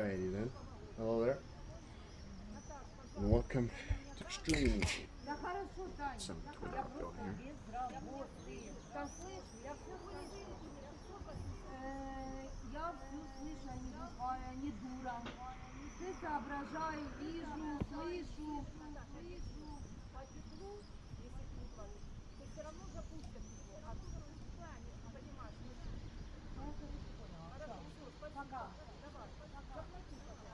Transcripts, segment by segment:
Alrighty then. Hello there. And welcome to Extreme. Some Twitter up going here. Я все слышу, а не глухая, а не дура. Все соображаю, вижу, слышу. По теплу, если ты не платишь, то все равно запустят тепло. А тут понимаешь, хорошо, спасибо. Пока. Давай, заплати, пожалуйста.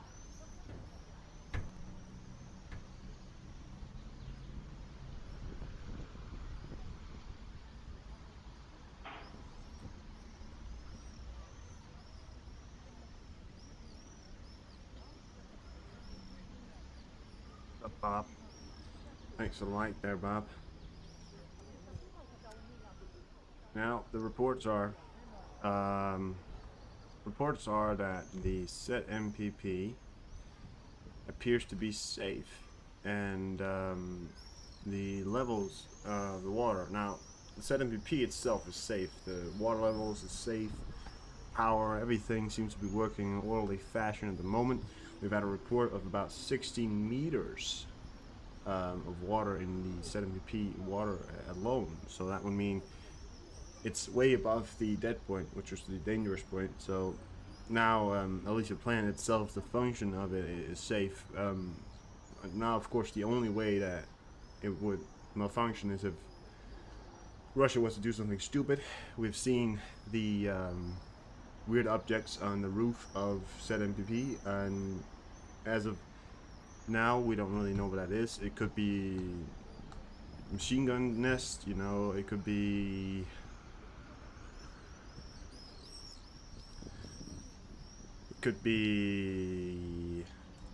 What's up, Bob? Thanks for the like there, Bob. Now the reports are that the znpp appears to be safe, and the levels of the water. Now the znpp itself is safe. The water levels is safe. Power, everything seems to be working in an orderly fashion at the moment. We've had a report of about 16 meters of water in the znpp water alone. So that would mean it's way above the dead point, which was the dangerous point. So now, at least the plant itself, the function of it is safe. Now, of course, the only way that it would malfunction is if Russia was to do something stupid. We've seen the weird objects on the roof of znpp, and as of now, we don't really know what that is. It could be machine gun nest, you know, it could be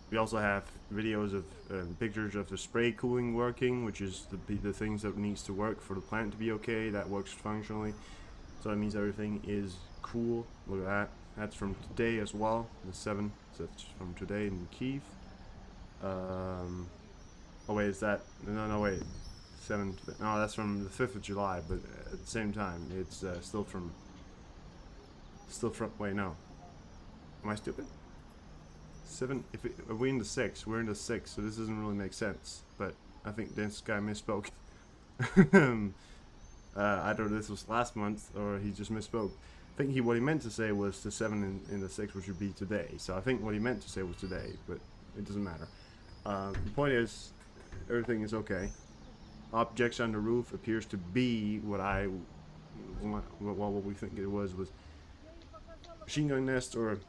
we also have videos of pictures of the spray cooling working, which is the things that needs to work for the plant to be okay. That works functionally, so that means everything is cool. Look at that. That's from today as well, the 7th. So that's from today in Kiev. Oh wait, is that no wait, 7th? No, that's from the 5th of July. But at the same time, it's still from wait, no. Am I stupid? 7. Are we in the 6th? We're in the 6th, so this doesn't really make sense. But I think this guy misspoke. Either this was last month or he just misspoke. I think what he meant to say was the 7 in the 6th, which would be today. So I think what he meant to say was today, but it doesn't matter. The point is, everything is okay. Objects on the roof appears to be what we think it was machine gun nest or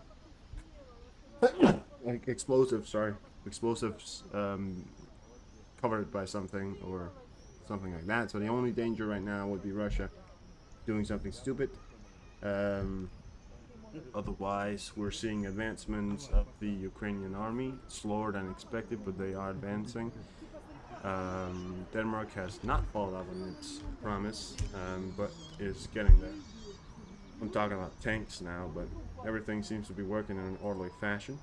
like explosives covered by something or something like that. So the only danger right now would be Russia doing something stupid. Otherwise, we're seeing advancements of the Ukrainian army, slower than expected, but they are advancing. Denmark has not followed up on its promise, but is getting there. I'm talking about tanks now, but everything seems to be working in an orderly fashion.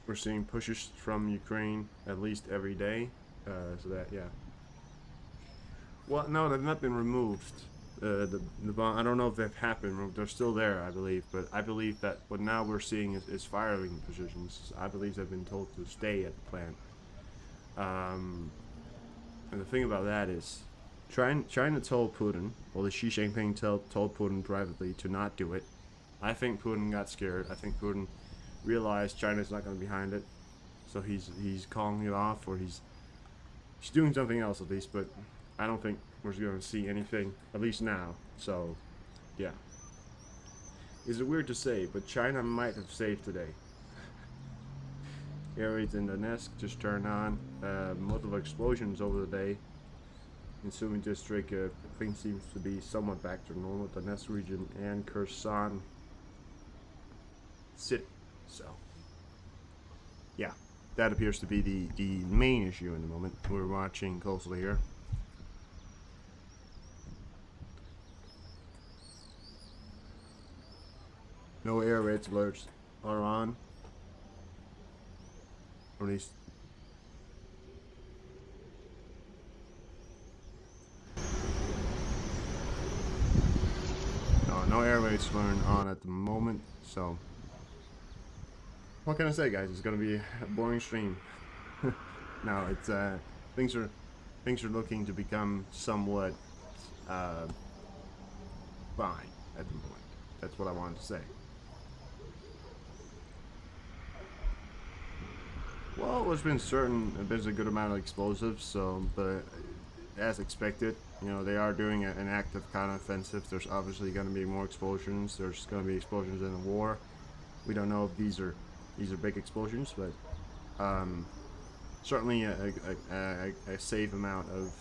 We're seeing pushes from Ukraine at least every day, so that, yeah. Well, no, they've not been removed. The bomb, I don't know if they've happened. They're still there, I believe, but I believe that what now we're seeing is firing positions. I believe they've been told to stay at the plant. And the thing about that is, China told Putin, well, the Xi Jinping told Putin privately to not do it. I think Putin got scared. I think Putin realized China's not going to be behind it, so he's calling it off, or he's doing something else at least. But I don't think we're going to see anything, at least now. So, yeah. Is it weird to say, but China might have saved today. Air raids in Donetsk just turned on. Multiple explosions over the day. In Sumy district, things seems to be somewhat back to normal. Donetsk region and Kherson city. So, yeah, that appears to be the main issue in the moment. We're watching closely here. No air raids alerts are on. Or at least no air raids going on at the moment, so what can I say, guys? It's gonna be a boring stream. No, it's things are looking to become somewhat fine at the moment. That's what I wanted to say. Well, there's a good amount of explosives, so, but as expected, you know, they are doing an active counteroffensive. There's obviously going to be more explosions. There's going to be explosions in the war. We don't know if these are big explosions, but certainly a safe amount of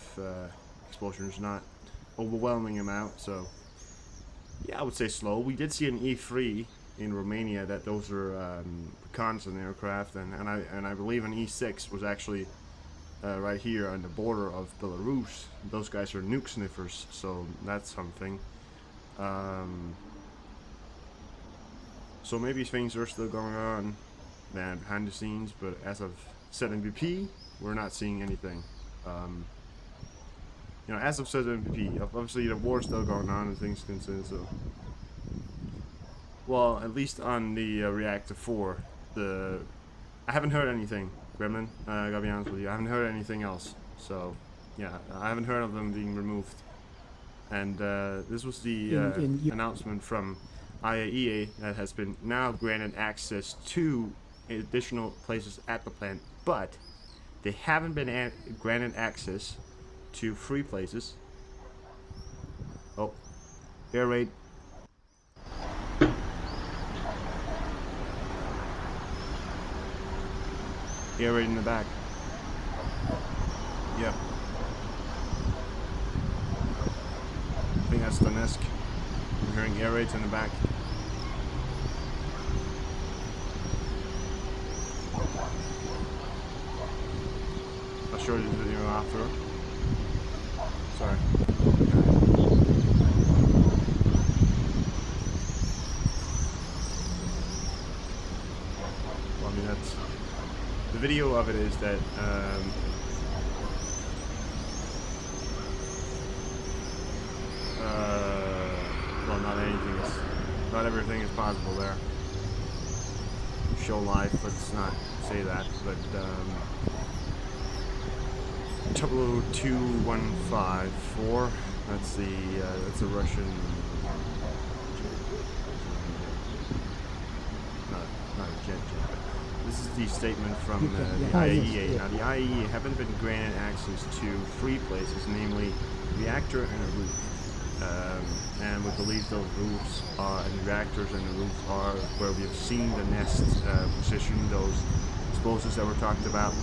explosions, not overwhelming amount. So yeah, I would say slow. We did see an E3 in Romania. That those are reconnaissance aircraft, and I believe an E6 was actually right here on the border of Belarus. Those guys are nuke sniffers, so that's something. So maybe things are still going on behind the scenes, but as of ZNPP, we're not seeing anything. You know, as of ZNPP, obviously the war's still going on and things concerned, so. Well, at least on the Reactor 4, I haven't heard anything, Gremlin. I gotta be honest with you, I haven't heard anything else. So, yeah, I haven't heard of them being removed. And this was the announcement from IAEA that has been now granted access to additional places at the plant, but they haven't been granted access to 3 places. Oh, air raid. Air raid in the back. Yep. I think that's Donetsk. I'm hearing air raids in the back. I'll show you the video after. Sorry. Well, I mean, that's... The video of it is that well, not everything is possible there. Show live, let's not say that, but Tableau 2154, that's a Russian, not a jet. This is the statement from the IAEA. Now, the IAEA haven't been granted access to 3 places, namely reactor and a roof. And we believe those roofs and reactors and the roofs are where we have seen the nest position, those explosives that were talked about.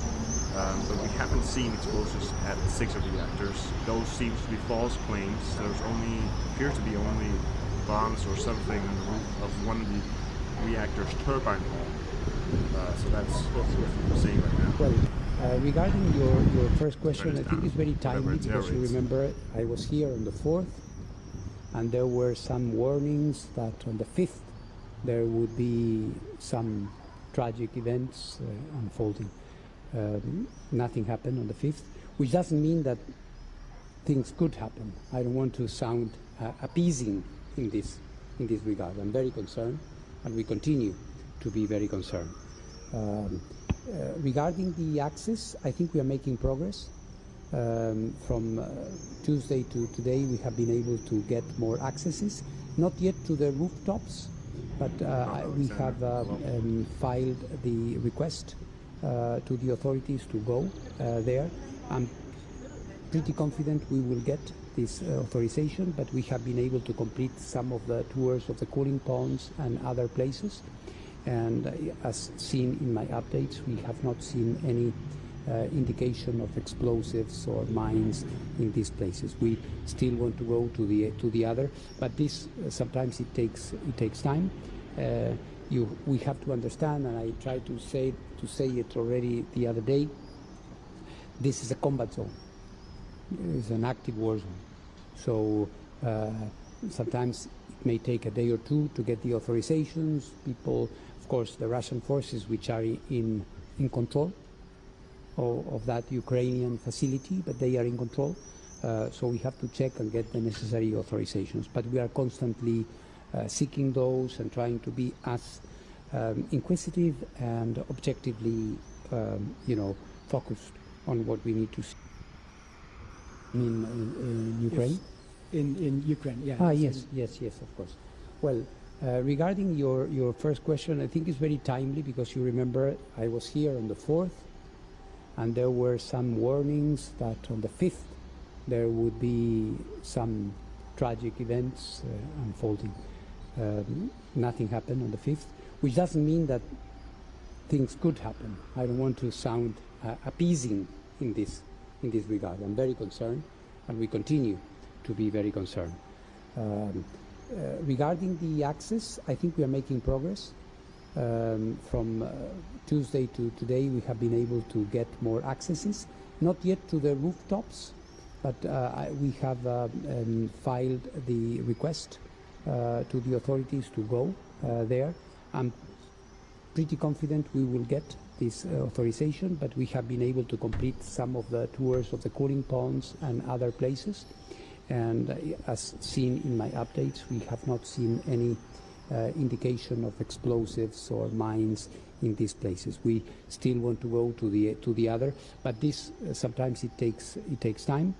But we haven't seen explosives at 6 of the reactors. Those seem to be false claims. There's appears to be only bombs or something on the roof of one of the reactor's turbine hall. So that's what we're seeing right now. Well, regarding your first question, I think it's very timely because you remember I was here on the 4th, and there were some warnings that on the 5th there would be some tragic events unfolding. Nothing happened on the 5th, which doesn't mean that things could happen. I don't want to sound appeasing in this regard. I'm very concerned, and we continue to be very concerned. Regarding the access, I think we are making progress. From Tuesday to today, we have been able to get more accesses, not yet to the rooftops, but we have filed the request to the authorities to go there. I'm pretty confident we will get this authorization, but we have been able to complete some of the tours of the cooling ponds and other places. And as seen in my updates, we have not seen any indication of explosives or mines in these places. We still want to go to the other, but this sometimes it takes time. We have to understand, and I tried to say it already the other day. This is a combat zone. It's an active war zone. So sometimes it may take a day or two to get the authorizations. People, of course, the Russian forces, which are in control of that Ukrainian facility, but they are in control. So we have to check and get the necessary authorizations. But we are constantly seeking those and trying to be as inquisitive and objectively, focused on what we need to see. In Ukraine? In Ukraine, yeah. Yes, of course. Well, regarding your first question, I think it's very timely because you remember I was here on the 4th and there were some warnings that on the 5th there would be some tragic events unfolding. Nothing happened on the 5th, which doesn't mean that things could happen. I don't want to sound appeasing in this regard. I'm very concerned, and we continue to be very concerned. Regarding the access, I think we are making progress. From Tuesday to today, we have been able to get more accesses, not yet to the rooftops, but we have filed the request to the authorities to go there. I'm pretty confident we will get this authorization, but we have been able to complete some of the tours of the cooling ponds and other places. And as seen in my updates, we have not seen any indication of explosives or mines in these places. We still want to go to the other, but this sometimes it takes time.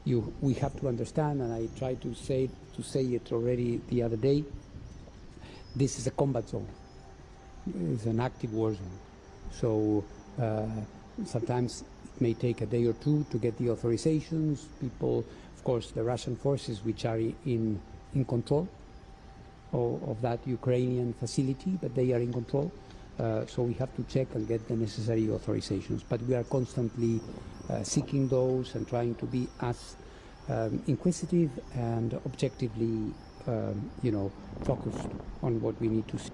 We have to understand, and I tried to say it already the other day. This is a combat zone. It's an active war zone. So sometimes it may take a day or two to get the authorizations. People, of course, the Russian forces, which are in control of that Ukrainian facility, but they are in control. So we have to check and get the necessary authorizations. But we are constantly seeking those and trying to be as inquisitive and objectively, focused on what we need to see.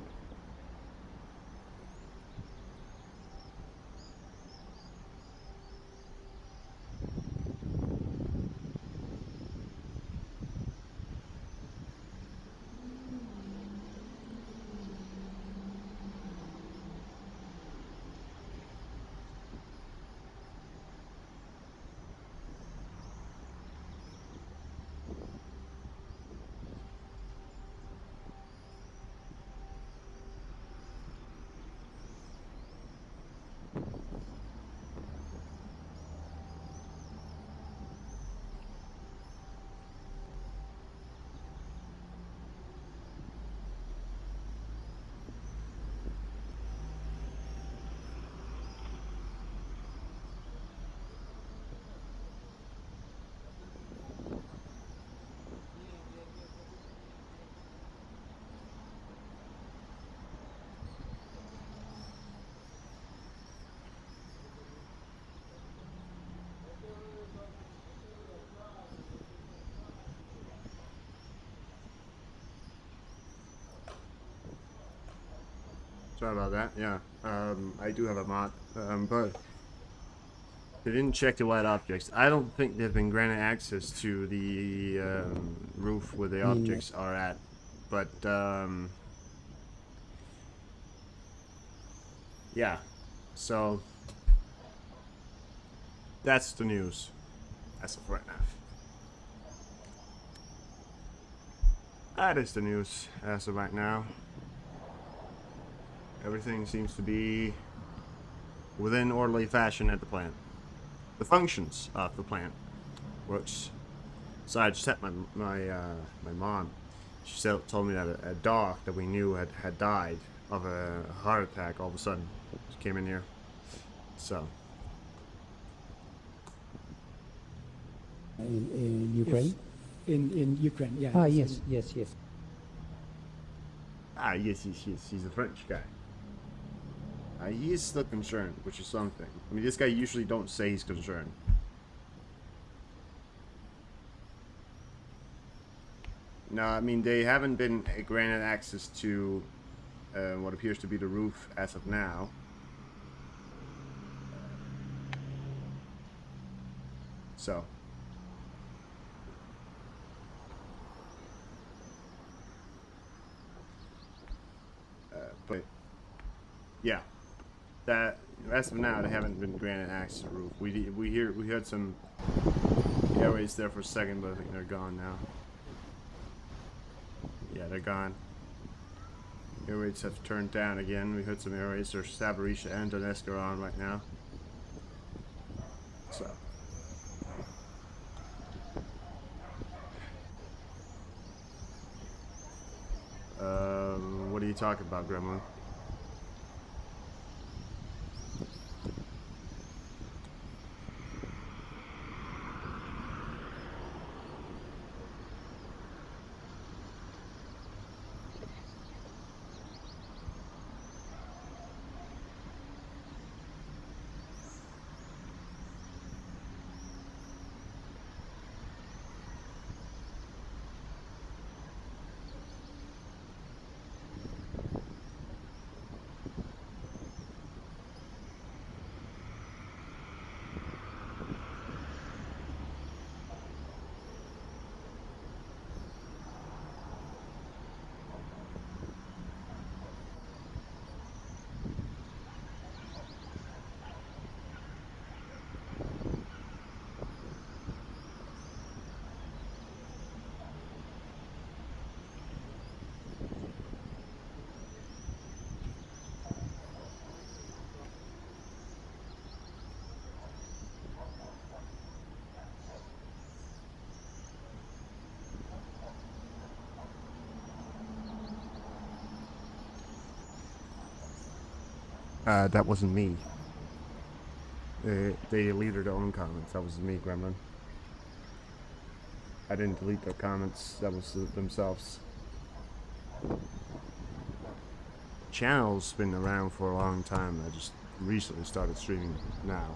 Sorry about that. Yeah, I do have a mod, but they didn't check the white objects. I don't think they've been granted access to the roof where the objects are at, but yeah. So that's the news as of right now. That is the news as of right now. Everything seems to be within orderly fashion at the plant. The functions of the plant works. So I just had my mom. She told me that a dog that we knew had died of a heart attack all of a sudden. She came in here. So. In Ukraine? In Ukraine, yeah. Yes. Yes. He's a French guy. He is still concerned, which is something. I mean, this guy usually don't say he's concerned. No, I mean, they haven't been granted access to what appears to be the roof as of now. So. But, yeah. That as of now, they haven't been granted access to the roof. We heard some airways there for a second, but I think they're gone now. Yeah, they're gone. Air raids have turned down again. We heard some air raids. There's Zaporizhzhia and Donetsk are on right now. So. What are you talking about, Gremlin? That wasn't me. They deleted their own comments. That was me, Gremlin. I didn't delete their comments. That was themselves. Channel's been around for a long time. I just recently started streaming now.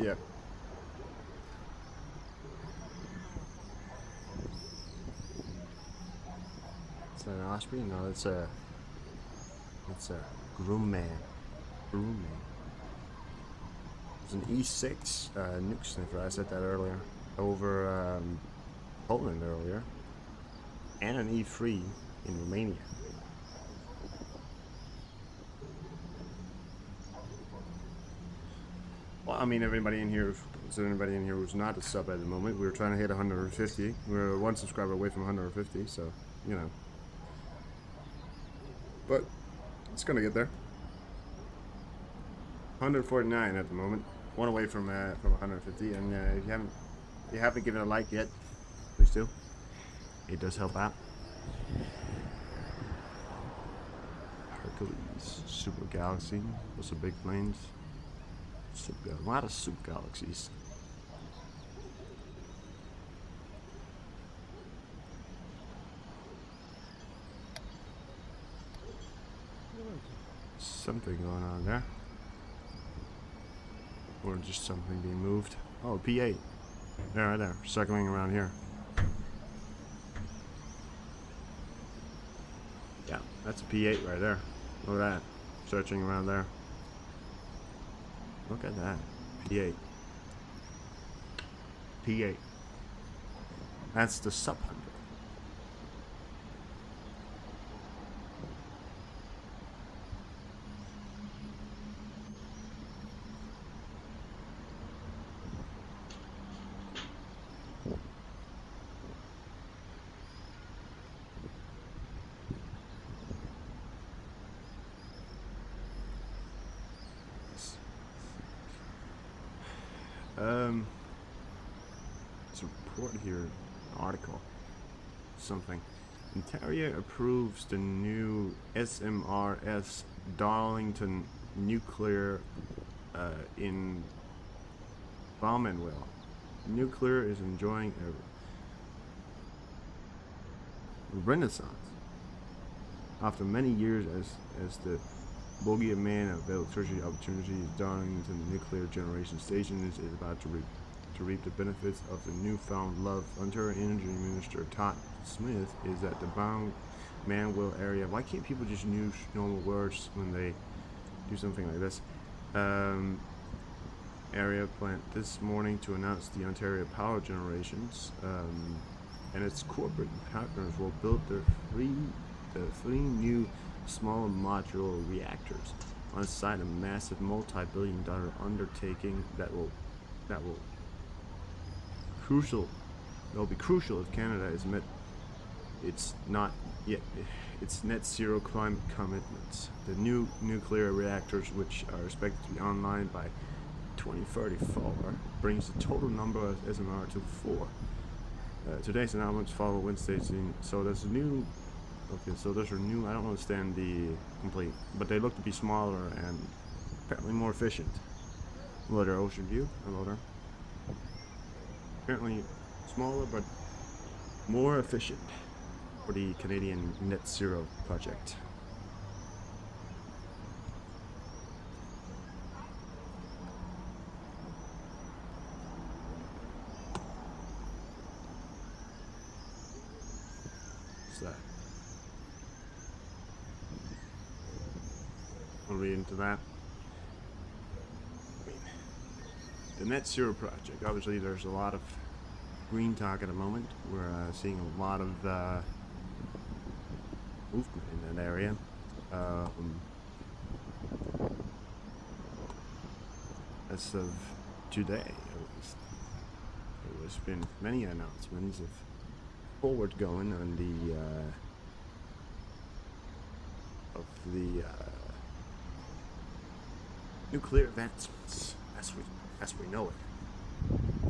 Yep. Is that an Osprey? No, it's a Grumman. Grumman. It's an E6 nuke sniffer. I said that earlier. Over Poland earlier. And an E3 in Romania. Well, I mean, everybody in here, is there anybody in here who's not a sub at the moment? We were trying to hit 150. We're one subscriber away from 150, so, you know. But it's gonna get there. 149 at the moment. One away from 150, and if you haven't given a like yet, please do. It does help out. Hercules, Super Galaxy, also big planes. A lot of soup galaxies. Something going on there. Or just something being moved. Oh, P8. There, right there. Circling around here. Yeah, that's a P8 right there. Look at that. Searching around there. Look at that. P8. P8. That's the sub 100. It's a report here, an article, something. Ontario approves the new SMRS Darlington nuclear in Baumanville. Nuclear is enjoying a renaissance after many years as the bogey of man of electricity opportunities dawning to the nuclear generation stations is about to reap the benefits of the newfound love. Ontario Energy Minister Todd Smith is at the Bound Manville area. Why can't people just use normal words when they do something like this? Area plant this morning to announce the Ontario Power Generations and its corporate partners will build the three new small modular reactors on site, a massive multi-billion-dollar undertaking that will be crucial if Canada has met its net zero climate commitments. The new nuclear reactors, which are expected to be online by 2034, brings the total number of SMR to 4. Today's announcements follow Wednesday's. So there's a new. Okay, so those are new. I don't understand the complete, but they look to be smaller and apparently more efficient. Loader Ocean View. Loader. Apparently smaller but more efficient for the Canadian Net Zero project. So I'll read into that. The Net Zero project. Obviously, there's a lot of green talk at the moment. We're seeing a lot of movement in that area. As of today, at least, there's been many announcements of forward going on the nuclear advancements as we know it.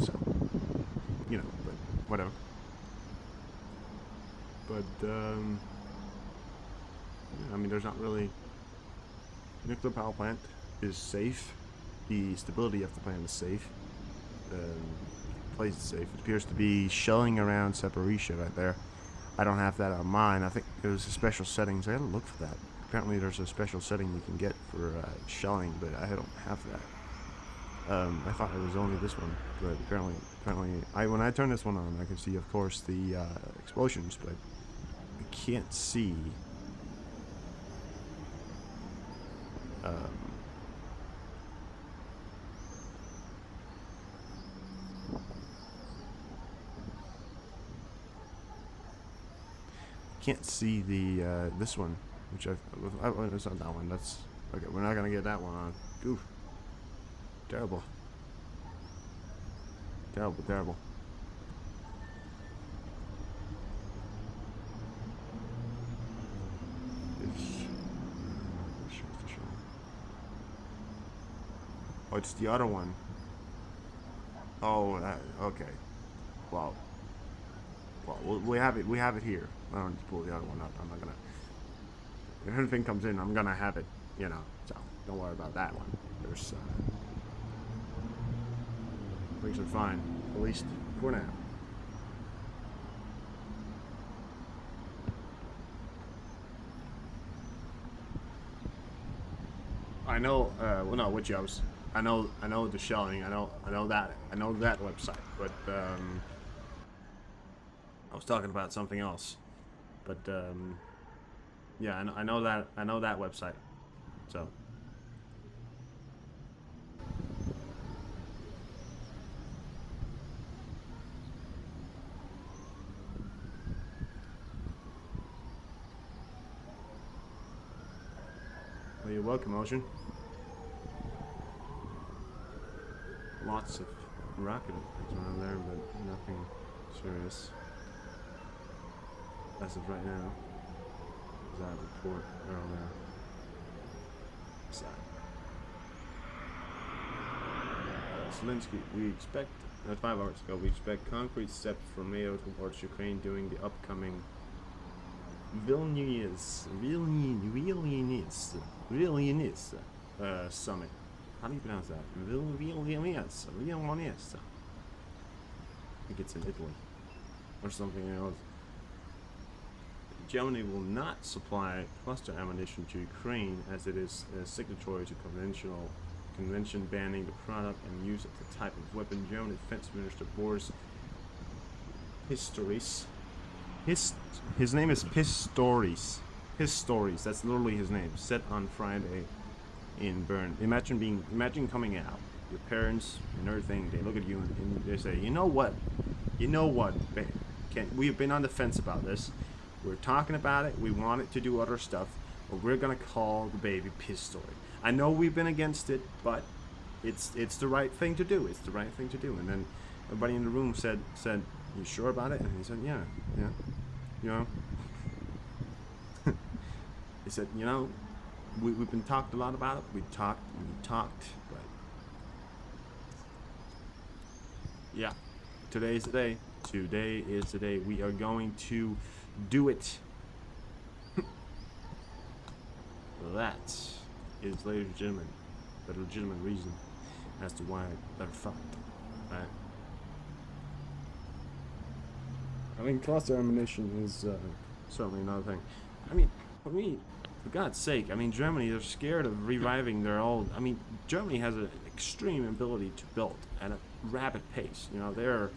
So, you know, but whatever. But I mean, there's not really. The nuclear power plant is safe. The stability of the plant is safe. The place is safe. It appears to be shelling around Zaporizhzhia right there. I don't have that on mine. I think there's a special settings. I gotta look for that. Apparently, there's a special setting you can get for shelling, but I don't have that. I thought it was only this one, but apparently, when I turn this one on, I can see, of course, the explosions, but I can't see. Can't see the this one, which it's not that one. That's okay. We're not gonna get that one on. Oof. Terrible. Terrible. Oh, it's the other one. Oh, okay. Well, we have it. We have it here. I don't need to pull the other one up. I'm not gonna. If anything comes in, I'm gonna have it. You know. So don't worry about that one. There's things are fine, at least for now. I know. Well, no, which jobs? I know the shelling. I know that website. But I was talking about something else. But yeah, I know that website. So. Well, you're welcome, Ocean. Lots of rocket things around there, but nothing serious as of right now. There's that report earlier. What's that? Zelensky, we expect, 5 hours ago, we expect concrete steps from NATO towards Ukraine during the upcoming Vilnius summit. How do you pronounce that? Vilnius. I think it's in Italy or something else. Germany will not supply cluster ammunition to Ukraine as it is a signatory to convention banning the product and use of the type of weapon. German Defense Minister Boris Pistorius. His name is Pistorius. Pistorius. That's literally his name. Said on Friday in Bern. Imagine coming out. Your parents and everything. They look at you and they say, you know what, babe. We've been on the fence about this. We're talking about it. We want it to do other stuff, but we're gonna call the baby Pistorius. I know we've been against it, but it's the right thing to do. It's the right thing to do. And then everybody in the room said, you sure about it? And he said, yeah, you know. He said, you know, we've been talked a lot about it. We talked, but yeah, today is the day. Today is the day. We are going to do it. That is, ladies and gentlemen, the legitimate reason as to why they're fucked, right? I mean, cluster ammunition is certainly another thing. I mean, for me, for God's sake, I mean, Germany, they're scared of reviving their old. I mean, Germany has an extreme ability to build at a rapid pace. You know, their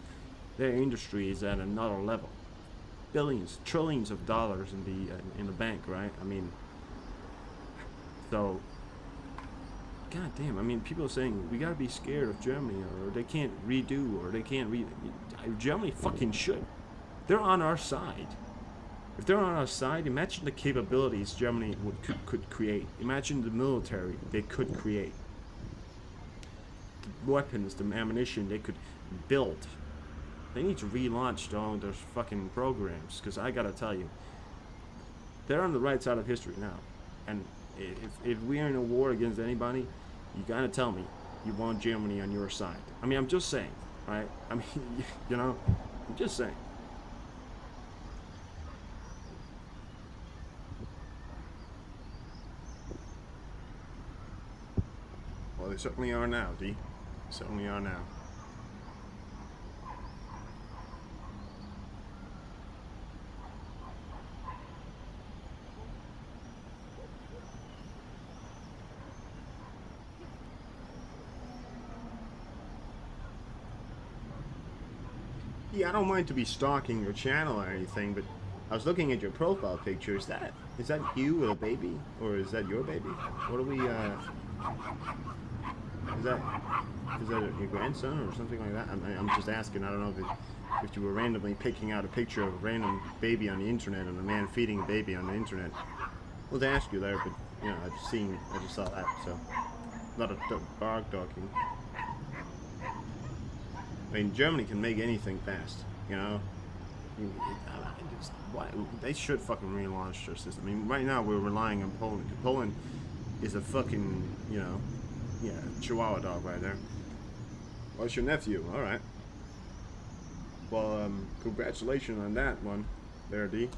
industry is at another level. Billions, trillions of dollars in the bank, right? I mean, so, God damn, I mean, people are saying we gotta be scared of Germany, or they can't redo, or they can't Germany fucking should. They're on our side. If they're on our side, imagine the capabilities Germany could create. Imagine the military they could create. The weapons, the ammunition they could build. They need to relaunch all those fucking programs, because I gotta tell you, they're on the right side of history now. And if we're in a war against anybody, you gotta tell me you want Germany on your side. I mean, I'm just saying, right? I mean, you know, I'm just saying. Well, they certainly are now, D. They certainly are now. Yeah, I don't mind to be stalking your channel or anything, but I was looking at your profile picture. Is that you with a baby, or is that your baby? What are we? Is that your grandson or something like that? I'm just asking. I don't know if you were randomly picking out a picture of a random baby on the internet and a man feeding a baby on the internet. Well, to ask you there, but you know, I just saw that, so not a dog talking. I mean, Germany can make anything fast, you know. They should fucking relaunch their system. I mean, right now we're relying on Poland. Poland is a fucking, you know, yeah, Chihuahua dog right there. Well, it's your nephew. All right. Well, congratulations on that one, there, D.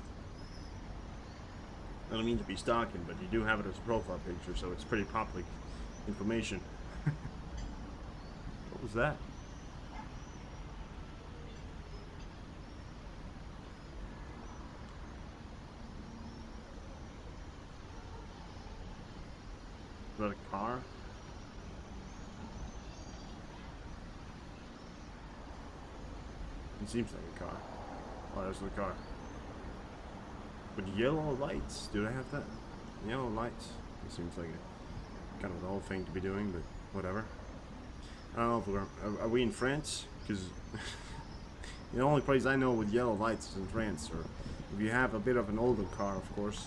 I don't mean to be stalking, but you do have it as a profile picture, so it's pretty public information. What was that? Is that a car? It seems like a car. Oh, there's the car. But yellow lights, do they have that? Yellow lights? It seems like a kind of an old thing to be doing, but whatever. I don't know if are we in France? Because the only place I know with yellow lights is in France, or if you have a bit of an older car, of course.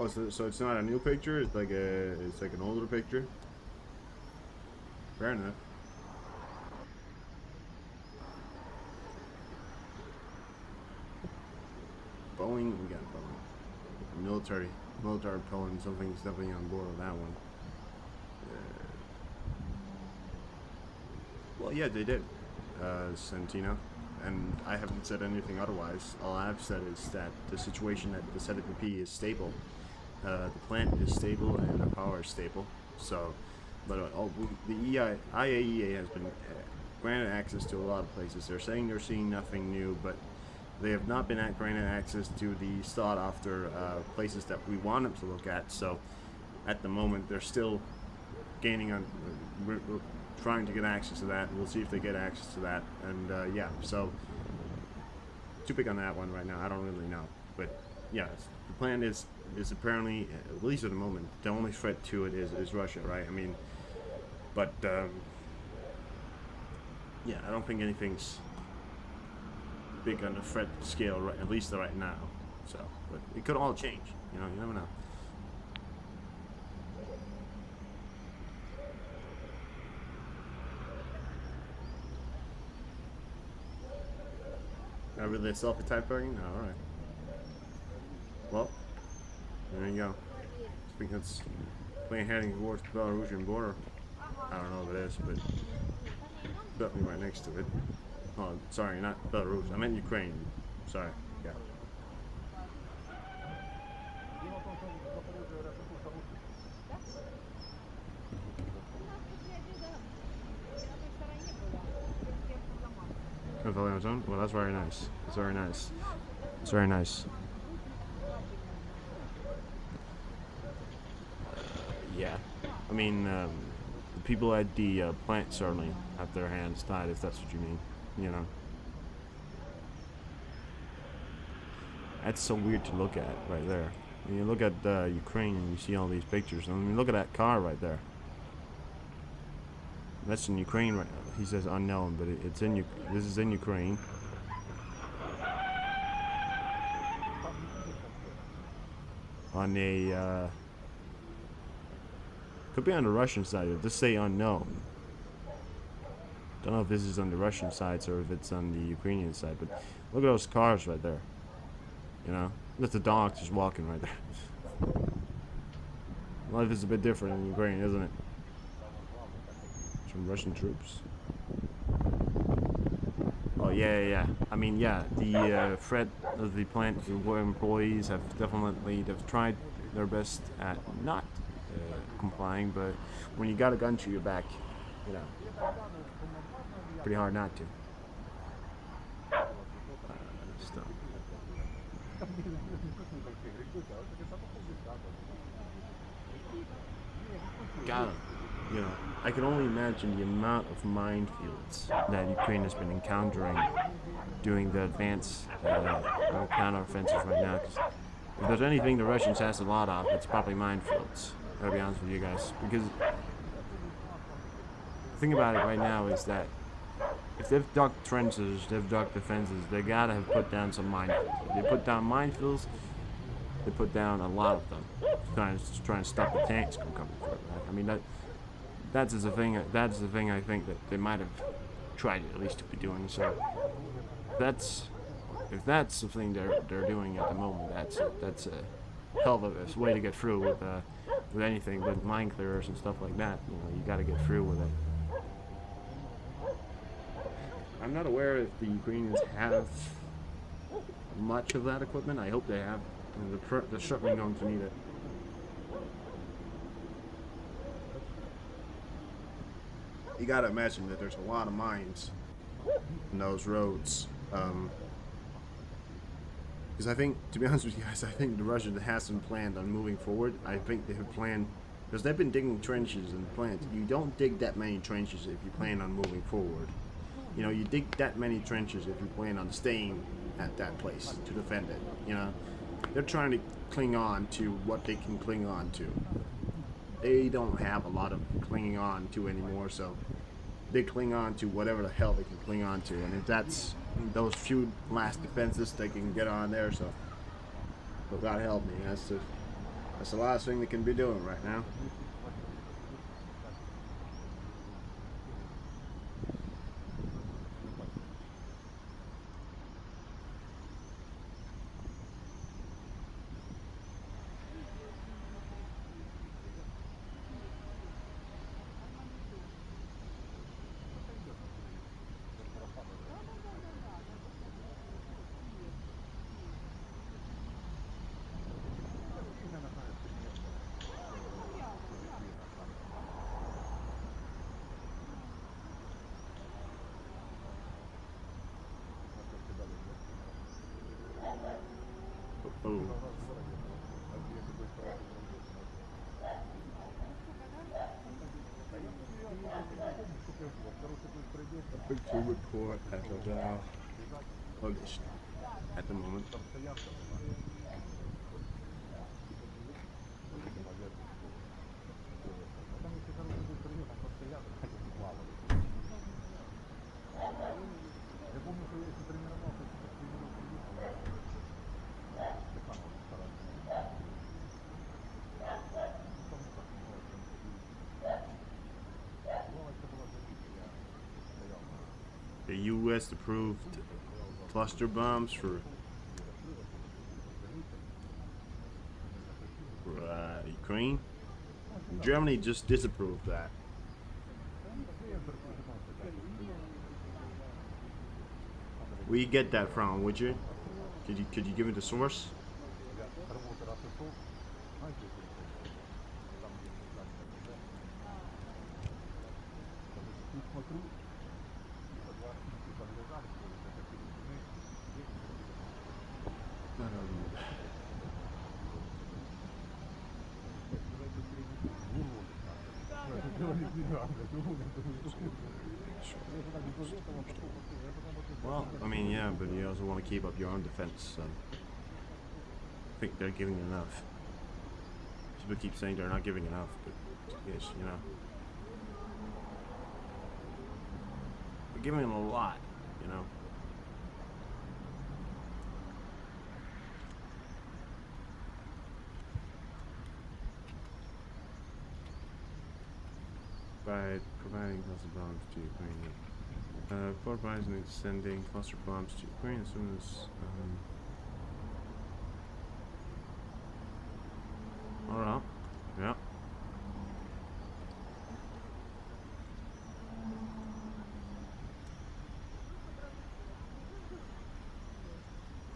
Oh, so it's not a new picture. It's like an older picture. Fair enough. Boeing, we got Boeing. Military Poland. Something's definitely on board with that one. Well, yeah, they did, Santino, and I haven't said anything otherwise. All I've said is that the situation at the ZPP is stable. The plant is stable and the power is stable. So, but the IAEA has been granted access to a lot of places. They're saying they're seeing nothing new, but they have not been granted access to the sought-after places that we want them to look at. So, at the moment, they're still gaining on. We're trying to get access to that. We'll see if they get access to that. And yeah, so too big on that one right now. I don't really know, but yeah, the plan is apparently, at least at the moment, the only threat to it is Russia, right? I mean, but yeah, I don't think anything's big on the threat scale, right, at least right now. So, but it could all change. You know, you never know. Really self-typing? Oh, alright. Well, there you go. I think that's plane heading towards the Belarusian border. I don't know what it is, but definitely right next to it. Oh, sorry, not Belarus. I meant Ukraine. Sorry. Yeah. Well, that's very nice. It's very nice. It's very nice. Yeah. I mean, the people at the plant certainly have their hands tied, if that's what you mean. You know. That's so weird to look at right there. When you look at Ukraine and you see all these pictures, I mean, look at that car right there. That's in Ukraine right now. He says unknown, but it's in this is in Ukraine. On a could be on the Russian side. It'll just say unknown. Don't know if this is on the Russian side or if it's on the Ukrainian side, but look at those cars right there. You know, that's the dog just walking right there. Life is a bit different in Ukraine, isn't it? Some Russian troops. Oh yeah. I mean, yeah, the threat of the plant employees have definitely tried their best at not complying, but when you got a gun to your back, you know, pretty hard not to. Stuff. Got him. You know, I can only imagine the amount of minefields that Ukraine has been encountering during the advance counter-offensive right now. Because if there's anything the Russians has a lot of, it's probably minefields. I'll be honest with you guys. Because the thing about it right now is that if they've dug trenches, they've dug defenses, they gotta have put down some minefields. If they put down minefields, they put down a lot of them, trying to stop the tanks from coming through. Right? I mean that's the thing. That's the thing I think that they might have tried at least to be doing. So if that's the thing they're doing at the moment, that's a hell of a way to get through with anything but mine clearers and stuff like that. You know, you got to get through with it. I'm not aware if the Ukrainians have much of that equipment. I hope they have. They're certainly going to need it. You gotta imagine that there's a lot of mines in those roads. Because I think, to be honest with you guys, I think the Russians hasn't planned on moving forward. I think they have planned, because they've been digging trenches in the plant. You don't dig that many trenches if you plan on moving forward. You know, you dig that many trenches if you plan on staying at that place to defend it. You know, they're trying to cling on to what they can cling on to. They don't have a lot of clinging on to anymore, so they cling on to whatever the hell they can cling on to, and if that's those few last defenses they can get on there, so but God help me, that's the last thing they can be doing right now. Oh. To report as of now published at the moment. The U.S. approved cluster bombs for Ukraine. Germany just disapproved that. Where you get that from, would you? Could you give me the source? Well, I mean, yeah, but you also want to keep up your own defense, so I think they're giving enough. People keep saying they're not giving enough, but yes, you know. They're giving a lot, you know. By providing cluster bombs to Ukraine. Fort Bison is sending cluster bombs to Ukraine as soon as alright. Yeah.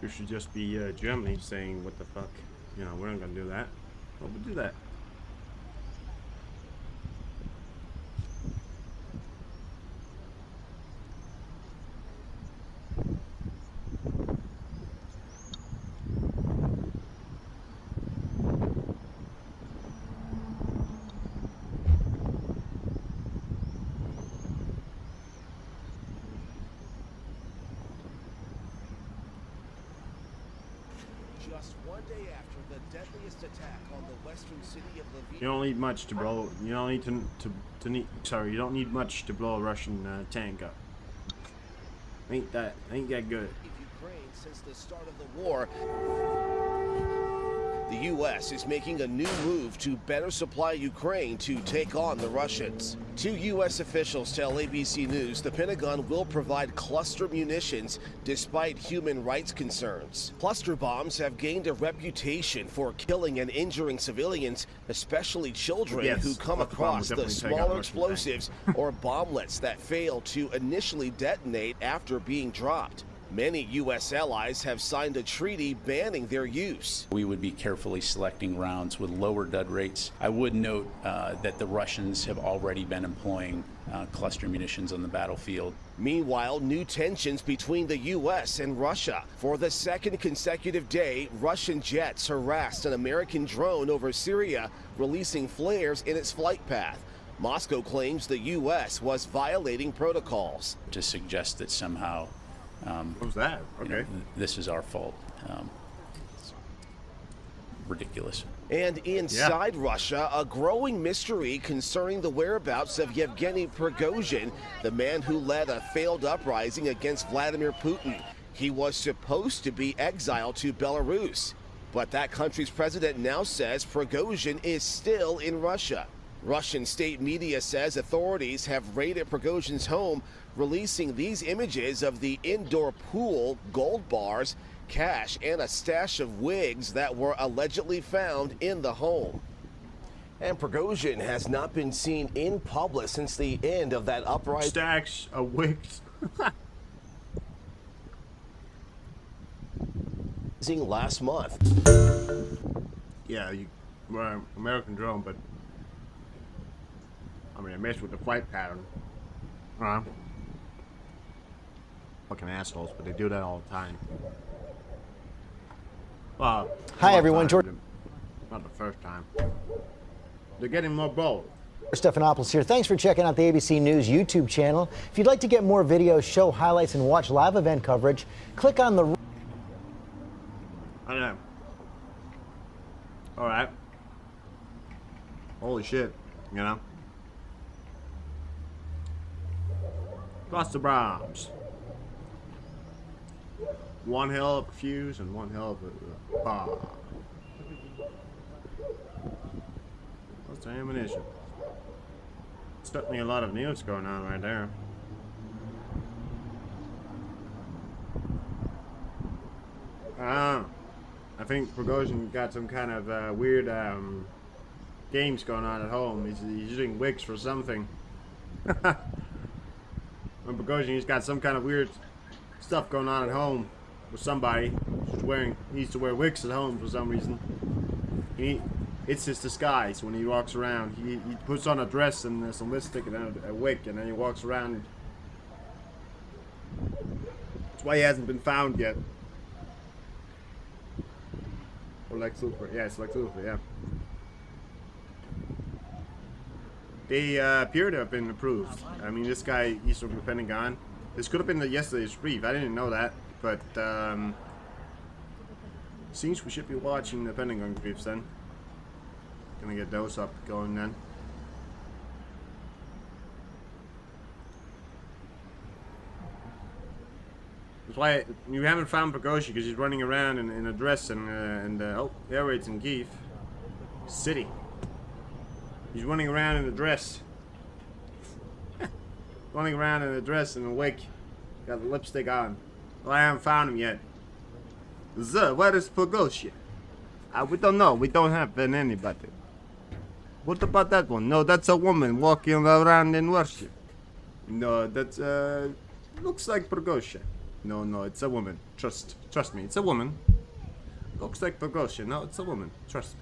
It should just be Germany saying, what the fuck, you know, we're not gonna do that. Well, we'll do that. Just one day after the deadliest attack on the western city of Lviv. You don't need much to blow. You don't need to need. Sorry, you don't need much to blow a Russian tank up. Ain't that good? Ukraine since the start of the war. The U.S. is making a new move to better supply Ukraine to take on the Russians. Two U.S. officials tell ABC News the Pentagon will provide cluster munitions despite human rights concerns. Cluster bombs have gained a reputation for killing and injuring civilians, especially children who come across the smaller explosives or bomblets that fail to initially detonate after being dropped. Many U.S. allies have signed a treaty banning their use. We would be carefully selecting rounds with lower dud rates. I would note that the Russians have already been employing cluster munitions on the battlefield. Meanwhile, new tensions between the U.S. and Russia. For the second consecutive day, Russian jets harassed an American drone over Syria, releasing flares in its flight path. Moscow claims the U.S. was violating protocols. To suggest that somehow what was that? Okay. You know, this is our fault. It's ridiculous. And inside Russia, a growing mystery concerning the whereabouts of Yevgeny Prigozhin, the man who led a failed uprising against Vladimir Putin. He was supposed to be exiled to Belarus, but that country's president now says Prigozhin is still in Russia. Russian state media says authorities have raided Prigozhin's home, releasing these images of the indoor pool, gold bars, cash, and a stash of wigs that were allegedly found in the home. And Prigozhin has not been seen in public since the end of that uprising. Stacks of wigs. Last month. Yeah, well, American drone, but I mean, I messed with the flight pattern. Fucking assholes, but they do that all the time. Well, Hi, one everyone. time, George not the first time. They're getting more bold. Stephanopoulos here. Thanks for checking out the ABC News YouTube channel. If you'd like to get more videos, show highlights, and watch live event coverage, click on the... I don't know. Alright. Holy shit, you know? Plus the Brahms. One hell of a fuse and one hell of a bar. What's the ammunition? Certainly a lot of news going on right there. I think Prigozhin got some kind of weird games going on at home. He's using wigs for something. When Prigozhin, he's got some kind of weird stuff going on at home with somebody. He used to wear wigs at home for some reason. It's his disguise when he walks around. He puts on a dress and some lipstick and a wig, and then he walks around. That's why he hasn't been found yet. Or Lex Luthor. Yeah, it's Lex Luthor, yeah. They appear to have been approved. I mean, this guy, he's from the Pentagon. This could have been yesterday's brief. I didn't know that. But, seems we should be watching the Pentagon briefs then. Gonna get those up going then. That's why you haven't found Prigozhin, because he's running around in a dress and oh, air raids in Kyiv City. He's running around in a dress. Running around in a dress and a wig. Got the lipstick on. Well, I haven't found him yet. Where is Prigozhin? We don't know. We don't have anybody. What about that one? No, that's a woman walking around in worship. No, that's looks like Prigozhin. No, it's a woman. Trust me, it's a woman. Looks like Prigozhin. No, it's a woman. Trust me.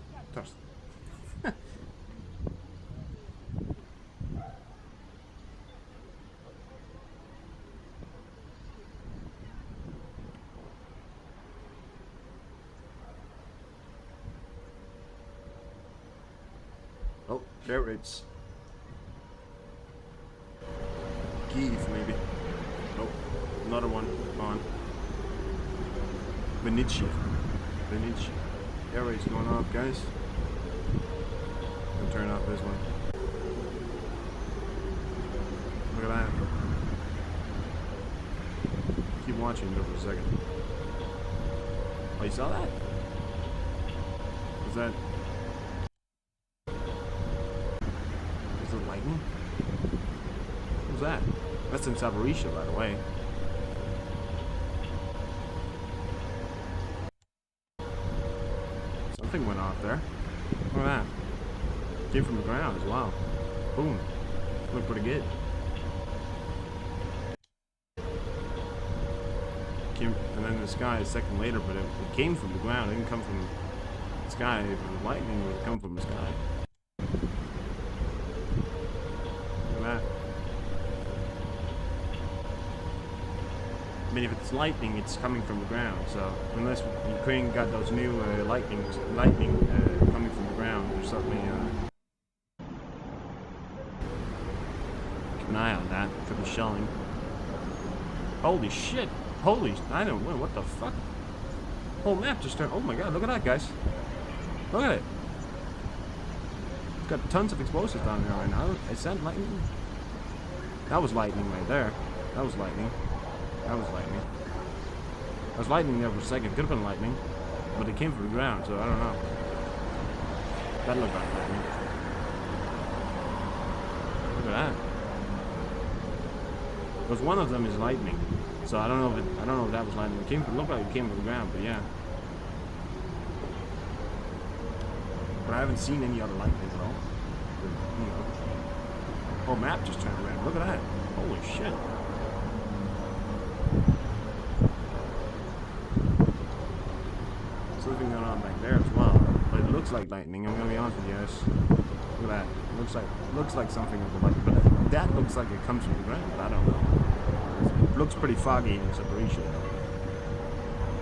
Oh, there it's Kyiv, maybe. Oh, another one on. Vinnytsia. Air raid's going off, guys. I'm gonna turn off this one. Look at that. Keep watching there for a second. Oh, you saw that? Was that? Is it lightning? What was that? That's in Zaporizhia, by the way. Something went off there. Look at that. Came from the ground as well. Boom. Looked pretty good. Came, and then the sky a second later, but it came from the ground. It didn't come from the sky. If it was lightning, it would come from the sky. Look at that. I mean, if it's lightning, it's coming from the ground. So unless Ukraine got those new lightning coming from the ground, there's certainly keep an eye on that. Could be shelling. Holy shit! I don't know what the fuck. Whole map just turned. Oh my god! Look at that, guys. Look at it. It's got tons of explosives down there right now. Is that lightning? That was lightning right there. That was lightning. That was lightning. I was lightning there for a second. Could have been lightning, but it came from the ground, so I don't know. That looked like lightning. Look at that. Because one of them is lightning, so I don't know if that was lightning. It looked like it came from the ground, but yeah. But I haven't seen any other lightning at all. You know. Oh, map just turned around. Look at that. Holy shit. Something going on back there as well, but it looks like lightning. I'm gonna be honest with you guys. Look at that. It looks like something of the lightning, but that looks like it comes from the ground. But I don't know. It looks pretty foggy in Zaporizhia.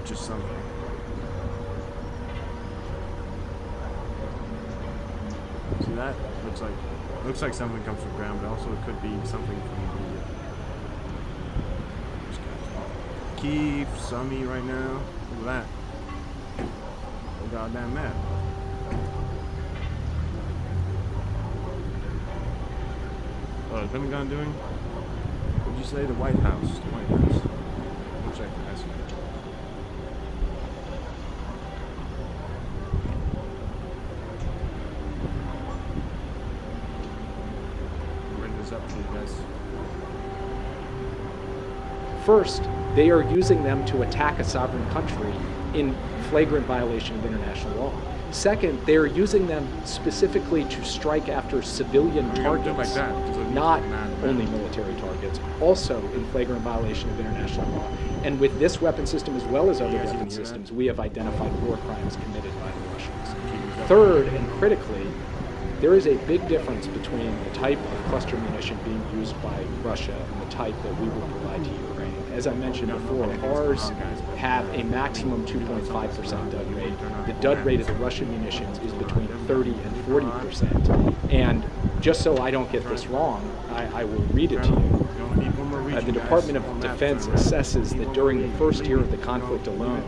Just something. See that? Looks like something comes from ground, but also it could be something from the Kiev, Sumy right now. Look at that. Oh, goddamn mad. What is Pentagon doing? What'd you say? The White House. The White House. We'll check that. Up to you guys. First, they are using them to attack a sovereign country in flagrant violation of international law. Second, they are using them specifically to strike after civilian targets, not only military targets, also in flagrant violation of international law. And with this weapon system, as well as other weapon systems, we have identified war crimes committed by the Russians. Third, and critically, there is a big difference between the type of cluster munition being used by Russia and the type that we will provide to Ukraine. As I mentioned before, ours have a maximum 2.5% dud rate. The dud rate of the Russian munitions is between 30 and 40%. And just so I don't get this wrong, I will read it to you. The Department of Defense assesses that during the first year of the conflict alone,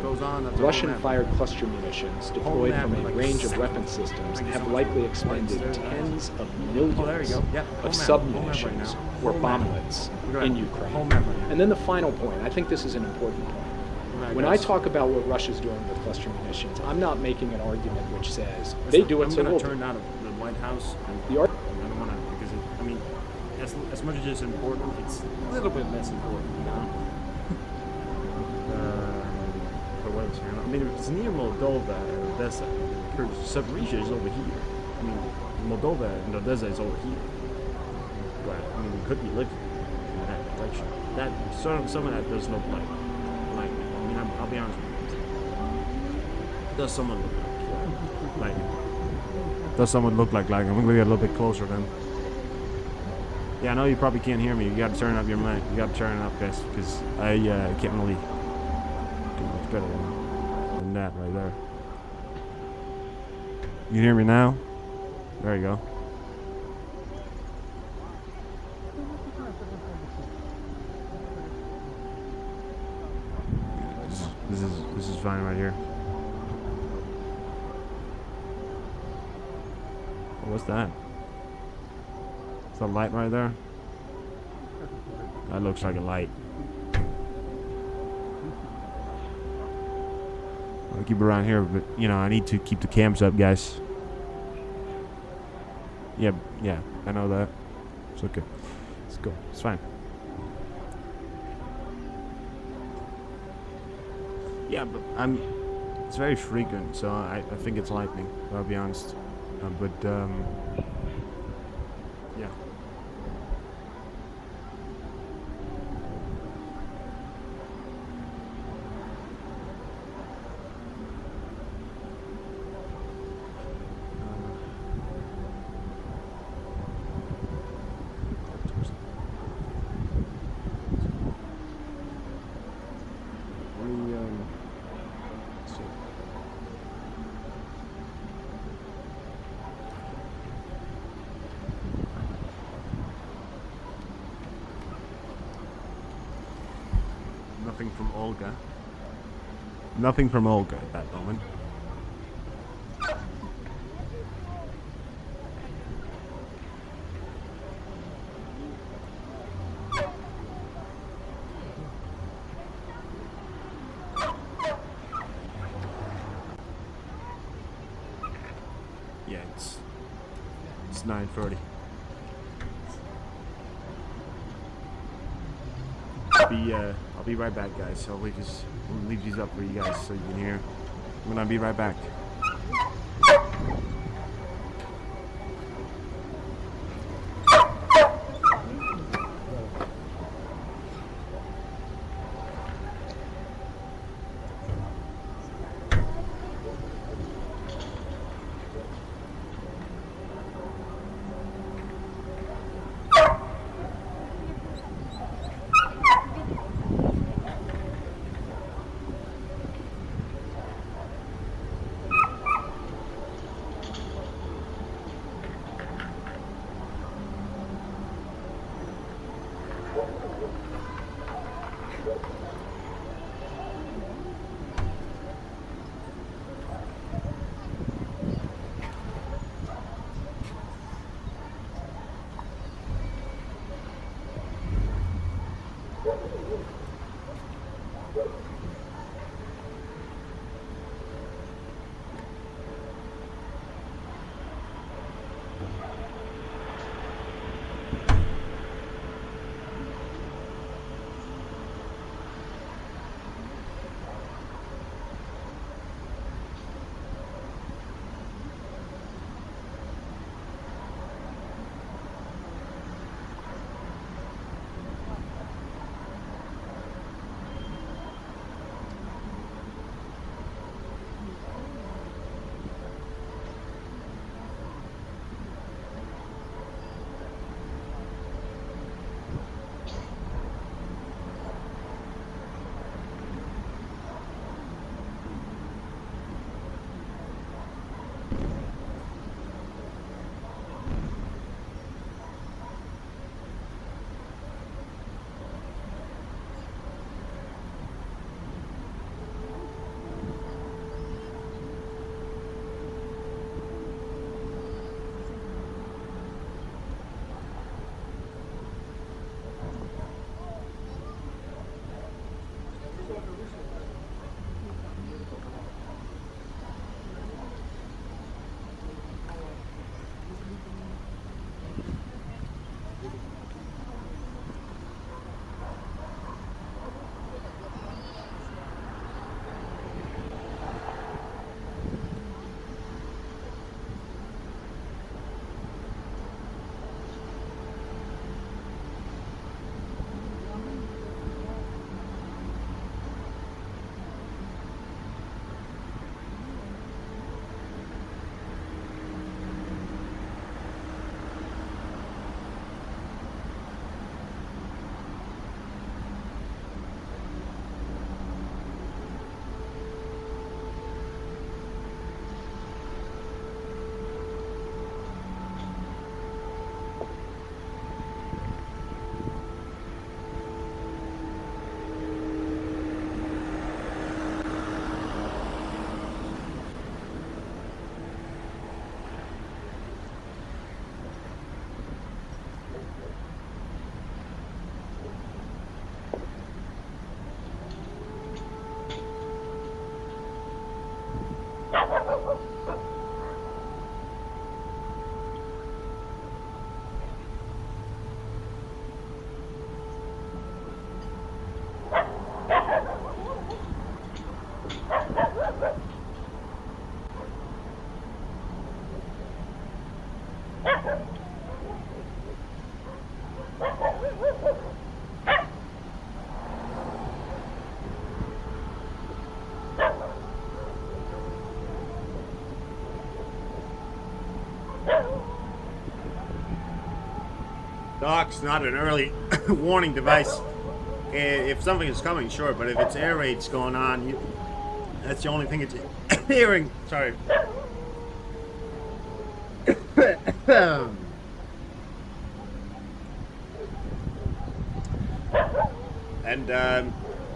Russian-fired cluster munitions deployed from a range of weapon systems have likely expended tens of millions of sub-munitions or bomblets in Ukraine. And then the final point, I think this is an important point. When I talk about what Russia's doing with cluster munitions, I'm not making an argument which says they do it, so we'll do it. Turn out of the White House. The I don't want to, because I mean, as much as it's important, it's a little bit less important, you know. For what it's, I mean, it's near Moldova and Odessa. Zaporizhzhia is over here. I mean, Moldova and Odessa is over here. But I mean, we could be looking in that direction. That some of that does look like. I mean, I'll be honest with you. Does someone look like? Does someone look like? I'm gonna get a little bit closer then. Yeah, I know you probably can't hear me. You got to turn up your mic. You got to turn it up, guys, because I can't really do much better than that right there. You hear me now? There you go. This is fine right here. What's that? Is that a light right there? That looks like a light. I'll keep it around here, but you know, I need to keep the cams up, guys. Yeah, I know that. It's okay. Let's go. It's fine. Yeah, but it's very frequent, so I think it's lightning, I'll be honest. Yeah. Nothing from Olga. Nothing from Olga at that moment. Yeah, it's 9:30. I'll be right back, guys. So we'll leave these up for you guys so you can hear. I'm gonna be right back. Doc's not an early warning device. If something is coming, sure, but if it's air raids going on, that's the only thing it's hearing. Sorry. And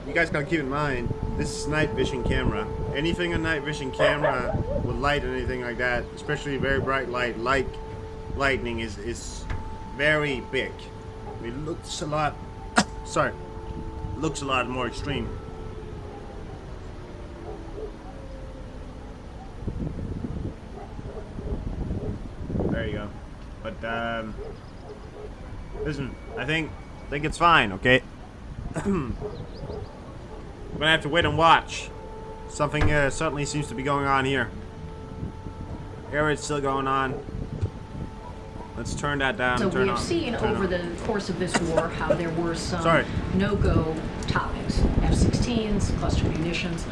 you guys gotta keep in mind, this is night vision camera. Anything on night vision camera with light or anything like that, especially very bright light, like lightning, is very big. It looks a lot. Sorry, looks a lot more extreme. There you go. But listen, I think it's fine. Okay. We're gonna have to wait and watch. Something certainly seems to be going on here. Air raid's still going on. Let's turn that down. So turn we've on. seen turn over on. the course of this war how there were some Sorry. no-go topics. F-16s, cluster munitions,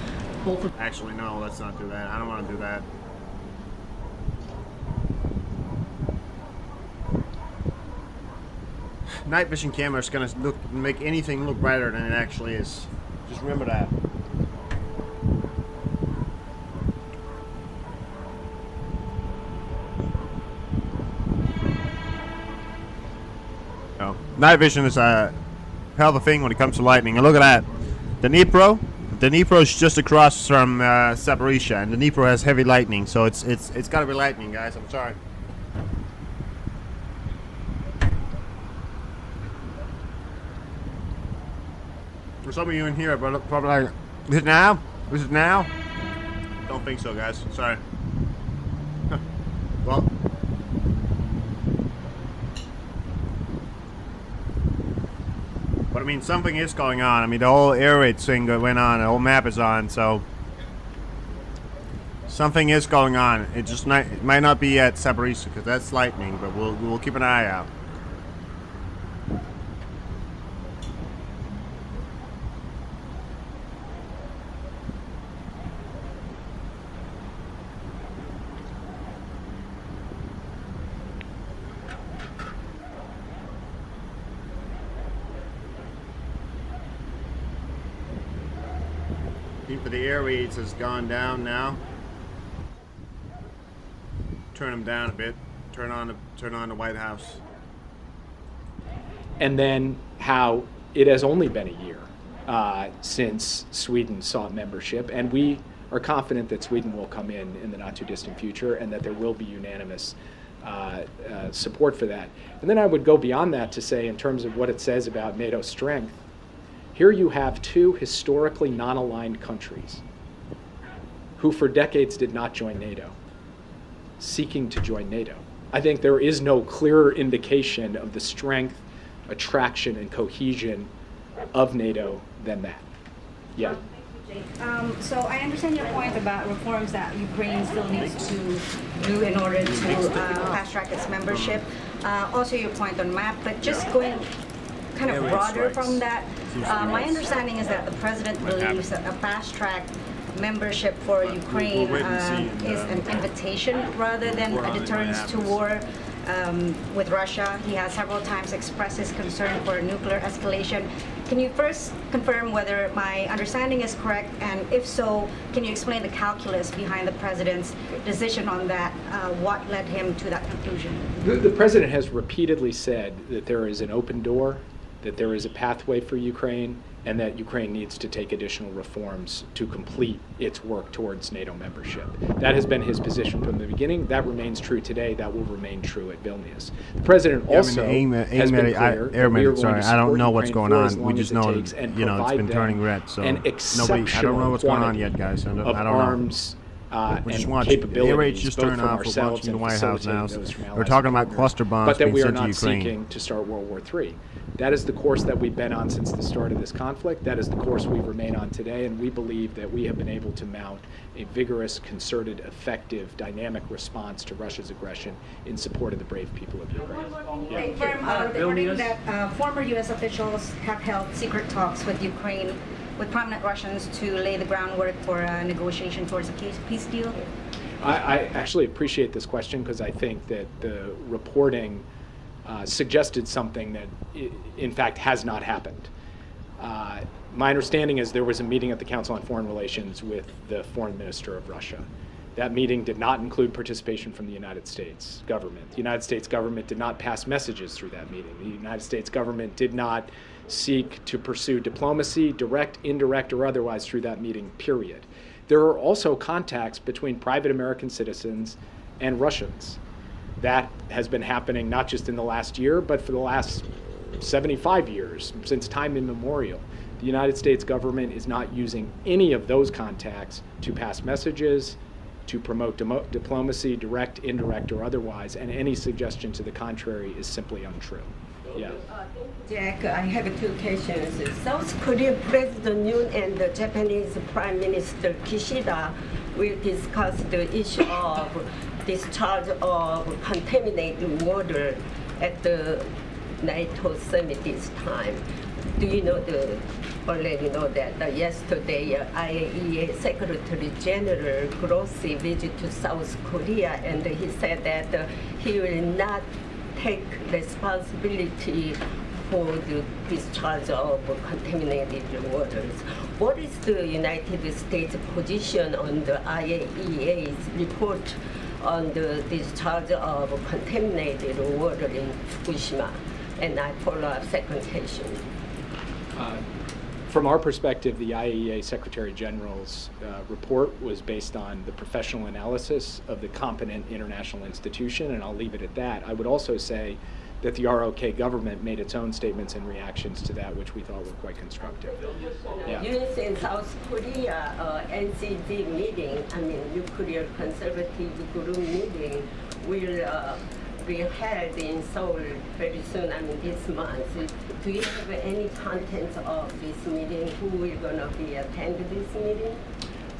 both of Actually, no, let's not do that. I don't want to do that. Night vision camera is gonna make anything look brighter than it actually is. Just remember that. Oh, night vision is a hell of a thing when it comes to lightning. And look at that. Dnipro is just across from Zaporizhia, and Dnipro has heavy lightning, so it's got to be lightning, guys. I'm sorry. For some of you in here, but probably like, is it now? Is it now? Don't think so, guys. Sorry. Well. But I mean, something is going on. I mean, the whole air raid thing went on. The whole map is on, so something is going on. It just it might not be at Zaporizhia because that's lightning, but we'll keep an eye out. For the air raids has gone down now. Turn them down a bit. Turn on the White House. And then how it has only been a year since Sweden sought membership, and we are confident that Sweden will come in the not too distant future, and that there will be unanimous support for that. And then I would go beyond that to say, in terms of what it says about NATO's strength, here you have two historically non-aligned countries who for decades did not join NATO, seeking to join NATO. I think there is no clearer indication of the strength, attraction, and cohesion of NATO than that. Yeah. So I understand your point about reforms that Ukraine still needs to do in order to fast track its membership. Also your point on MAP, but just going kind of broader from that, my understanding is that the president believes that a fast track membership for Ukraine is an invitation rather than a deterrence to war with Russia. He has several times expressed his concern for nuclear escalation. Can you first confirm whether my understanding is correct, and if so, can you explain the calculus behind the president's decision on that? What led him to that conclusion? The president has repeatedly said that there is an open door, that there is a pathway for Ukraine, and that Ukraine needs to take additional reforms to complete its work towards NATO membership. That has been his position from the beginning. That remains true today. That will remain true at Vilnius. The president also has been clear that we are going to I don't know what's support going Ukraine on. We just know, it takes and you know, it's been provide turning them red. So an nobody, I exceptional don't know what's going on quantity yet, guys. I don't of know. arms We're just and watching. The air raid's capabilities, just both turned from off. We're ourselves watching the and White House now. facilitating those from We're allies talking and about partners. cluster bombs But that being we are sent to not Ukraine. seeking to start World War III. That is the course that we've been on since the start of this conflict. That is the course we remain on today, and we believe that we have been able to mount a vigorous, concerted, effective, dynamic response to Russia's aggression in support of the brave people of Ukraine. Confirm reporting that former U.S. officials have held secret talks with Ukraine, with prominent Russians, to lay the groundwork for a negotiation towards a peace deal? I actually appreciate this question because I think that the reporting suggested something that, in fact, has not happened. My understanding is there was a meeting at the Council on Foreign Relations with the foreign minister of Russia. That meeting did not include participation from the United States government. The United States government did not pass messages through that meeting. The United States government did not seek to pursue diplomacy, direct, indirect, or otherwise, through that meeting, period. There are also contacts between private American citizens and Russians. That has been happening not just in the last year, but for the last 75 years, since time immemorial. The United States government is not using any of those contacts to pass messages, to promote diplomacy, direct, indirect, or otherwise, and any suggestion to the contrary is simply untrue. Yeah. Jack, I have two questions. South Korean President Yoon and the Japanese Prime Minister Kishida will discuss the issue of discharge of contaminated water at the NATO summit this time. Do you know already know that yesterday IAEA Secretary General Grossi visited to South Korea, and he said that he will not take responsibility for the discharge of contaminated waters. What is the United States position on the IAEA's report on the discharge of contaminated water in Fukushima? And I follow up second question. From our perspective, the IAEA Secretary General's report was based on the professional analysis of the competent international institution, and I'll leave it at that. I would also say that the ROK government made its own statements and reactions to that, which we thought were quite constructive. Yeah. US and South Korea NCD meeting, I mean nuclear conservative group meeting, will be held in Seoul very soon, I mean this month. Do you have any content of this meeting? Who will gonna be attend this meeting?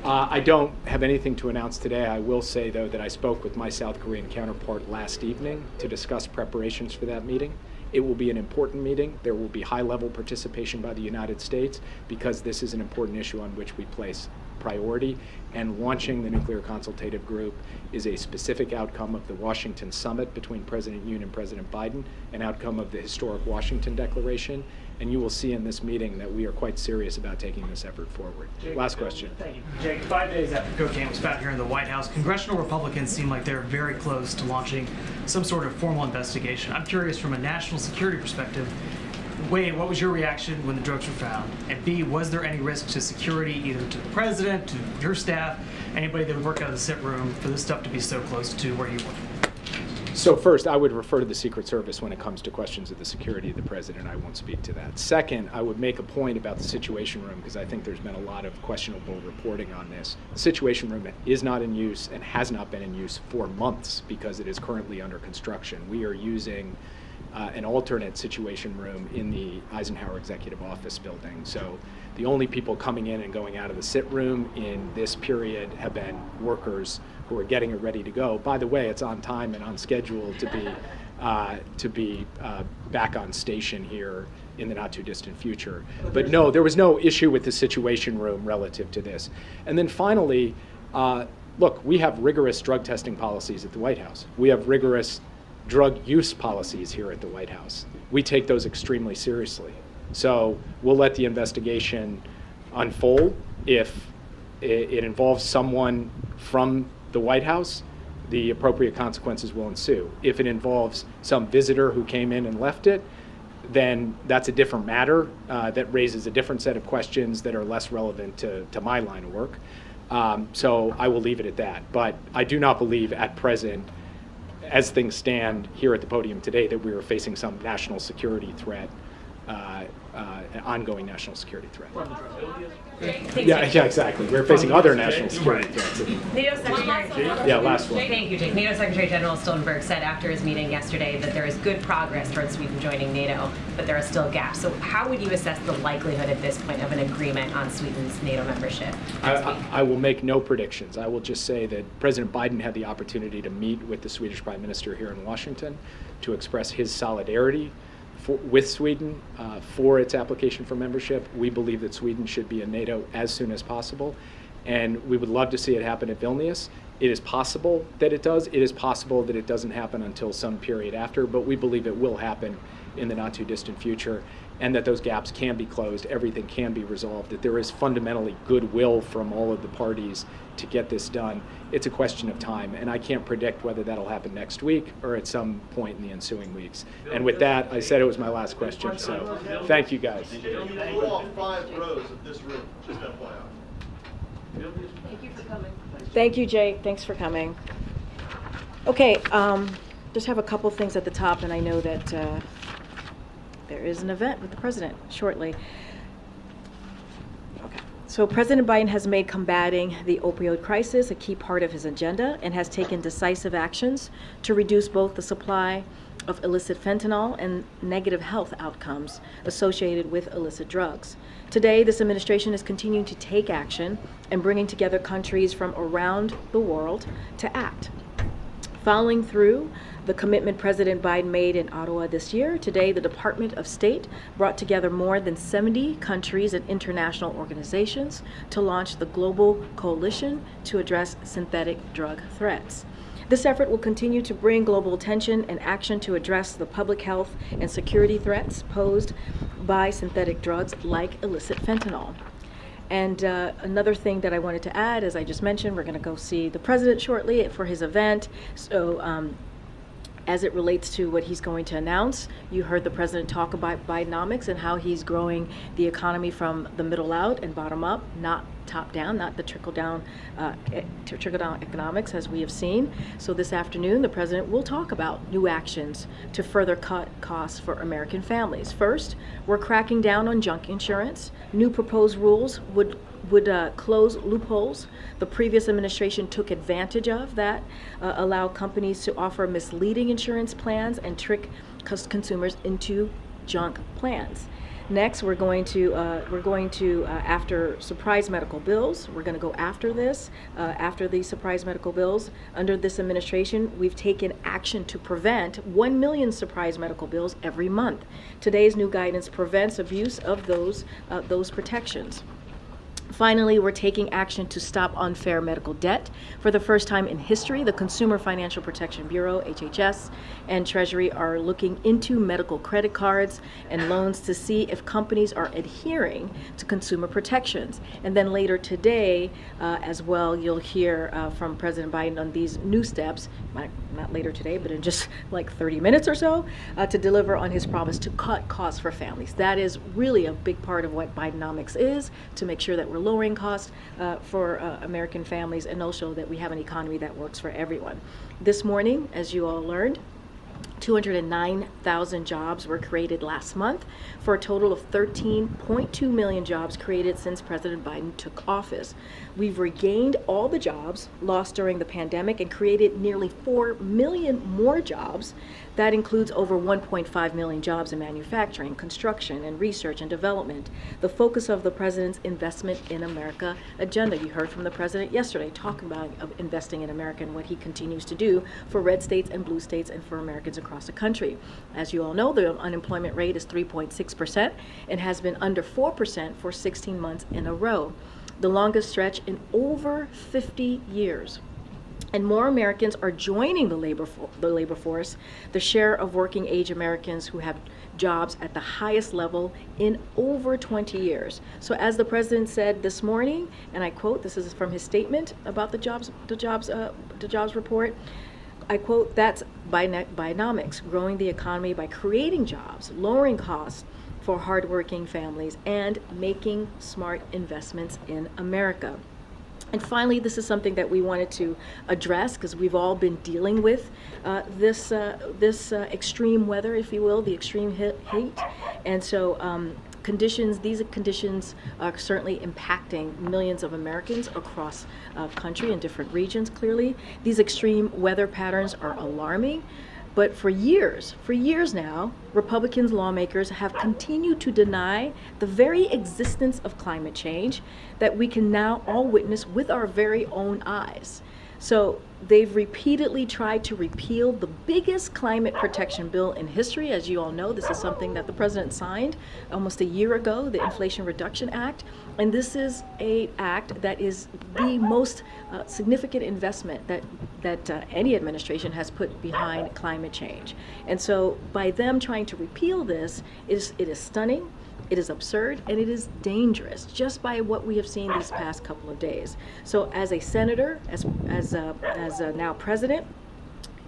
I don't have anything to announce today. I will say, though, that I spoke with my South Korean counterpart last evening to discuss preparations for that meeting. It will be an important meeting. There will be high-level participation by the United States because this is an important issue on which we place priority, and launching the nuclear consultative group is a specific outcome of the Washington summit between President Yoon and President Biden, an outcome of the historic Washington Declaration, and you will see in this meeting that we are quite serious about taking this effort forward. Jake, last question. Thank you. Jake, 5 days after cocaine was found here in the White House, congressional Republicans seem like they're very close to launching some sort of formal investigation. I'm curious, from a national security perspective, Wade, what was your reaction when the drugs were found? And B, was there any risk to security, either to the president, to your staff, anybody that would work out of the sit room, for this stuff to be so close to where you were? So first, I would refer to the Secret Service when it comes to questions of the security of the president. I won't speak to that. Second, I would make a point about the Situation Room, because I think there's been a lot of questionable reporting on this. The Situation Room is not in use and has not been in use for months because it is currently under construction. We are using an alternate Situation Room in the Eisenhower Executive Office building. So the only people coming in and going out of the sit room in this period have been workers who are getting it ready to go. By the way, it's on time and on schedule to be back on station here in the not too distant future. But no, there was no issue with the Situation Room relative to this. And then finally, look, we have rigorous drug testing policies at the White House. We have rigorous drug use policies here at the White House. We take those extremely seriously. So we'll let the investigation unfold. If it involves someone from the White House, the appropriate consequences will ensue. If it involves some visitor who came in and left it, then that's a different matter that raises a different set of questions that are less relevant to my line of work. So I will leave it at that. But I do not believe at present, as things stand here at the podium today, that we are facing some national security threat, an ongoing national security threat. Yeah, exactly. We're facing other national security threats. NATO Secretary. Yeah, last one. Thank you, Jake. NATO Secretary General Stoltenberg said after his meeting yesterday that there is good progress towards Sweden joining NATO, but there are still gaps. So how would you assess the likelihood at this point of an agreement on Sweden's NATO membership? I will make no predictions. I will just say that President Biden had the opportunity to meet with the Swedish Prime Minister here in Washington to express his solidarity with Sweden for its application for membership. We believe that Sweden should be in NATO as soon as possible, and we would love to see it happen at Vilnius. It is possible that it does. It is possible that it doesn't happen until some period after, but we believe it will happen in the not too distant future, and that those gaps can be closed, everything can be resolved, that there is fundamentally goodwill from all of the parties to get this done. It's a question of time, and I can't predict whether that'll happen next week or at some point in the ensuing weeks. And with that, I said it was my last question, so thank you guys. You walk 5 rows of this room, just FYI. Thank you for coming. Thank you, Jake. Thanks for coming. Okay, just have a couple things at the top, and I know that there is an event with the president shortly. Okay. So President Biden has made combating the opioid crisis a key part of his agenda and has taken decisive actions to reduce both the supply of illicit fentanyl and negative health outcomes associated with illicit drugs. Today, this administration is continuing to take action and bringing together countries from around the world to act. Following through the commitment President Biden made in Ottawa this year, today the Department of State brought together more than 70 countries and international organizations to launch the Global Coalition to address synthetic drug threats. This effort will continue to bring global attention and action to address the public health and security threats posed by synthetic drugs like illicit fentanyl. And another thing that I wanted to add, as I just mentioned, we're going to go see the president shortly for his event. So as it relates to what he's going to announce. You heard the president talk about Bidenomics and how he's growing the economy from the middle out and bottom up, not top down, not the trickle down economics as we have seen. So this afternoon, the president will talk about new actions to further cut costs for American families. First, we're cracking down on junk insurance. New proposed rules would close loopholes the previous administration took advantage of that allow companies to offer misleading insurance plans and trick consumers into junk plans. Next, we're going to after surprise medical bills. We're going to go after this, after these surprise medical bills. Under this administration, we've taken action to prevent 1 million surprise medical bills every month. Today's new guidance prevents abuse of those protections. Finally, we're taking action to stop unfair medical debt. For the first time in history, the Consumer Financial Protection Bureau, HHS, and Treasury are looking into medical credit cards and loans to see if companies are adhering to consumer protections. And then later today, as well, you'll hear from President Biden on these new steps, not later today, but in just like 30 minutes or so, to deliver on his promise to cut costs for families. That is really a big part of what Bidenomics is, to make sure that we're lowering costs for American families and also that we have an economy that works for everyone. This morning, as you all learned, 209,000 jobs were created last month for a total of 13.2 million jobs created since President Biden took office. We've regained all the jobs lost during the pandemic and created nearly 4 million more jobs. That includes over 1.5 million jobs in manufacturing, construction, and research and development. The focus of the president's Investment in America agenda. You heard from the president yesterday talking about investing in America and what he continues to do for red states and blue states and for Americans across the country. As you all know, the unemployment rate is 3.6% and has been under 4% for 16 months in a row, the longest stretch in over 50 years. And more Americans are joining the labor force. The share of working age Americans who have jobs at the highest level in over 20 years. So as the president said this morning, and I quote, this is from his statement about the jobs report, I quote, "That's Bidenomics, growing the economy by creating jobs, lowering costs for hardworking families, and making smart investments in America." And finally, this is something that we wanted to address because we've all been dealing with this extreme weather, if you will, the extreme heat. And so these conditions are certainly impacting millions of Americans across country in different regions, clearly. These extreme weather patterns are alarming. But for years now, Republican lawmakers have continued to deny the very existence of climate change that we can now all witness with our very own eyes. So they've repeatedly tried to repeal the biggest climate protection bill in history. As you all know, this is something that the president signed almost a year ago, the Inflation Reduction Act. And this is an act that is the most significant investment that any administration has put behind climate change. And so by them trying to repeal this, it is stunning. It is absurd, and it is dangerous, just by what we have seen these past couple of days. So as a senator, as now president,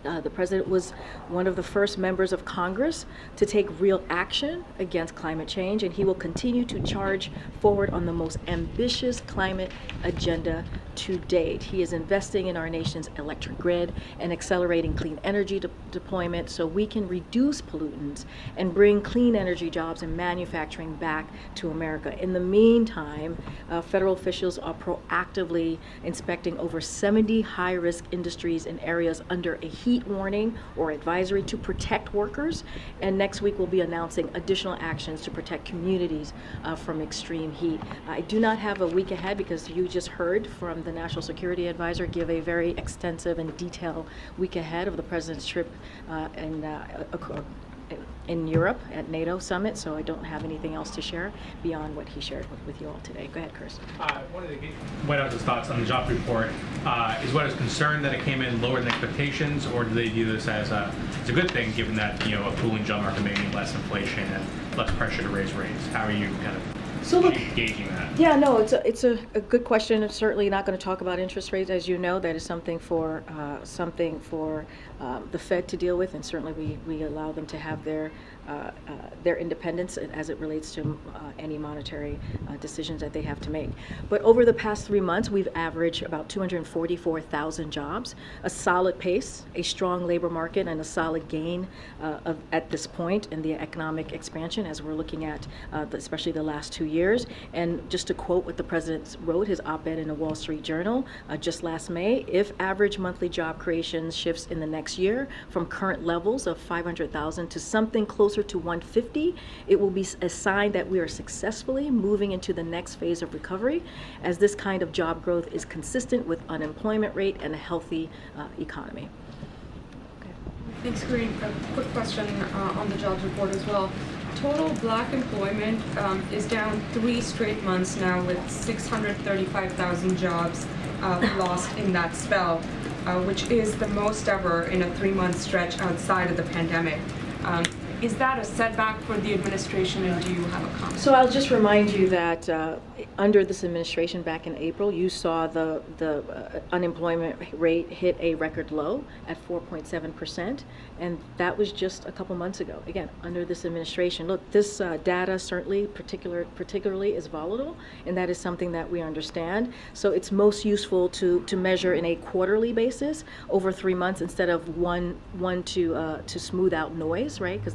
the president was one of the first members of Congress to take real action against climate change, and he will continue to charge forward on the most ambitious climate agenda to date. He is investing in our nation's electric grid and accelerating clean energy deployment so we can reduce pollutants and bring clean energy jobs and manufacturing back to America. In the meantime, federal officials are proactively inspecting over 70 high-risk industries in areas under a heat warning or advisory to protect workers. And next week we'll be announcing additional actions to protect communities from extreme heat. I do not have a week ahead because you just heard from the National Security Advisor give a very extensive and detailed week ahead of the president's trip in Europe at NATO summit, so I don't have anything else to share beyond what he shared with you all today. Go ahead, Chris. One of the White House's thoughts on the job report is White House concerned that it came in lower than expectations, or do they view this as a good thing, given that a cooling job market may mean less inflation and less pressure to raise rates? How are you kind of So look, gauging that? Yeah, no, it's a good question. It's certainly not going to talk about interest rates, as you know. That is something for the Fed to deal with, and certainly we allow them to have their independence as it relates to any monetary decisions that they have to make. But over the past 3 months, we've averaged about 244,000 jobs, a solid pace, a strong labor market, and a solid gain at this point in the economic expansion as we're looking at especially the last 2 years. And just to quote what the president wrote, his op-ed in the Wall Street Journal just last May, if average monthly job creation shifts in the next year from current levels of 500,000 to something closer to 150, it will be a sign that we are successfully moving into the next phase of recovery, as this kind of job growth is consistent with unemployment rate and a healthy economy. Thanks, Green. A quick question on the jobs report as well. Total black employment is down 3 straight months now, with 635,000 jobs lost in that spell, which is the most ever in a 3-month stretch outside of the pandemic. Is that a setback for the administration, and do you have a comment? So I'll just remind you that under this administration back in April, you saw the unemployment rate hit a record low at 4.7%, and that was just a couple months ago. Again, under this administration. Look, this data certainly particularly is volatile, and that is something that we understand. So it's most useful to measure in a quarterly basis over 3 months instead of one to smooth out noise, right? Because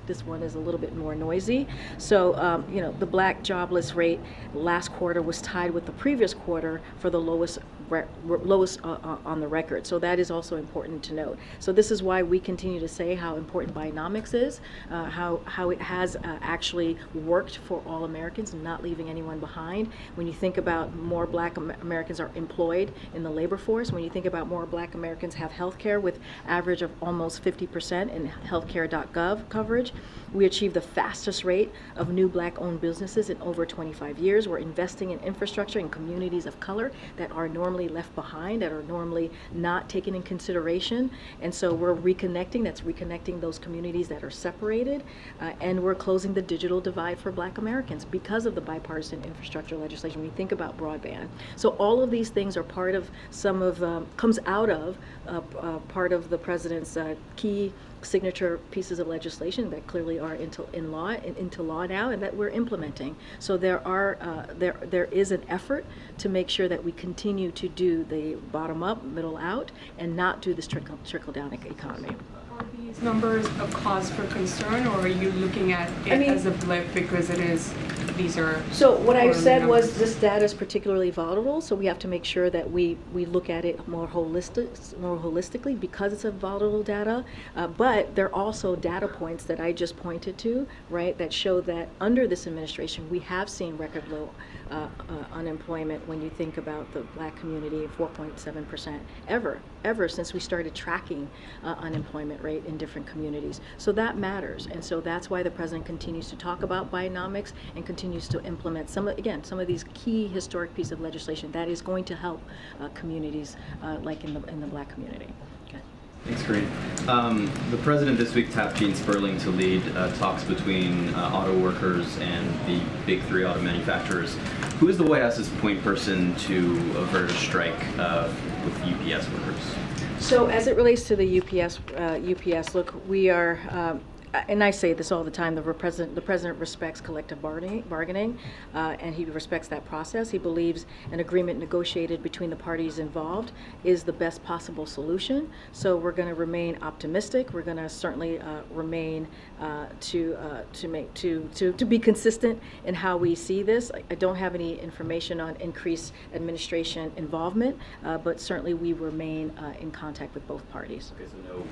this one is a little bit more noisy. So the black jobless rate last quarter was tied with the previous quarter for the lowest on the record. So that is also important to note. So this is why we continue to say how important Bidenomics is, how it has actually worked for all Americans, not leaving anyone behind. When you think about more black Americans are employed in the labor force, when you think about more black Americans have health care with average of almost 50% in healthcare.gov coverage, we achieved the fastest rate of new black-owned businesses in over 25 years. We're investing in infrastructure in communities of color that are normally left behind, that are normally not taken in consideration. And so we're reconnecting, that's reconnecting those communities that are separated, and we're closing the digital divide for black Americans because of the bipartisan infrastructure legislation. We think about broadband. So all of these things are part of comes out of part of the president's key signature pieces of legislation that clearly are into law now, and that we're implementing. So there is an effort to make sure that we continue to do the bottom up, middle out, and not do this trickle down economy. Are these numbers a cause for concern, or are you looking at it as a blip because So what I said was this data is particularly volatile, so we have to make sure that we look at it more holistically because it's a volatile data. But there are also data points that I just pointed to, right, that show that under this administration we have seen record low unemployment when you think about the black community, 4.7% ever since we started tracking unemployment rate in different communities. So that matters, and so that's why the president continues to talk about Bidenomics and continues to implement some of these key historic pieces of legislation that is going to help communities like in the black community. Okay. Thanks, Corinne. The president this week tapped Gene Sperling to lead talks between auto workers and the big 3 auto manufacturers. Who is the White House's point person to avert a strike with UPS workers? So as it relates to the UPS, look, we are. And I say this all the time, the president respects collective bargaining, and he respects that process. He believes an agreement negotiated between the parties involved is the best possible solution. So we're going to remain optimistic. We're going to certainly remain to be consistent in how we see this. I don't have any information on increased administration involvement, but certainly we remain in contact with both parties. Okay, so no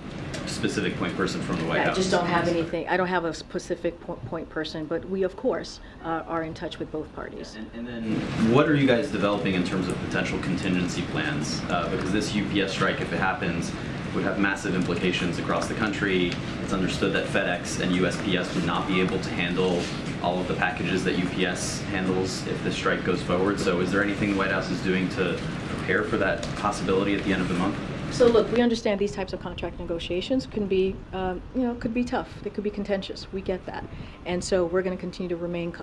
specific point person from the White House? I just don't have anything. I don't have a specific point person, but we, of course, are in touch with both parties. And then what are you guys developing in terms of potential contingency plans? Because this UPS strike, if it happens, would have massive implications across the country. It's understood that FedEx and USPS would not be able to handle all of the packages that UPS handles if the strike goes forward. So is there anything the White House is doing to prepare for that possibility at the end of the month? So look, we understand these types of contract negotiations can be, could be tough. They could be contentious. We get that, and so we're going to continue to remain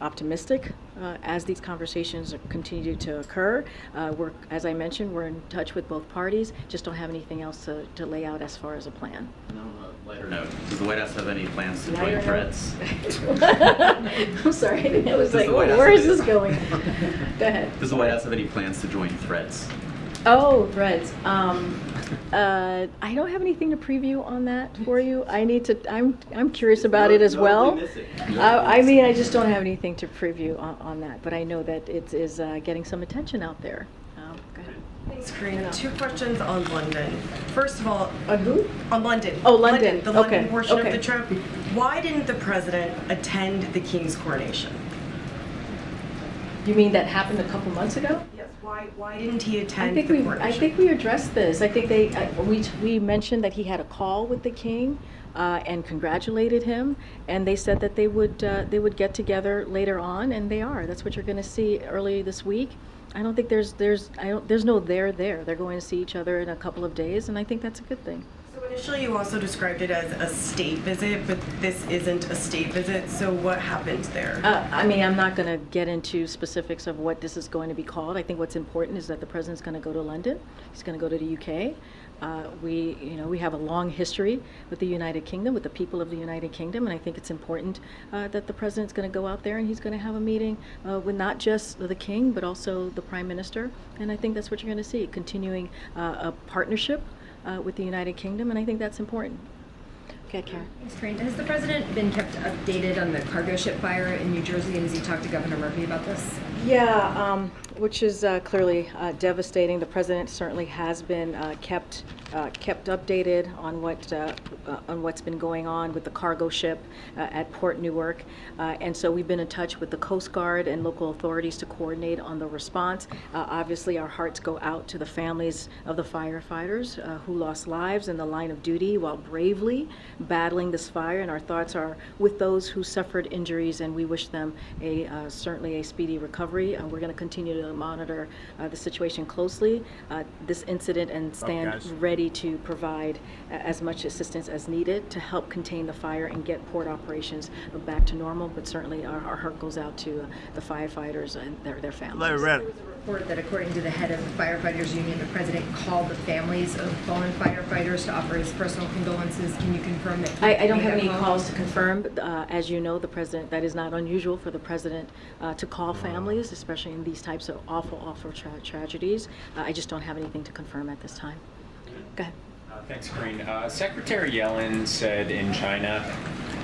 optimistic as these conversations continue to occur. As I mentioned, we're in touch with both parties, just don't have anything else to lay out as far as a plan. And on a lighter note, does the White House have any plans to join Threads? I'm sorry, I was like, where is this going? Go ahead. Does the White House have any plans to join Threads? Oh, Threads. I don't have anything to preview on that for you. I'm curious about it as well. I mean, I just don't have anything to preview on that, but I know that it is getting some attention out there. Go ahead. Thanks, Karina. 2 questions on London. First of all, on who? On London. Oh, London. The London Okay. portion Okay. of the trip. Why didn't the president attend the King's coronation? You mean that happened a couple months ago? Yes. Why didn't he attend I think the we coronation? addressed this. I think we mentioned that he had a call with the king and congratulated him, and they said that they would get together later on, and they are. That's what you're going to see early this week. I don't think there's no there. They're going to see each other in a couple of days, and I think that's a good thing. So initially you also described it as a state visit, but this isn't a state visit, so what happened there? I mean, I'm not going to get into specifics of what this is going to be called. I think what's important is that the president's going to go to London. He's going to go to the UK. We have a long history with the United Kingdom, with the people of the United Kingdom, and I think it's important that the president's going to go out there and he's going to have a meeting with not just the king, but also the prime minister. And I think that's what you're going to see, continuing a partnership with the United Kingdom, and I think that's important. Okay, Karen. Thanks, Corinne. Has the president been kept updated on the cargo ship fire in New Jersey, and has he talked to Governor Murphy about this? Yeah, which is clearly devastating. The president certainly has been kept updated on what's been going on with the cargo ship at Port Newark, and so we've been in touch with the Coast Guard and local authorities to coordinate on the response. Obviously, our hearts go out to the families of the firefighters who lost lives in the line of duty while bravely battling this fire, and our thoughts are with those who suffered injuries, and we wish them certainly a speedy recovery. We're going to continue to monitor the situation closely, this incident, and stand ready to provide as much assistance as needed to help contain the fire and get port operations back to normal. But certainly our heart goes out to the firefighters and their families. There was a report that according to the head of the firefighters union, the president called the families of fallen firefighters to offer his personal condolences. Can you confirm that? I don't have any calls to confirm, but as you know, the president, that is not unusual for the president to call families, especially in these types of awful tragedies. I just don't have anything to confirm at this time. Go ahead. Thanks, Corinne. Secretary Yellen said in China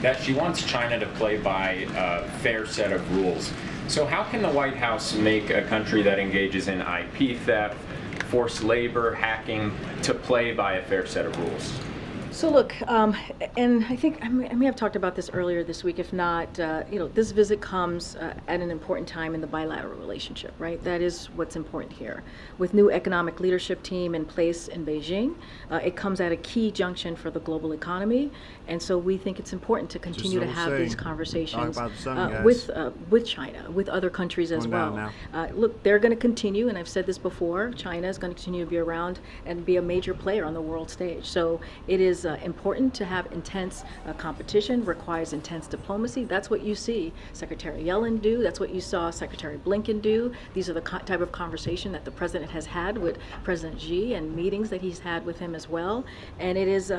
that she wants China to play by a fair set of rules. So how can the White House make a country that engages in IP theft, forced labor, hacking, to play by a fair set of rules? So look, and I think I may have talked about this earlier this week. If not, this visit comes at an important time in the bilateral relationship, right? That is what's important here. With new economic leadership team in place in Beijing, it comes at a key junction for the global economy, and so we think it's important to continue to have these conversations with China, with other countries as well. Look, they're going to continue, and I've said this before. China is going to continue to be around and be a major player on the world stage. So it is important to have intense competition, requires intense diplomacy. That's what you see Secretary Yellen do. That's what you saw Secretary Blinken do. These are the type of conversation that the president has had with President Xi and meetings that he's had with him as well. And it is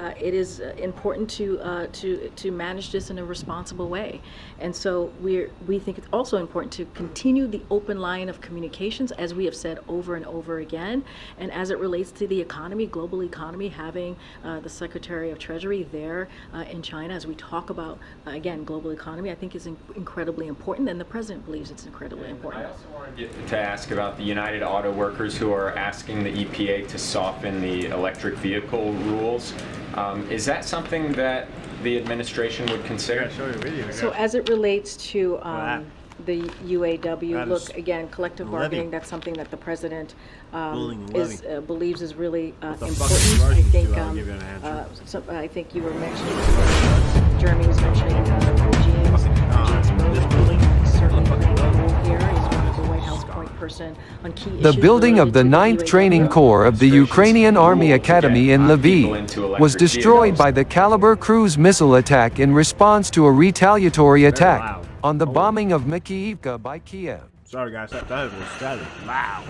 important to manage this in a responsible way. And so we think it's also important to continue the open line of communications, as we have said over and over again. And as it relates to the economy, global economy, having the Secretary of Treasury there in China as we talk about, again, global economy, I think is incredibly important, and the president believes it's incredibly important. I also wanted to ask about the United Auto Workers who are asking the EPA to soften the electric vehicle rules. Is that something that the administration would consider? So as it relates to the UAW, look, again, collective bargaining, that's something that the president believes is really important. I think you were mentioning, Jeremy was mentioning Eugene's certainly playing a role here. He's one of the White House point person on key issues. The building of the 9th Training Corps of the Ukrainian Army Academy in Lviv was destroyed by the Caliber cruise missile attack in response to a retaliatory attack. on the bombing of Mykolaiv by Kiev. Sorry guys, that was static. Wow.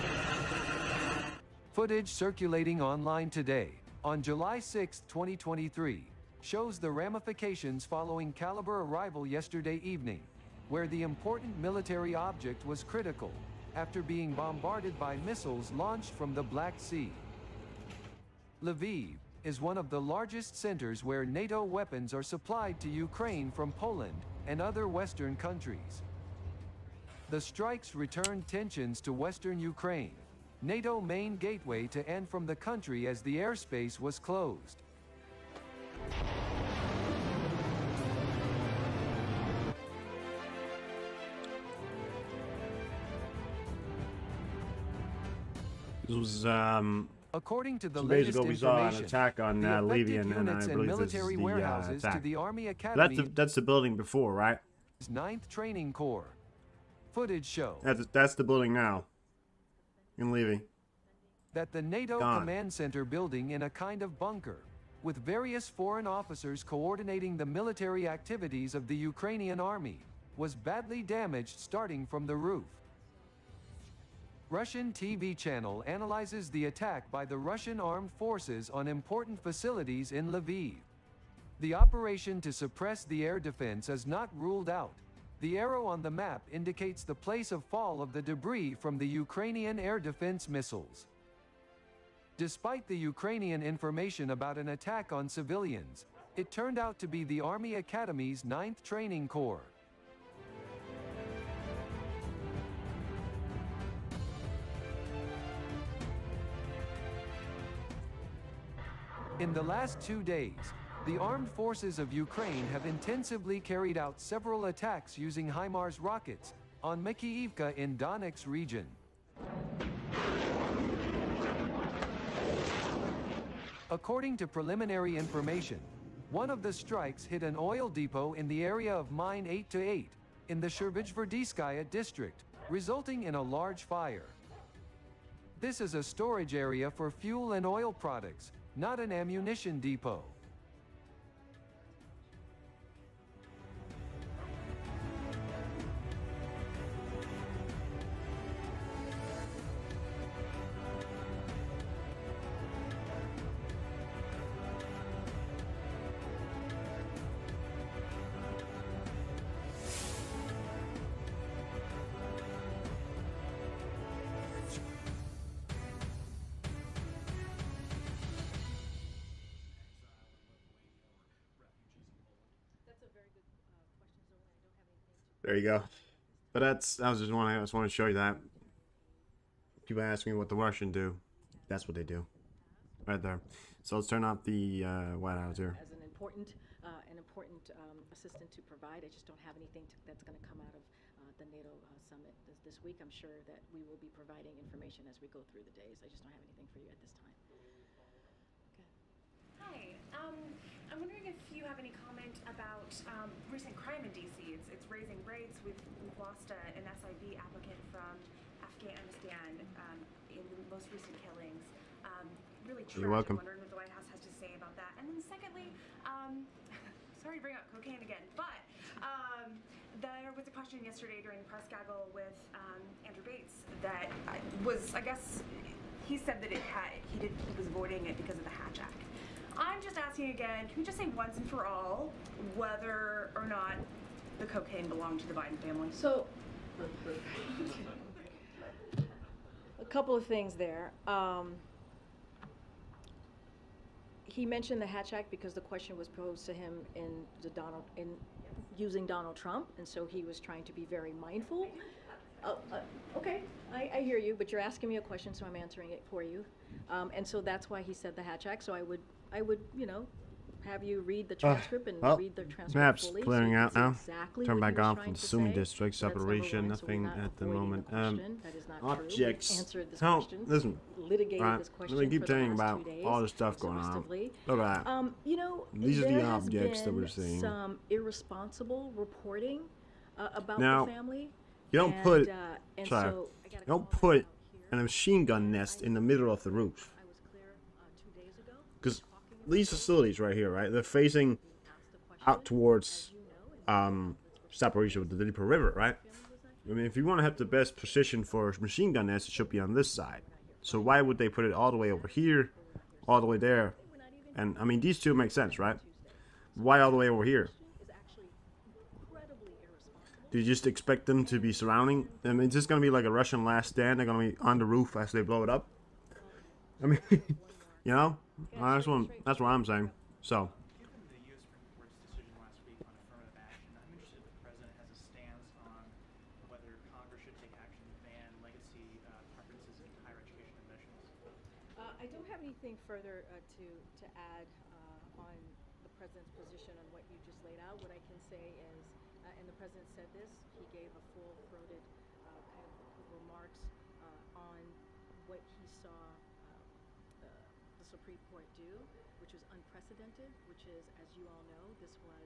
Footage circulating online today, on July 6, 2023, shows the ramifications following Caliber arrival yesterday evening, where the important military object was critical, after being bombarded by missiles launched from the Black Sea. Lviv is one of the largest centers where NATO weapons are supplied to Ukraine from Poland and other Western countries. The strikes returned tensions to Western Ukraine, NATO main gateway to and from the country as the airspace was closed. This was according to the 2 days latest ago we saw an information, attack on the affected Libyan, and I units and believe this is military the warehouses attack. to the Army Academy. That's the building before, right? 9th Training Corps. Footage show That's the building now. In Levy. that the NATO Command Center building in a kind of bunker, with various foreign officers coordinating the military activities of the Ukrainian army, was badly damaged starting from the roof. Russian TV channel analyzes the attack by the Russian armed forces on important facilities in Lviv. The operation to suppress the air defense is not ruled out. The arrow on the map indicates the place of fall of the debris from the Ukrainian air defense missiles. Despite the Ukrainian information about an attack on civilians, it turned out to be the Army Academy's 9th Training Corps. In the last 2 days, the armed forces of Ukraine have intensively carried out several attacks using HIMARS rockets on Mykolaiv in Donetsk region. According to preliminary information, one of the strikes hit an oil depot in the area of Mine 8-8 in the Shervizhverdiskaya district, resulting in a large fire. This is a storage area for fuel and oil products, not an ammunition depot. There you go. But I just want to show you that. People ask me what the Russians do. That's what they do. Right there. So let's turn off the White House here. As an important assistant to provide. I just don't have anything that's going to come out of the NATO summit this week. I'm sure that we will be providing information as we go through the days. I just don't have anything for you at this time. Hi. I'm wondering if you have any comment about recent crime in D.C. It's raising rates. We've lost an SIV applicant from Afghanistan in the most recent killings. Really tragic. You're welcome. Wondering what the White House has to say about that. And then secondly, sorry to bring up cocaine again, but there was a question yesterday during the press gaggle with Andrew Bates that was, I guess, he said that he was avoiding it because of the Hatch Act. I'm just asking again, can we just say once and for all whether or not the cocaine belonged to the Biden family? So, a couple of things there. He mentioned the Hatch Act because the question was posed to him in using Donald Trump, and so he was trying to be very mindful. Okay, I hear you, but you're asking me a question, so I'm answering it for you. And so that's why he said the Hatch Act. So I would, have you read the transcript and read the transcript maps fully. clearing out now. Exactly Turn what back he was on trying from to Sumi say. district So that's number separation. one, so we're Nothing not at the avoiding moment. question. That is not true. Objects. We answered this No, question. listen. Litigated Right, this question let me keep for the telling you last about 2 days, all the stuff going on. exhaustively. Look at that. These are the there has objects that we're been seeing. some irresponsible reporting about Now, the family. You don't and, put and sorry, so you don't put a machine gun nest in the middle of the roof. Because these facilities right here, right, they're facing out towards Zaporizhia with the Dnieper River, right? I mean, if you want to have the best position for machine gun nests, it should be on this side. So why would they put it all the way over here, all the way there? And I mean, these two make sense, right? Why all the way over here? Do you just expect them to be surrounding? I mean, is this going to be like a Russian last stand? They're going to be on the roof as they blow it up? I mean, you know? That's what I'm saying. So. I don't have anything further to add on the president's position on what you just laid out. What I can say is, and the president said this, he gave a full-throated kind of remarks on what he saw the Supreme Court do, which was unprecedented, which is, as you all know, this was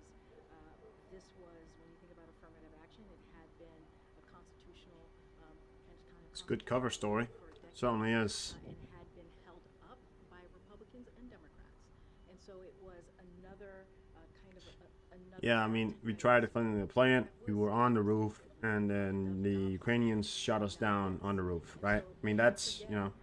when you think about affirmative action, it had been a constitutional It's a good cover story. Certainly is. And had been held up by Republicans and Democrats, and so it was another kind of another. Yeah, I mean, we tried defending the plant. We were on the roof, and then the Ukrainians shot us down on the roof, right? I mean, that's, you know.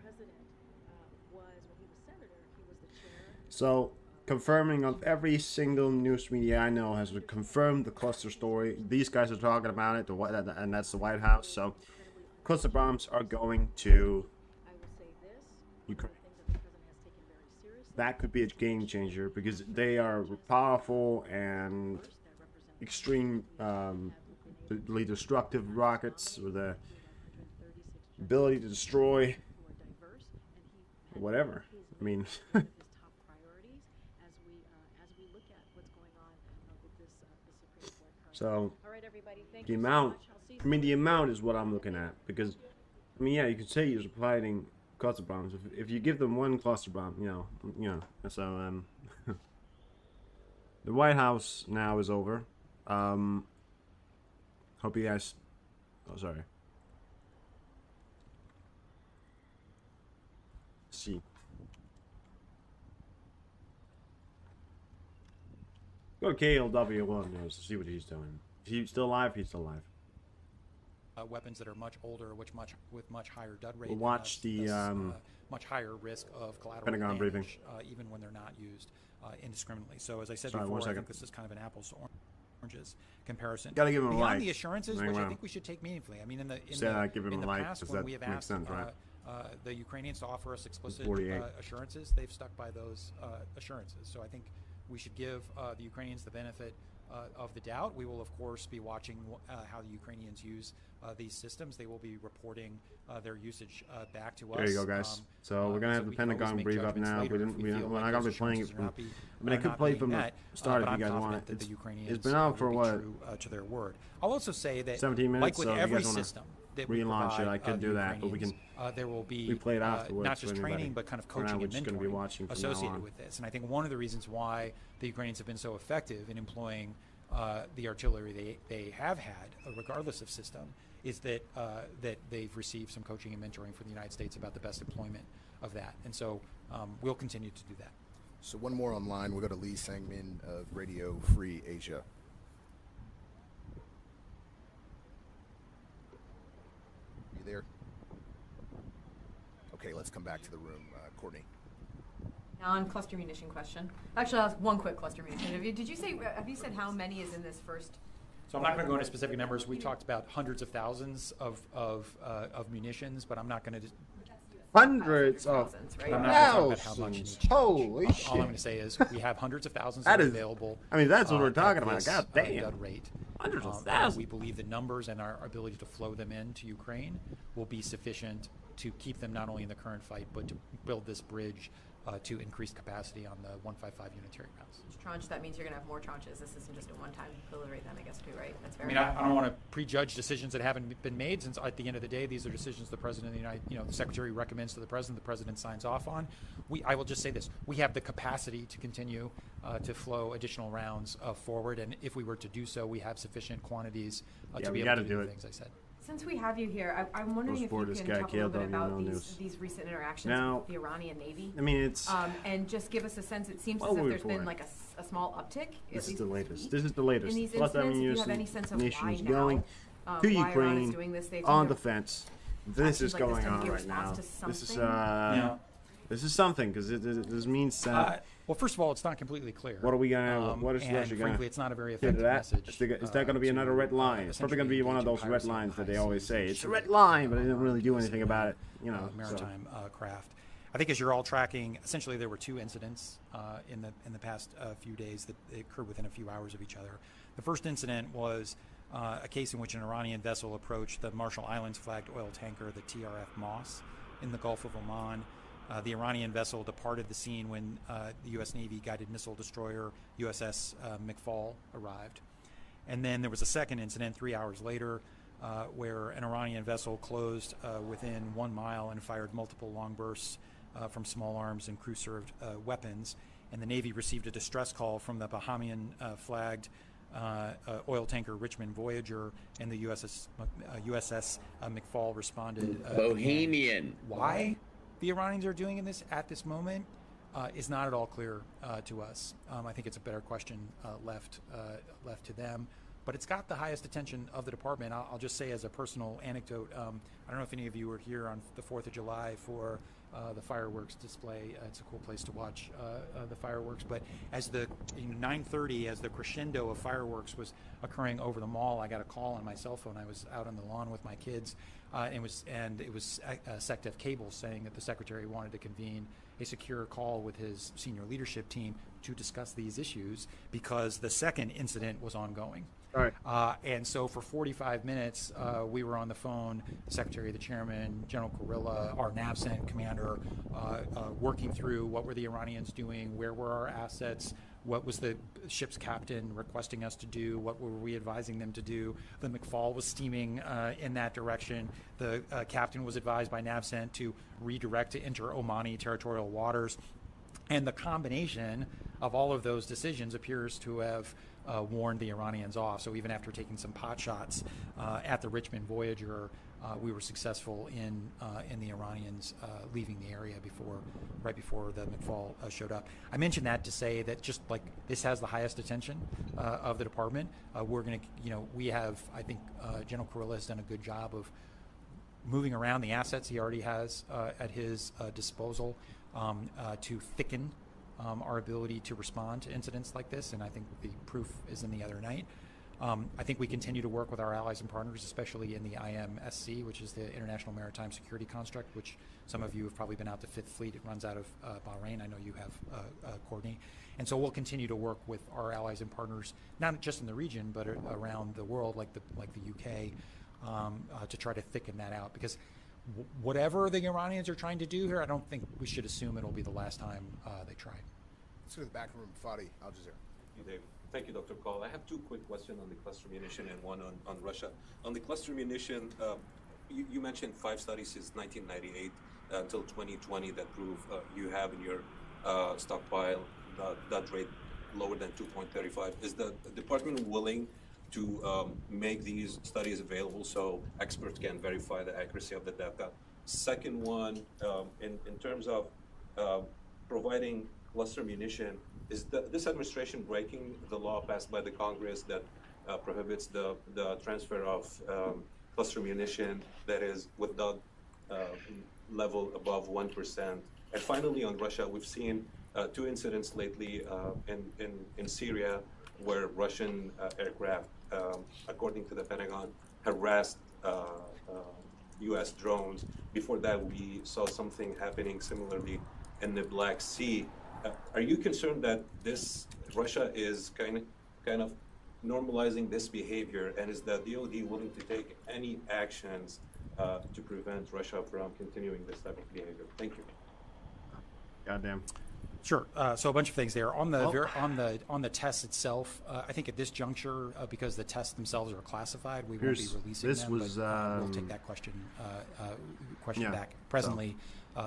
So, confirming of every single news media I know has confirmed the cluster story. These guys are talking about it, and that's the White House. So, cluster bombs are going to Ukraine. That could be a game changer because they are powerful and extremely destructive rockets with the ability to destroy whatever. I mean, so the amount. I mean, the amount is what I'm looking at because, I mean, yeah, you could say you're supplying cluster bombs. If you give them one cluster bomb, you know. So the White House now is over. Hope you guys. Oh, sorry. See. Go to KLW1 News to see what he's doing. If he's still alive, he's still alive. Weapons that are much older, with much higher dud rate. We'll watch the much higher risk of collateral Pentagon damage, briefing. Even when they're not used indiscriminately. So as I said Sorry, before, I think this is kind of an apples to oranges comparison. Gotta give him a Beyond like. the assurances, Hang which I around. think we should take meaningfully. I mean, in the like, past, 'cause when that we have makes asked sense, right? the Ukrainians to offer us explicit 48. assurances, they've stuck by those assurances. So I think we should give the Ukrainians the benefit of the doubt. We will, of course, be watching how the Ukrainians use these systems. They will be reporting their usage back to us. There you go, guys. So we're gonna have the Pentagon brief up now. We're not gonna be playing it from. I mean, I could play from the start if you guys want it. It's been out for what? To their word. I'll also say that 17 minutes. like with So if you every guys want system to that we relaunch provide, it, I could the do that, but we can. there will be We play it afterwards. not just for anybody. training, but kind of For now, coaching we're and just gonna be mentoring watching from now associated on. with this. And I think one of the reasons why the Ukrainians have been so effective in employing the artillery they have had, regardless of system, is that that they've received some coaching and mentoring from the United States about the best deployment of that. And so we'll continue to do that. So one more online. We'll go to Lee Sangmin of Radio Free Asia. You there? Okay, let's come back to the room. Courtney. Non-cluster munition question. Actually, I'll ask one quick cluster munition. Have you said how many is in this first? So I'm not going to go into specific numbers. We talked about hundreds of thousands of munitions, but I'm not going to. Hundreds of But I'm not going to talk about how much in thousands. each. Holy All shit! I'm going to say is we have hundreds of thousands That that are is- available. I mean, that's what we're at talking about. this, God damn. dud rate. Hundreds of And thousands. we believe the numbers and our ability to flow them into Ukraine will be sufficient to keep them not only in the current fight, but to build this bridge to increase capacity on the 155 unitary rounds. Each tranche, that means you're going to have more tranches. This isn't just a one-time delivery then, I guess, too, right? That's I very mean, I don't want to prejudge decisions that haven't been made, since at the end of the day, these are decisions the president of the the secretary recommends to the president signs off on. I will just say this: we have the capacity to continue to flow additional rounds forward, and if we were to do so, we have sufficient quantities Yeah, to we be able gotta to do do the it. things I said. Since we have you here, I'm wondering if you can talk a little bit about these recent interactions with the Iranian Navy. I mean, it's and just give us a sense. It seems as if there's been like a small uptick. This is the latest. This is the latest. In these Plus, I incidents, mean, do you have any sense of why nations now? going to why Iran is Ukraine doing this? They've on the fence. This is actions like this going tend to on be a right now. response to This is something? this is something because this means that. Well, first of all, it's not completely clear. What are we gonna? What is and Russia gonna? frankly, it's not a very do to effective that? message. Is that going to be another red line? It's probably going to be one of those red lines that they always say. It's a red line, but they don't really do anything about it. You know, maritime craft. I think as you're all tracking, essentially there were two incidents in the past few days that occurred within a few hours of each other. The first incident was a case in which an Iranian vessel approached the Marshall Islands flagged oil tanker, the TRF Moss, in the Gulf of Oman. The Iranian vessel departed the scene when the U.S. Navy guided missile destroyer USS McFall arrived. And then there was a second incident 3 hours later where an Iranian vessel closed within 1 mile and fired multiple long bursts from small arms and crew-served weapons. And the Navy received a distress call from the Bahamian flagged oil tanker Richmond Voyager, and the USS McFall responded. Bohemian. Why the Iranians are doing this at this moment is not at all clear to us. I think it's a better question left to them. But it's got the highest attention of the department. I'll just say as a personal anecdote, I don't know if any of you were here on the 4th of July for the fireworks display. It's a cool place to watch the fireworks. But as the 9:30, as the crescendo of fireworks was occurring over the mall, I got a call on my cell phone. I was out on the lawn with my kids, and it was SecDef Cable saying that the secretary wanted to convene a secure call with his senior leadership team to discuss these issues because the second incident was ongoing. All right. And so for 45 minutes, we were on the phone, the secretary, the chairman, General Kurilla, our NAVCENT commander, working through what were the Iranians doing, where were our assets, what was the ship's captain requesting us to do, what were we advising them to do. The McFall was steaming in that direction. The captain was advised by NAVCENT to redirect to enter Omani territorial waters. And the combination of all of those decisions appears to have warned the Iranians off. So even after taking some pot shots at the Richmond Voyager, we were successful in the Iranians leaving the area right before the McFall showed up. I mentioned that to say that just like this has the highest attention of the department. We're going to, we have, I think General Kurilla has done a good job of moving around the assets he already has at his disposal to thicken our ability to respond to incidents like this, and I think the proof is in the other night. I think we continue to work with our allies and partners, especially in the IMSC, which is the International Maritime Security Construct, which some of you have probably been out to Fifth Fleet. It runs out of Bahrain. I know you have, Courtney. And so we'll continue to work with our allies and partners, not just in the region, but around the world, like the UK, to try to thicken that out. Because whatever the Iranians are trying to do here, I don't think we should assume it'll be the last time they try. Let's go to the back room. Fadi, Al Jazeera. Thank you, Dave. Thank you, Dr. Call. I have two quick questions on the cluster munition and one on Russia. On the cluster munition, you mentioned 5 studies since 1998 until 2020 that prove you have in your stockpile that rate lower than 2.35. Is the department willing to make these studies available so experts can verify the accuracy of the data? Second one, in terms of providing cluster munition, is this administration breaking the law passed by the Congress that prohibits the transfer of cluster munition that is with the level above 1%? And finally, on Russia, we've seen 2 incidents lately in Syria where Russian aircraft, according to the Pentagon, harassed U.S. drones. Before that, we saw something happening similarly in the Black Sea. Are you concerned that Russia is kind of normalizing this behavior, and is the DoD willing to take any actions to prevent Russia from continuing this type of behavior? Thank you. Goddamn. Sure. So a bunch of things there on the on the test itself. I think at this juncture, because the tests themselves are classified, we won't be releasing this them. was, we'll take that question back. Presently,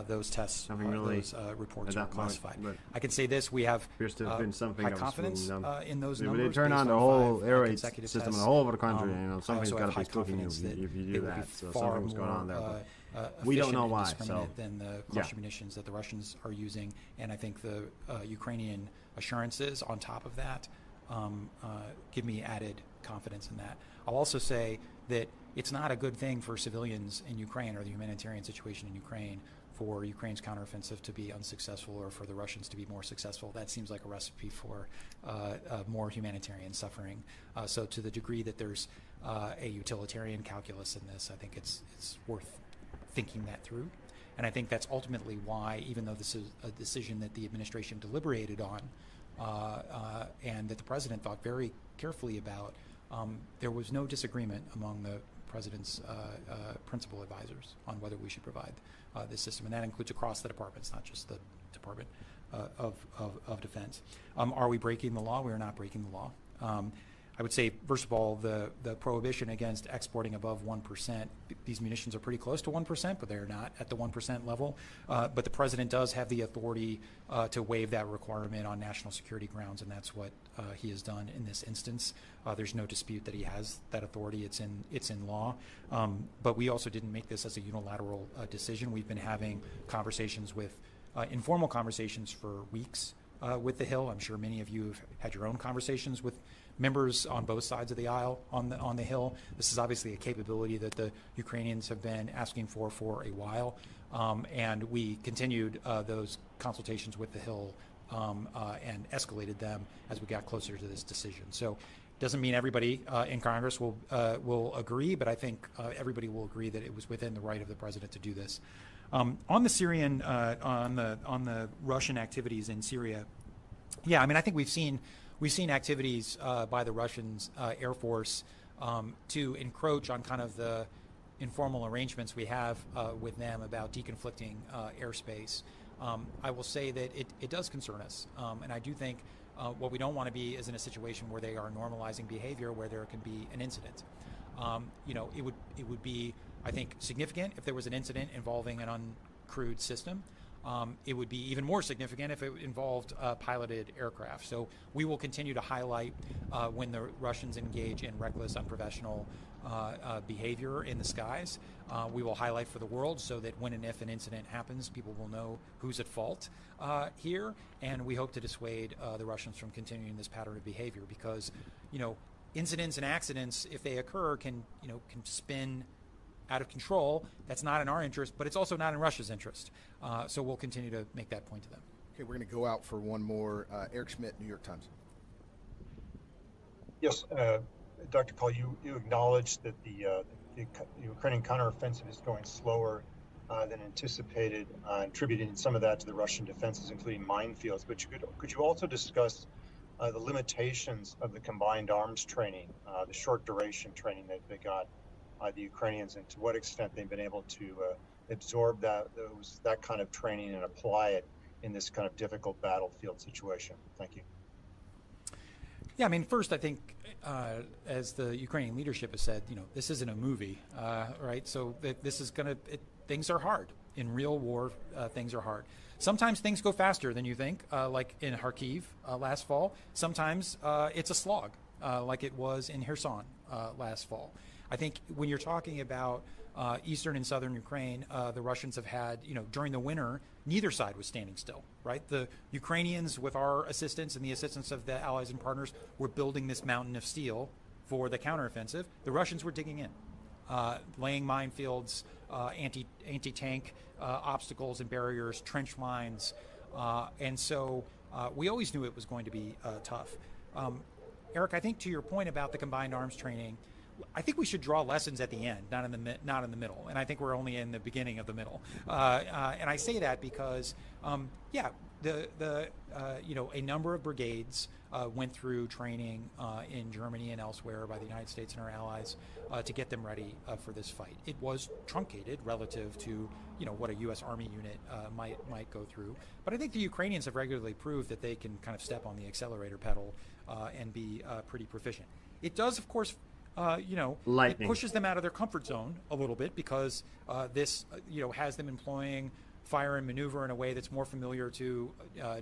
those tests, those reports are classified. I can say this: we have high confidence in those numbers. They turn on the whole air raid system in the whole of the country. Something's got to be spooking you if you do that. So something's going on there. We don't know why. Than the cluster munitions that the Russians are using, and I think the Ukrainian assurances on top of that give me added confidence in that. I'll also say that it's not a good thing for civilians in Ukraine or the humanitarian situation in Ukraine for Ukraine's counteroffensive to be unsuccessful or for the Russians to be more successful. That seems like a recipe for more humanitarian suffering. So to the degree that there's a utilitarian calculus in this, I think it's worth thinking that through. And I think that's ultimately why, even though this is a decision that the administration deliberated on and that the president thought very carefully about, there was no disagreement among the president's principal advisors on whether we should provide this system. And that includes across the departments, not just the Department of Defense. Are we breaking the law? We are not breaking the law. I would say, first of all, the prohibition against exporting above 1%, these munitions are pretty close to 1%, but they're not at the 1% level. But the president does have the authority to waive that requirement on national security grounds, and that's what he has done in this instance. There's no dispute that he has that authority. It's in law. But we also didn't make this as a unilateral decision. We've been having conversations with, informal conversations for weeks with the Hill. I'm sure many of you have had your own conversations with members on both sides of the aisle on the Hill. This is obviously a capability that the Ukrainians have been asking for a while, and we continued those consultations with the Hill and escalated them as we got closer to this decision. So it doesn't mean everybody in Congress will agree, but I think everybody will agree that it was within the right of the president to do this. On the Syrian, on the Russian activities in Syria, yeah, I mean, I think we've seen activities by the Russians Air Force to encroach on kind of the informal arrangements we have with them about deconflicting airspace. I will say that it does concern us, and I do think what we don't want to be is in a situation where they are normalizing behavior where there can be an incident. It would be, I think, significant if there was an incident involving an uncrewed system. It would be even more significant if it involved piloted aircraft. So we will continue to highlight when the Russians engage in reckless, unprofessional behavior in the skies. We will highlight for the world so that when and if an incident happens, people will know who's at fault here. And we hope to dissuade the Russians from continuing this pattern of behavior because, incidents and accidents, if they occur, can spin out of control. That's not in our interest, but it's also not in Russia's interest. So we'll continue to make that point to them. Okay, we're going to go out for one more. Eric Schmidt, New York Times. Yes, Dr. Call, you acknowledged that the Ukrainian counteroffensive is going slower than anticipated, attributing some of that to the Russian defenses, including minefields. But could you also discuss the limitations of the combined arms training, the short duration training that they got the Ukrainians, and to what extent they've been able to absorb that kind of training and apply it in this kind of difficult battlefield situation? Thank you. Yeah, I mean, first, I think, as the Ukrainian leadership has said, this isn't a movie, right? So this is things are hard. In real war, things are hard. Sometimes things go faster than you think, like in Kharkiv last fall. Sometimes it's a slog, like it was in Kherson last fall. I think when you're talking about eastern and southern Ukraine, the Russians have had, during the winter, neither side was standing still, right? The Ukrainians, with our assistance and the assistance of the allies and partners, were building this mountain of steel for the counteroffensive. The Russians were digging in, laying minefields, anti-tank obstacles and barriers, trench lines. And so we always knew it was going to be tough. Eric, I think to your point about the combined arms training, I think we should draw lessons at the end, not in the middle. And I think we're only in the beginning of the middle. And I say that because, a number of brigades went through training in Germany and elsewhere by the United States and our allies to get them ready for this fight. It was truncated relative to what a U.S. Army unit might go through. But I think the Ukrainians have regularly proved that they can kind of step on the accelerator pedal and be pretty proficient. It does, of course, it pushes them out of their comfort zone a little bit because this, has them employing fire and maneuver in a way that's more familiar to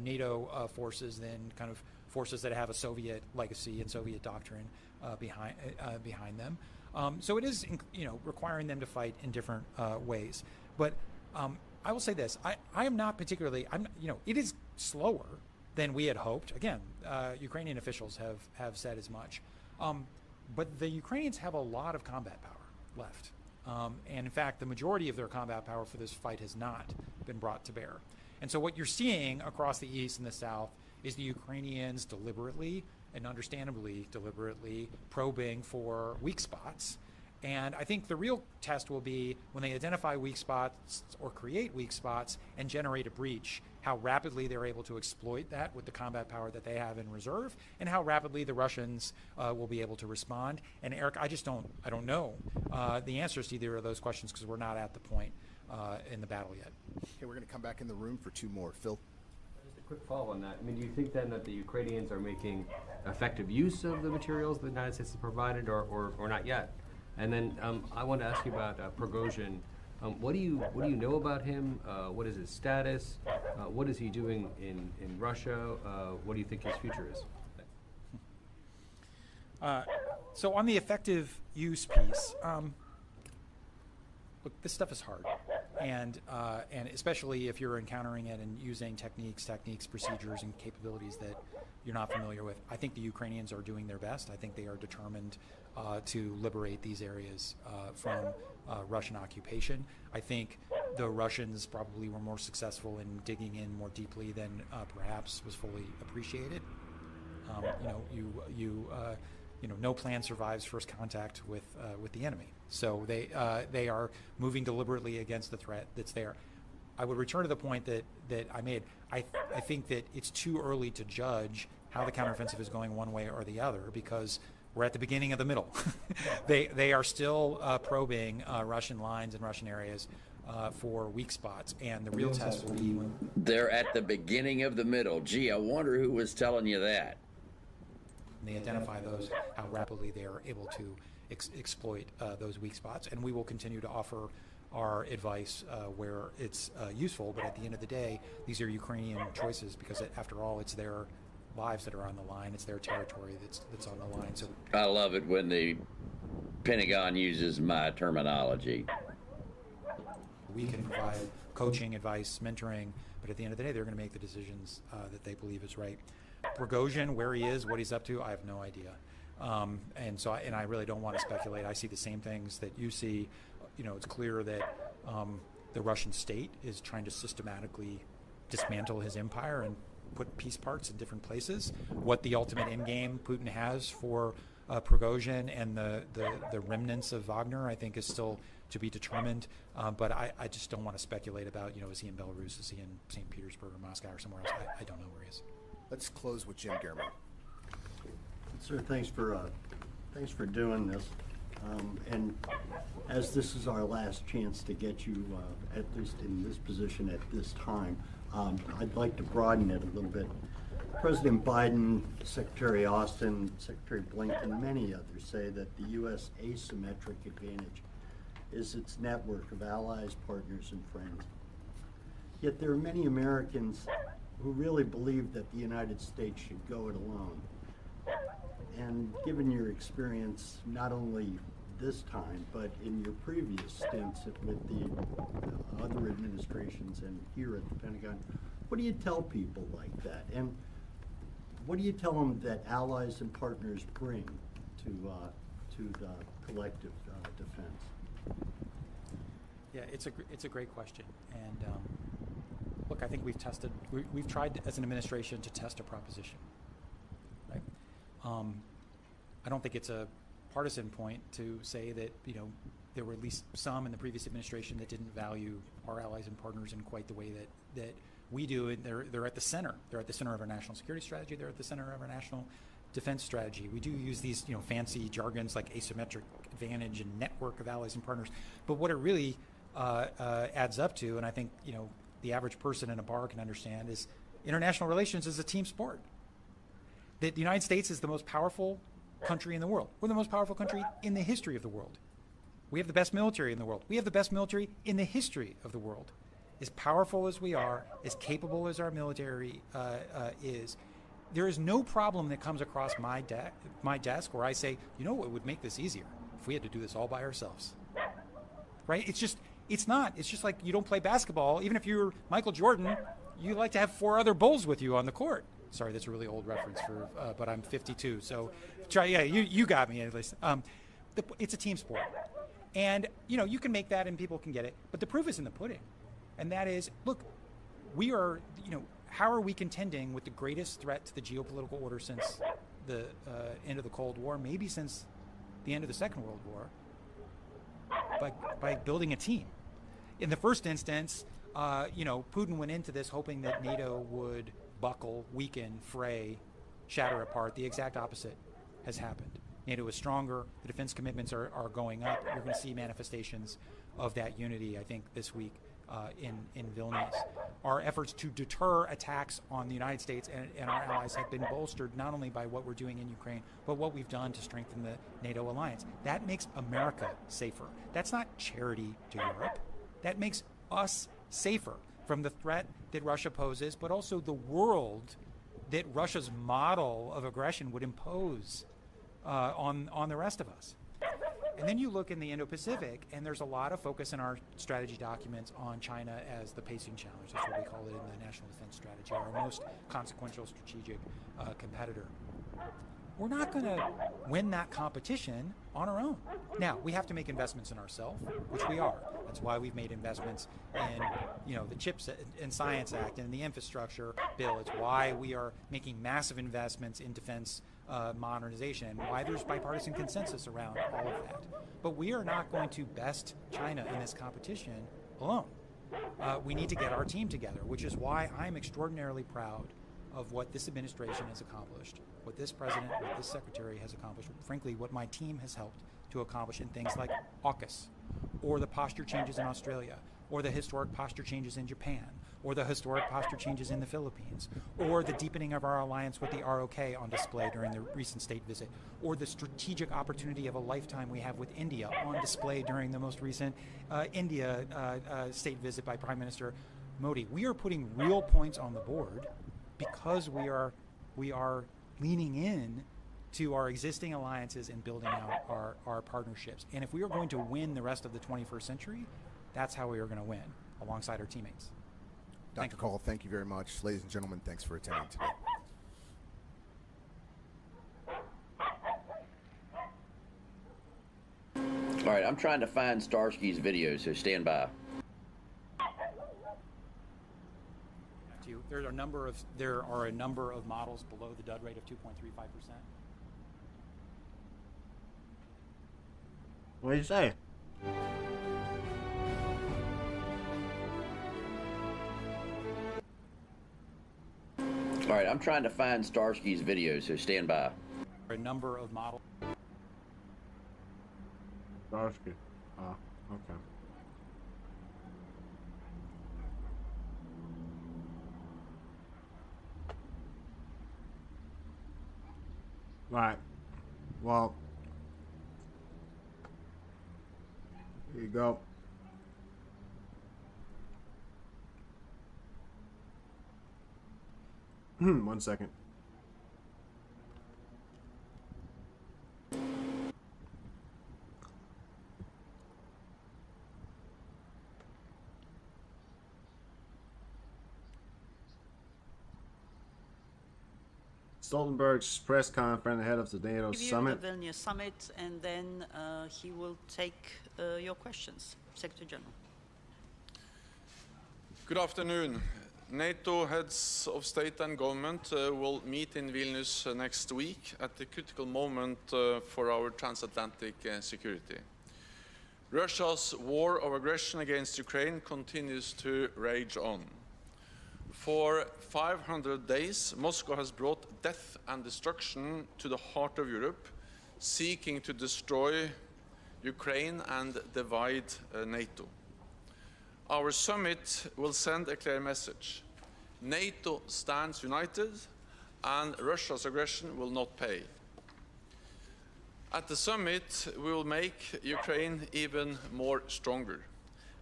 NATO forces than kind of forces that have a Soviet legacy and Soviet doctrine behind them. So it is, requiring them to fight in different ways. But I will say this: I am not particularly. It is slower than we had hoped. Again, Ukrainian officials have said as much. But the Ukrainians have a lot of combat power left. And in fact, the majority of their combat power for this fight has not been brought to bear. And so what you're seeing across the east and the south is the Ukrainians deliberately and understandably deliberately probing for weak spots. And I think the real test will be when they identify weak spots or create weak spots and generate a breach, how rapidly they're able to exploit that with the combat power that they have in reserve, and how rapidly the Russians will be able to respond. And Eric, I don't know the answers to either of those questions because we're not at the point in the battle yet. Okay, we're going to come back in the room for two more. Phil? Just a quick follow on that. I mean, do you think then that the Ukrainians are making effective use of the materials the United States has provided or not yet? And then I want to ask you about Prigozhin. What do you know about him? What is his status? What is he doing in Russia? What do you think his future is? So on the effective use piece, look, this stuff is hard, and especially if you're encountering it and using techniques, procedures, and capabilities that you're not familiar with. I think the Ukrainians are doing their best. I think they are determined to liberate these areas from Russian occupation. I think the Russians probably were more successful in digging in more deeply than perhaps was fully appreciated. No plan survives first contact with the enemy. So they are moving deliberately against the threat that's there. I would return to the point that I made. I think that it's too early to judge how the counteroffensive is going one way or the other because we're at the beginning of the middle. They are still probing Russian lines and Russian areas for weak spots, and the real test will be when they're at the beginning of the middle. Gee, I wonder who was telling you that. they identify those, how rapidly they are able to exploit those weak spots, and we will continue to offer our advice where it's useful. But at the end of the day, these are Ukrainian choices because, after all, it's their lives that are on the line. It's their territory that's on the line. So I love it when the Pentagon uses my terminology. We can provide coaching, advice, mentoring, but at the end of the day, they're going to make the decisions that they believe is right. Prigozhin, where he is, what he's up to, I have no idea. And I really don't want to speculate. I see the same things that you see. You know, it's clear that the Russian state is trying to systematically dismantle his empire and put piece parts in different places. What the ultimate end game Putin has for Prigozhin and the remnants of Wagner, I think, is still to be determined. But I just don't want to speculate about, is he in Belarus, is he in St. Petersburg or Moscow or somewhere else? I don't know where he is. Let's close with Jim Gehrman. Sir, thanks for doing this. And as this is our last chance to get you, at least in this position at this time, I'd like to broaden it a little bit. President Biden, Secretary Austin, Secretary Blinken, many others say that the U.S. asymmetric advantage is its network of allies, partners, and friends. Yet there are many Americans who really believe that the United States should go it alone. And given your experience, not only this time, but in your previous stints with the other administrations and here at the Pentagon, what do you tell people like that? And what do you tell them that allies and partners bring to the collective defense? Yeah, it's a great question. And look, I think we've tried as an administration to test a proposition. Right? I don't think it's a partisan point to say that, you know, there were at least some in the previous administration that didn't value our allies and partners in quite the way that we do. And they're at the center. They're at the center of our national security strategy. They're at the center of our national defense strategy. We do use these, you know, fancy jargons like asymmetric advantage and network of allies and partners. But what it really adds up to, and I think, you know, the average person in a bar can understand, is international relations is a team sport. That the United States is the most powerful country in the world. We're the most powerful country in the history of the world. We have the best military in the world. We have the best military in the history of the world. As powerful as we are, as capable as our military is, there is no problem that comes across my desk where I say, you know what would make this easier? If we had to do this all by ourselves. Right? It's not. It's just like you don't play basketball. Even if you're Michael Jordan, you like to have 4 other bulls with you on the court. Sorry, that's a really old reference but I'm 52. So you got me at least. It's a team sport. And, you know, you can make that and people can get it. But the proof is in the pudding. And that is, look, we are, you know, how are we contending with the greatest threat to the geopolitical order since the end of the Cold War, maybe since the end of the Second World War, by building a team. In the first instance, you know, Putin went into this hoping that NATO would buckle, weaken, fray, shatter apart. The exact opposite has happened. NATO is stronger. The defense commitments are going up. You're going to see manifestations of that unity, I think, this week in Vilnius. Our efforts to deter attacks on the United States and our allies have been bolstered not only by what we're doing in Ukraine, but what we've done to strengthen the NATO alliance. That makes America safer. That's not charity to Europe. That makes us safer from the threat that Russia poses, but also the world that Russia's model of aggression would impose on the rest of us. And then you look in the Indo-Pacific, and there's a lot of focus in our strategy documents on China as the pacing challenge. That's what we call it in the National Defense Strategy, our most consequential strategic competitor. We're not going to win that competition on our own. Now, we have to make investments in ourselves, which we are. That's why we've made investments in, you know, the CHIPS and Science Act and the infrastructure bill. It's why we are making massive investments in defense modernization, and why there's bipartisan consensus around all of that. But we are not going to best China in this competition alone. We need to get our team together, which is why I'm extraordinarily proud of what this administration has accomplished, what this president, what this secretary has accomplished, frankly, what my team has helped to accomplish in things like AUKUS, or the posture changes in Australia, or the historic posture changes in Japan, or the historic posture changes in the Philippines, or the deepening of our alliance with the ROK on display during the recent state visit, or the strategic opportunity of a lifetime we have with India on display during the most recent India state visit by Prime Minister Modi. We are putting real points on the board because we are leaning in to our existing alliances and building out our partnerships. And if we are going to win the rest of the 21st century, that's how we are going to win, alongside our teammates. Dr. Call, thank you very much. Ladies and gentlemen, thanks for attending today. All right, I'm trying to find Starsky's video, so stand by. There are a number of models below the dud rate of 2.35%. What do you say? All right, I'm trying to find Starsky's video, so stand by. A number of models. Starsky. Oh, okay. Right. Well, here you go. One second. Stoltenberg's press conference ahead of the NATO summit. The Vilnius summit, and then he will take your questions, Secretary General. Good afternoon. NATO heads of state and government will meet in Vilnius next week at a critical moment for our transatlantic security. Russia's war of aggression against Ukraine continues to rage on. For 500 days, Moscow has brought death and destruction to the heart of Europe, seeking to destroy Ukraine and divide NATO. Our summit will send a clear message. NATO stands united, and Russia's aggression will not pay. At the summit, we will make Ukraine even more stronger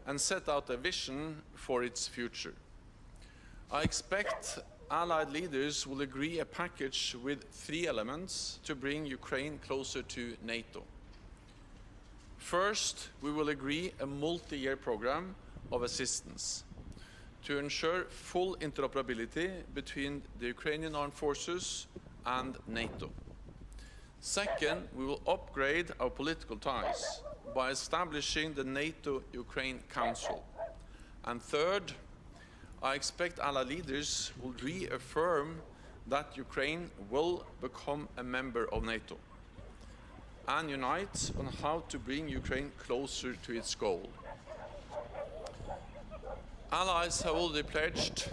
and set out a vision for its future. I expect Allied leaders will agree a package with 3 elements to bring Ukraine closer to NATO. First, we will agree a multi-year program of assistance to ensure full interoperability between the Ukrainian armed forces and NATO. Second, we will upgrade our political ties by establishing the NATO-Ukraine Council. And third, I expect Allied leaders will reaffirm that Ukraine will become a member of NATO and unite on how to bring Ukraine closer to its goal. Allies have already pledged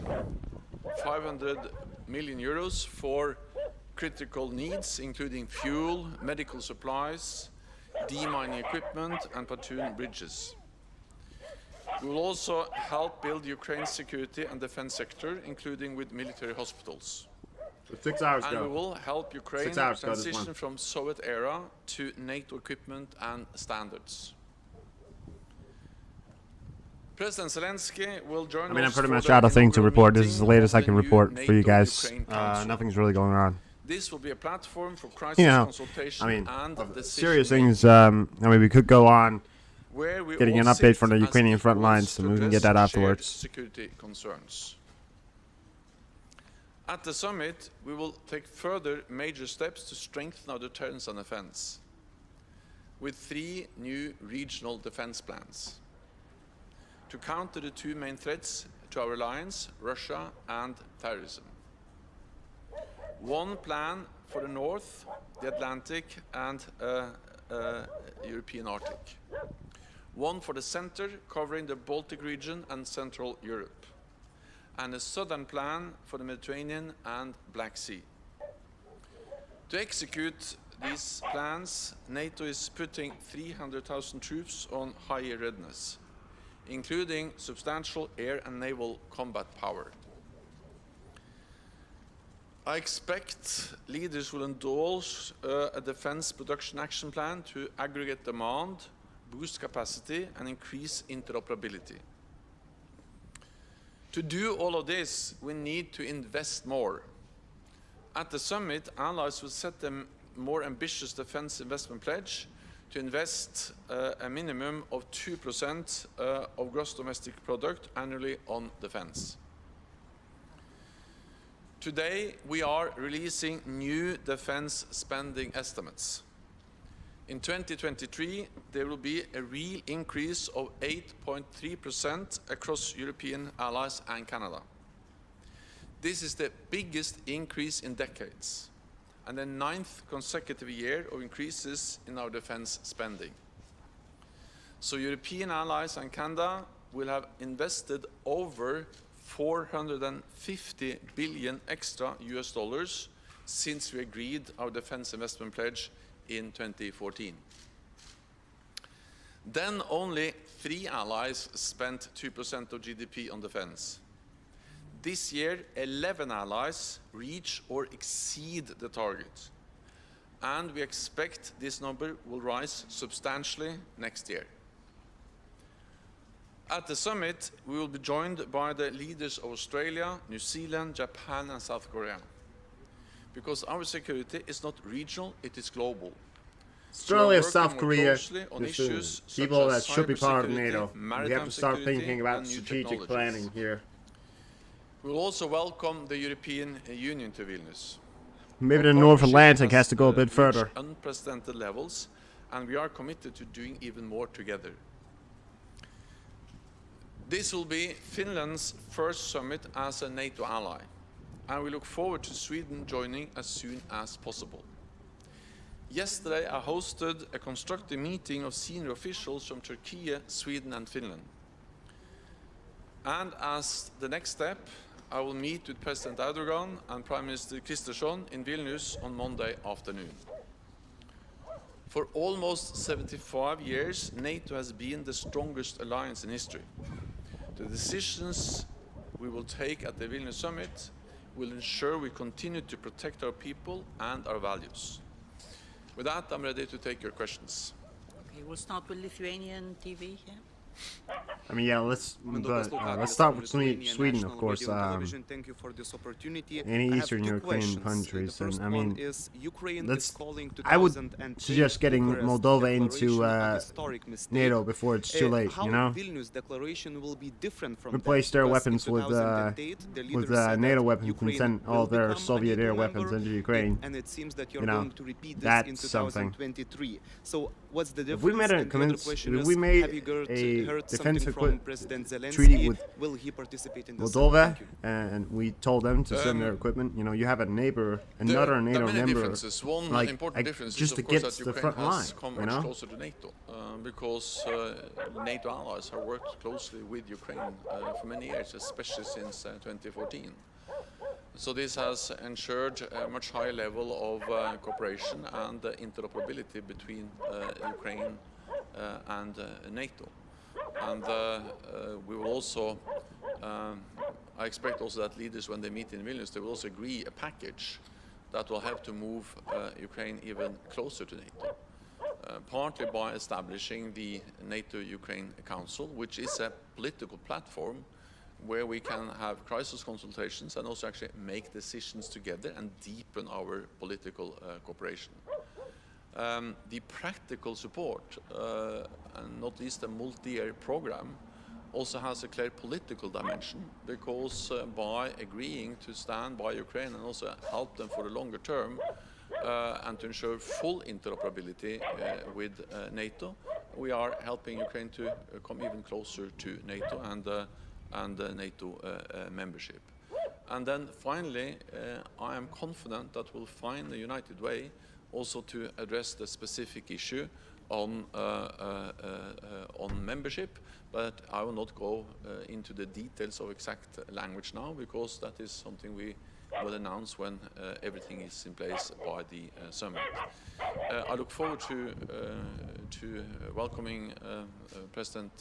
500 million euros for critical needs, including fuel, medical supplies, demining equipment, and pontoon bridges. We will also help build Ukraine's security and defense sector, including with military hospitals. 6 hours and ago. we will help Ukraine transition from Soviet era to NATO equipment and standards. President Zelensky will join I mean, I'm us pretty for much the out of things to inaugural report. This is the latest I meeting can of the report new for you guys. NATO-Ukraine Council. Nothing's really going on. This will be a platform for crisis You know, consultation I mean, and serious decision-making, things. I mean, we could go on where we getting all an update sit from the as Ukrainian front equals lines, to and we can address get that shared afterwards. security concerns. At the summit, we will take further major steps to strengthen our deterrence and defense with 3 new regional defense plans to counter the 2 main threats to our alliance, Russia and terrorism. 1 plan for the North, the Atlantic and European Arctic. 1 for the center, covering the Baltic region and Central Europe. And a southern plan for the Mediterranean and Black Sea. To execute these plans, NATO is putting 300,000 troops on higher readiness, including substantial air and naval combat power. I expect leaders will endorse a defense production action plan to aggregate demand, boost capacity, and increase interoperability. To do all of this, we need to invest more. At the summit, allies will set a more ambitious defense investment pledge to invest a minimum of 2% of gross domestic product annually on defense. Today, we are releasing new defense spending estimates. In 2023, there will be a real increase of 8.3% across European allies and Canada. This is the biggest increase in decades, and the 9th consecutive year of increases in our defense spending. So European allies and Canada will have invested over 450 billion extra US dollars since we agreed our defense investment pledge in 2014. Then only 3 allies spent 2% of GDP on defense. This year, 11 allies reach or exceed the target. And we expect this number will rise substantially next year. At the summit, we will be joined by the leaders of Australia, New Zealand, Japan, and South Korea. Because our security is not regional, it is global. Australia, So South Korea, on issues people such that as should be part of cybersecurity, NATO. We have maritime to start security, thinking about and new strategic technologies. planning here. We will also welcome the European Union to Vilnius. Maybe Our the North partnership Atlantic has to go a bit reached further. unprecedented levels, and we are committed to doing even more together. This will be Finland's first summit as a NATO ally, and we look forward to Sweden joining as soon as possible. Yesterday, I hosted a constructive meeting of senior officials from Turkey, Sweden, and Finland. And as the next step, I will meet with President Erdogan and Prime Minister Kristersson in Vilnius on Monday afternoon. For almost 75 years, NATO has been the strongest alliance in history. The decisions we will take at the Vilnius summit will ensure we continue to protect our people and our values. With that, I'm ready to take your questions. Okay, we'll start with Lithuanian TV here. I mean, yeah, let's start with Sweden, of course. Thank you for this opportunity. Any Eastern European countries, and I mean, I would suggest getting Moldova into NATO before it's too late. You know, replace their weapons with NATO weapons and send all their Soviet era weapons into Ukraine. And it seems that you're you know, going to repeat this that's in something. 2023. So what's the difference? If we made a defense treaty with will he participate in this? Moldova, and we told them to send their equipment. You know, you have a neighbor, another NATO member, One like important difference just is, to of course, get that the Ukraine front line. has come You much know, closer to NATO, because NATO allies have worked closely with Ukraine for many years, especially since 2014. So this has ensured a much higher level of cooperation and interoperability between Ukraine and NATO. And we will also, I expect also that leaders, when they meet in Vilnius, they will also agree a package that will help to move Ukraine even closer to NATO. Partly by establishing the NATO-Ukraine Council, which is a political platform where we can have crisis consultations and also actually make decisions together and deepen our political cooperation. The practical support, and not least the multi-year program, also has a clear political dimension, because by agreeing to stand by Ukraine and also help them for the longer term and to ensure full interoperability with NATO, we are helping Ukraine to come even closer to NATO and NATO membership. And then finally, I am confident that we'll find a united way also to address the specific issue on membership, but I will not go into the details of exact language now, because that is something we will announce when everything is in place by the summit. I look forward to welcoming President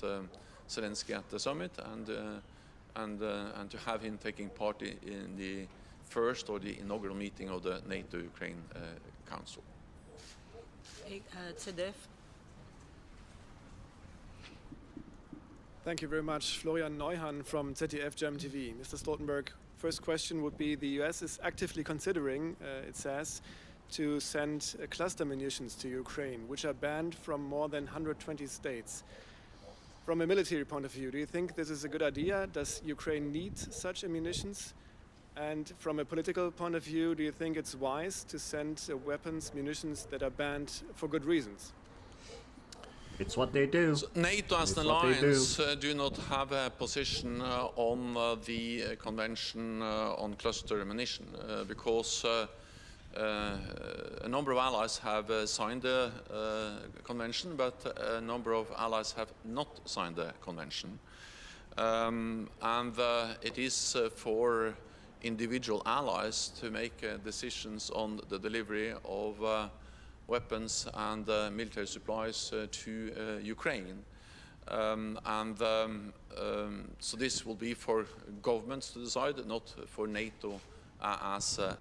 Zelensky at the summit and to have him taking part in the first or the inaugural meeting of the NATO-Ukraine Council. ZDF. Thank you very much. Florian Neuhan from ZDF German TV. Mr. Stoltenberg, first question would be, the US is actively considering, it says, to send cluster munitions to Ukraine, which are banned from more than 120 states. From a military point of view, do you think this is a good idea? Does Ukraine need such munitions? And from a political point of view, do you think it's wise to send weapons, munitions that are banned for good reasons? it's what they do. So NATO as an alliance do not have a position on the convention on cluster ammunition because a number of allies have signed the convention, but a number of allies have not signed the convention. And it is for individual allies to make decisions on the delivery of weapons and military supplies to Ukraine. So this will be for governments to decide, not for NATO as a...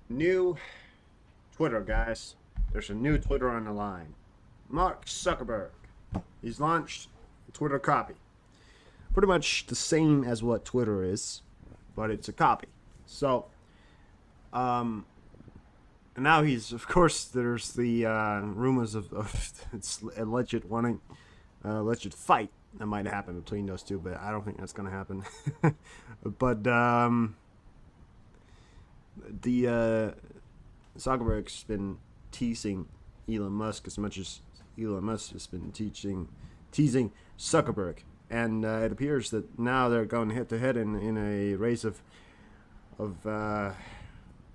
New Twitter, guys. There's a new Twitter on the line. Mark Zuckerberg. He's launched a Twitter copy. Pretty much the same as what Twitter is, but it's a copy. So, and now he's, of course, there's the rumors of it's alleged fight that might happen between those two, but I don't think that's going to happen. But Zuckerberg's been teasing Elon Musk as much as Elon Musk has been teasing Zuckerberg. and it appears that now they're going head to head in a race of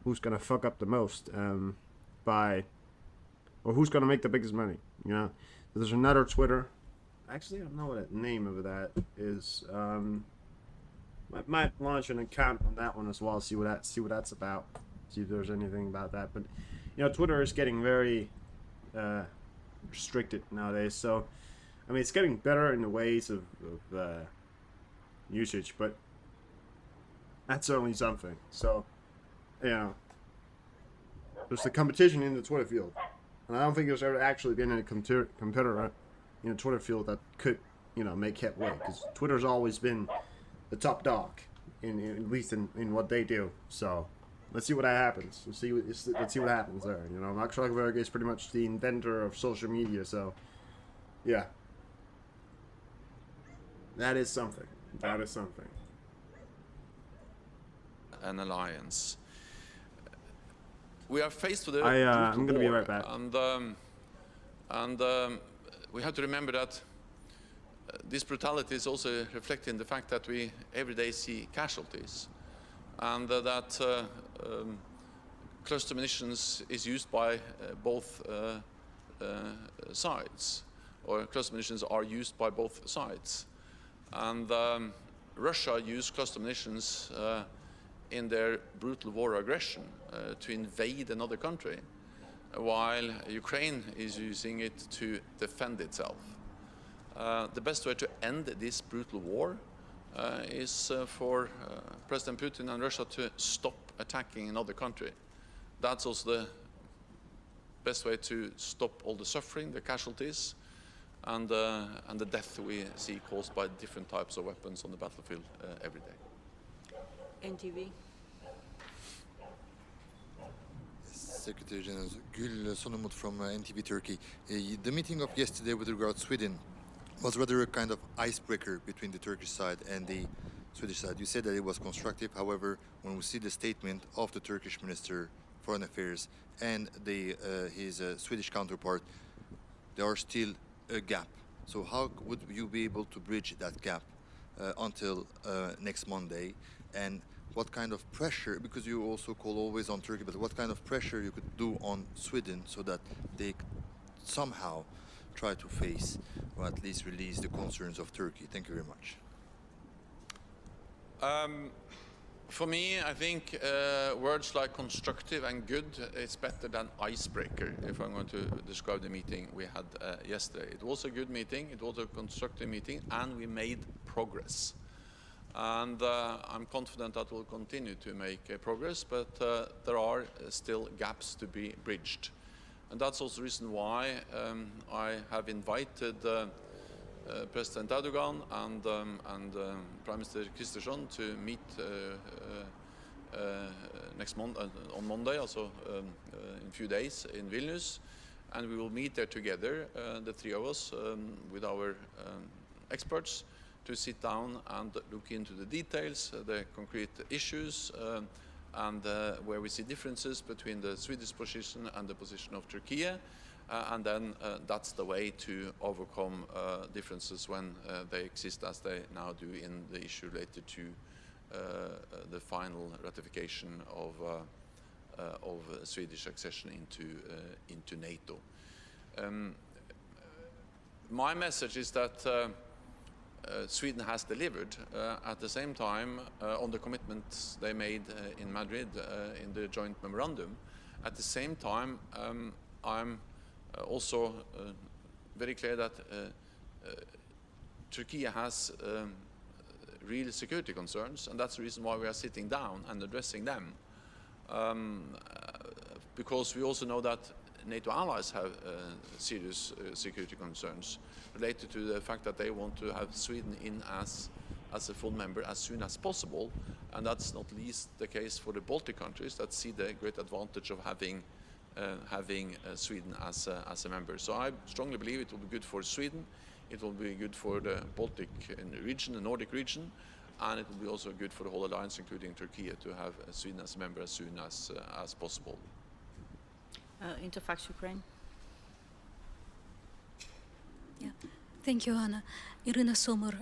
who's gonna fuck up the most or who's gonna make the biggest money. You know, there's another Twitter. Actually, I don't know what the name of that is. I might launch an account on that one as well. See what that's about. See if there's anything about that. But you know, Twitter is getting very restricted nowadays. So I mean, it's getting better in the ways of usage, but that's certainly something. So you know, there's the competition in the Twitter field, and I don't think there's ever actually been a competitor in the Twitter field that could, you know, make headway, because Twitter's always been the top dog at least in what they do. So let's see what happens. Let's see what happens there. You know, Mark Zuckerberg is pretty much the inventor of social media. So yeah, that is something. That is something. An alliance. We are faced with a I'm gonna be war, right back. And we have to remember that this brutality is also reflected in the fact that we every day see casualties, and that cluster munitions is used by both sides, or cluster munitions are used by both sides. And Russia used cluster munitions in their brutal war aggression to invade another country, while Ukraine is using it to defend itself. The best way to end this brutal war is for President Putin and Russia to stop attacking another country. That's also the best way to stop all the suffering, the casualties, and the death we see caused by different types of weapons on the battlefield every day. NTV. Secretary General Gül Sonumut from NTV Turkey. The meeting of yesterday with regard to Sweden was rather a kind of icebreaker between the Turkish side and the Swedish side. You said that it was constructive. However, when we see the statement of the Turkish Minister of Foreign Affairs and his Swedish counterpart, there are still a gap. So how would you be able to bridge that gap until next Monday? And what kind of pressure, because you also call always on Turkey, but what kind of pressure you could do on Sweden so that they somehow try to face or at least release the concerns of Turkey? Thank you very much. For me, I think words like constructive and good is better than icebreaker, if I'm going to describe the meeting we had yesterday. It was a good meeting, it was a constructive meeting, and we made progress. And I'm confident that we'll continue to make progress, but there are still gaps to be bridged. And that's also the reason why I have invited President Erdogan and Prime Minister Kristersson to meet next month on Monday, also in a few days in Vilnius, and we will meet there together, the three of us, with our experts, to sit down and look into the details, the concrete issues, and where we see differences between the Swedish position and the position of Turkey. And then that's the way to overcome differences when they exist, as they now do in the issue related to the final ratification of Swedish accession into NATO. My message is that Sweden has delivered at the same time on the commitments they made in Madrid in the joint memorandum. At the same time, I'm also very clear that Turkey has real security concerns, and that's the reason why we are sitting down and addressing them. Because we also know that NATO allies have serious security concerns related to the fact that they want to have Sweden in as a full member as soon as possible, and that's not least the case for the Baltic countries that see the great advantage of having Sweden as a member. So I strongly believe it will be good for Sweden, it will be good for the Baltic region, the Nordic region, and it will be also good for the whole alliance, including Turkey, to have Sweden as a member as soon as possible. Interfax Ukraine. Yeah. Thank you, Anna. Irina Sommer,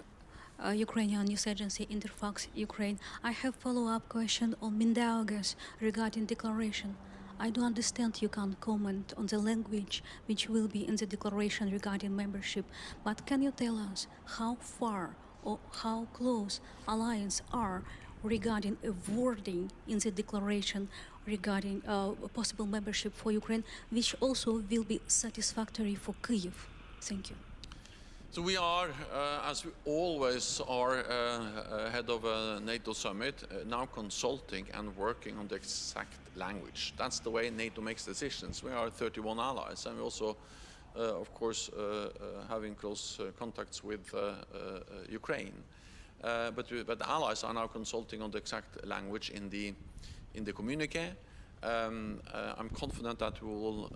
Ukrainian news agency Interfax Ukraine. I have follow-up question on Mindaugas regarding declaration. I do understand you can't comment on the language which will be in the declaration regarding membership, but can you tell us how far or how close alliance are regarding a wording in the declaration regarding possible membership for Ukraine, which also will be satisfactory for Kyiv? Thank you. So we are, as we always are ahead of a NATO summit, now consulting and working on the exact language. That's the way NATO makes decisions. We are 31 allies, and we also, of course, having close contacts with Ukraine. But the allies are now consulting on the exact language in the communique. I'm confident that we will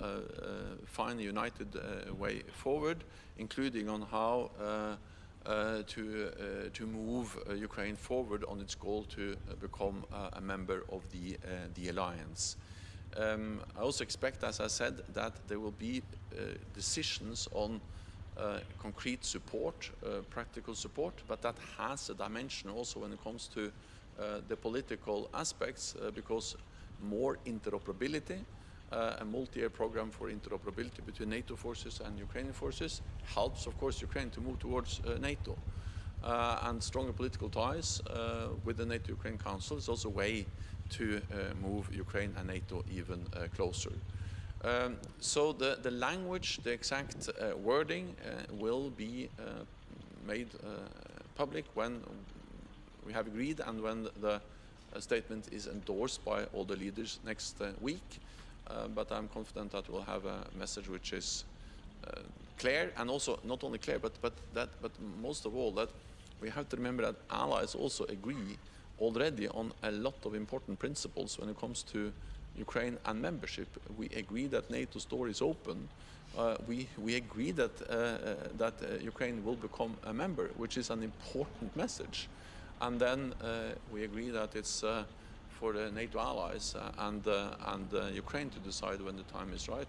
find a united way forward, including on how to move Ukraine forward on its goal to become a member of the alliance. I also expect, as I said, that there will be decisions on concrete support, practical support, but that has a dimension also when it comes to the political aspects, because more interoperability, a multi-year program for interoperability between NATO forces and Ukrainian forces helps, of course, Ukraine to move towards NATO. And stronger political ties with the NATO-Ukraine Council is also a way to move Ukraine and NATO even closer. So the language, the exact wording will be made public when we have agreed and when the statement is endorsed by all the leaders next week. But I'm confident that we'll have a message which is clear, and also not only clear, but most of all that we have to remember that allies also agree already on a lot of important principles when it comes to Ukraine and membership. We agree that NATO's door is open. We agree that Ukraine will become a member, which is an important message. And then we agree that it's for the NATO allies and Ukraine to decide when the time is right,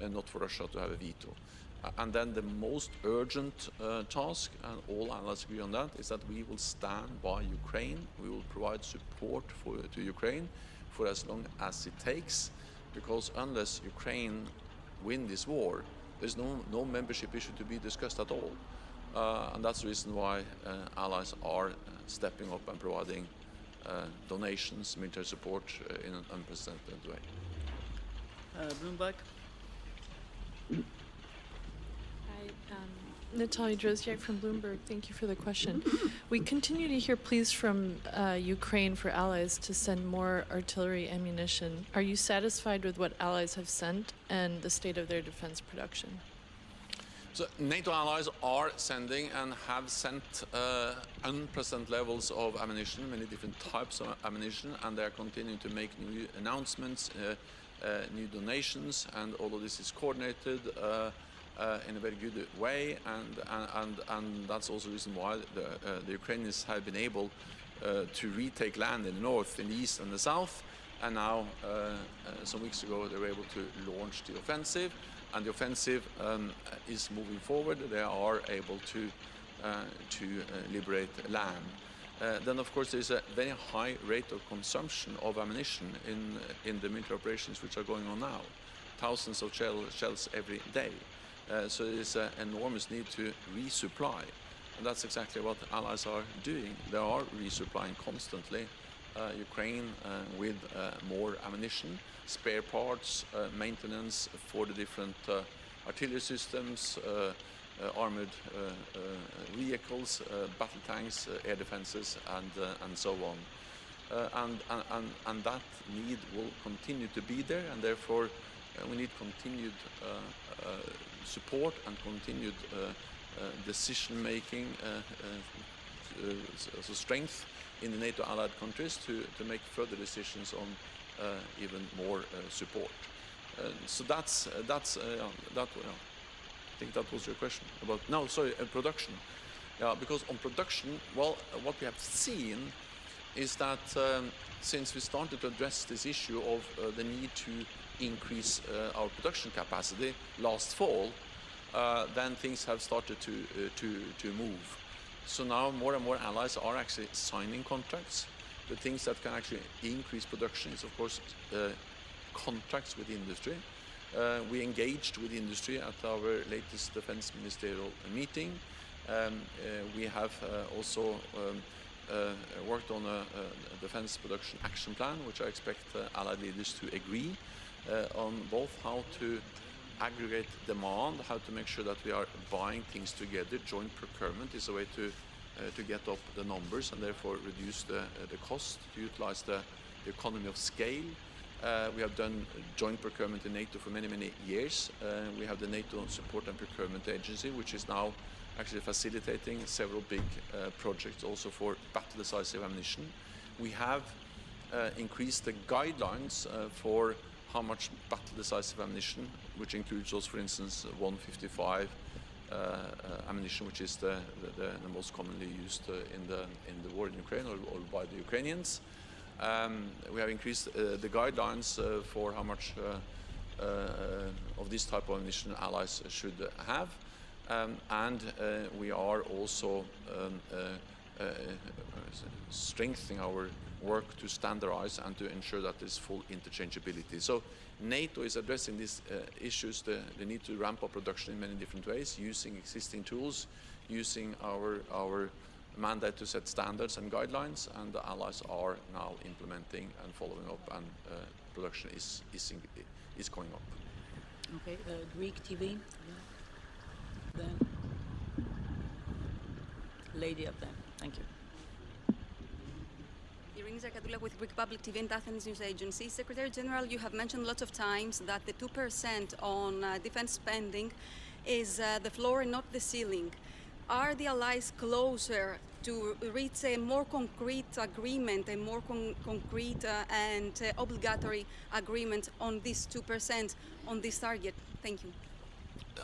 and not for Russia to have a veto. And then the most urgent task, and all allies agree on that, is that we will stand by Ukraine. We will provide support to Ukraine for as long as it takes, because unless Ukraine win this war, there's no membership issue to be discussed at all. And that's the reason why allies are stepping up and providing donations, military support in an unprecedented way. Bloomberg. Hi, Natalia Drozdiak from Bloomberg. Thank you for the question. We continue to hear pleas from Ukraine for allies to send more artillery ammunition. Are you satisfied with what allies have sent and the state of their defense production? So NATO allies are sending and have sent unprecedented levels of ammunition, many different types of ammunition, and they are continuing to make new announcements, new donations, and all of this is coordinated in a very good way, and that's also the reason why the Ukrainians have been able to retake land in the north, in the east, and the south, and now some weeks ago they were able to launch the offensive. And the offensive is moving forward. They are able to liberate land. Then, of course, there's a very high rate of consumption of ammunition in the military operations which are going on now. Thousands of shells every day. So there's an enormous need to resupply. And that's exactly what allies are doing. They are resupplying constantly Ukraine with more ammunition, spare parts, maintenance for the different artillery systems, armored vehicles, battle tanks, air defenses, and so on. And that need will continue to be there, and therefore we need continued support and continued decision-making, so strength in the NATO allied countries to make further decisions on even more support. So that's I think that was your question about. No, sorry, production. Yeah, because on production, well, what we have seen is that since we started to address this issue of the need to increase our production capacity last fall, then things have started to move. So now more and more allies are actually signing contracts. The things that can actually increase production is, of course, contracts with industry. We engaged with industry at our latest defense ministerial meeting. We have also worked on a defense production action plan, which I expect allied leaders to agree on both how to aggregate demand, how to make sure that we are buying things together. Joint procurement is a way to get up the numbers and therefore reduce the cost, to utilize the economy of scale. We have done joint procurement in NATO for many, many years. We have the NATO Support and Procurement Agency, which is now actually facilitating several big projects also for battle-decisive ammunition. We have increased the guidelines for how much battle-decisive ammunition, which includes also, for instance, 155 ammunition, which is the most commonly used in the war in Ukraine or by the Ukrainians. We have increased the guidelines for how much of this type of ammunition allies should have. And we are also strengthening our work to standardize and to ensure that there's full interchangeability. So NATO is addressing these issues, the need to ramp up production in many different ways, using existing tools, using our mandate to set standards and guidelines, and the allies are now implementing and following up, and production is going up. Okay, Greek TV. Then lady up there. Thank you. Irene Zakadula with Greek Public TV and Athens News Agency. Secretary General, you have mentioned lots of times that the 2% on defense spending is the floor and not the ceiling. Are the allies closer to reach a more concrete agreement, a more concrete and obligatory agreement on this 2%, on this target? Thank you.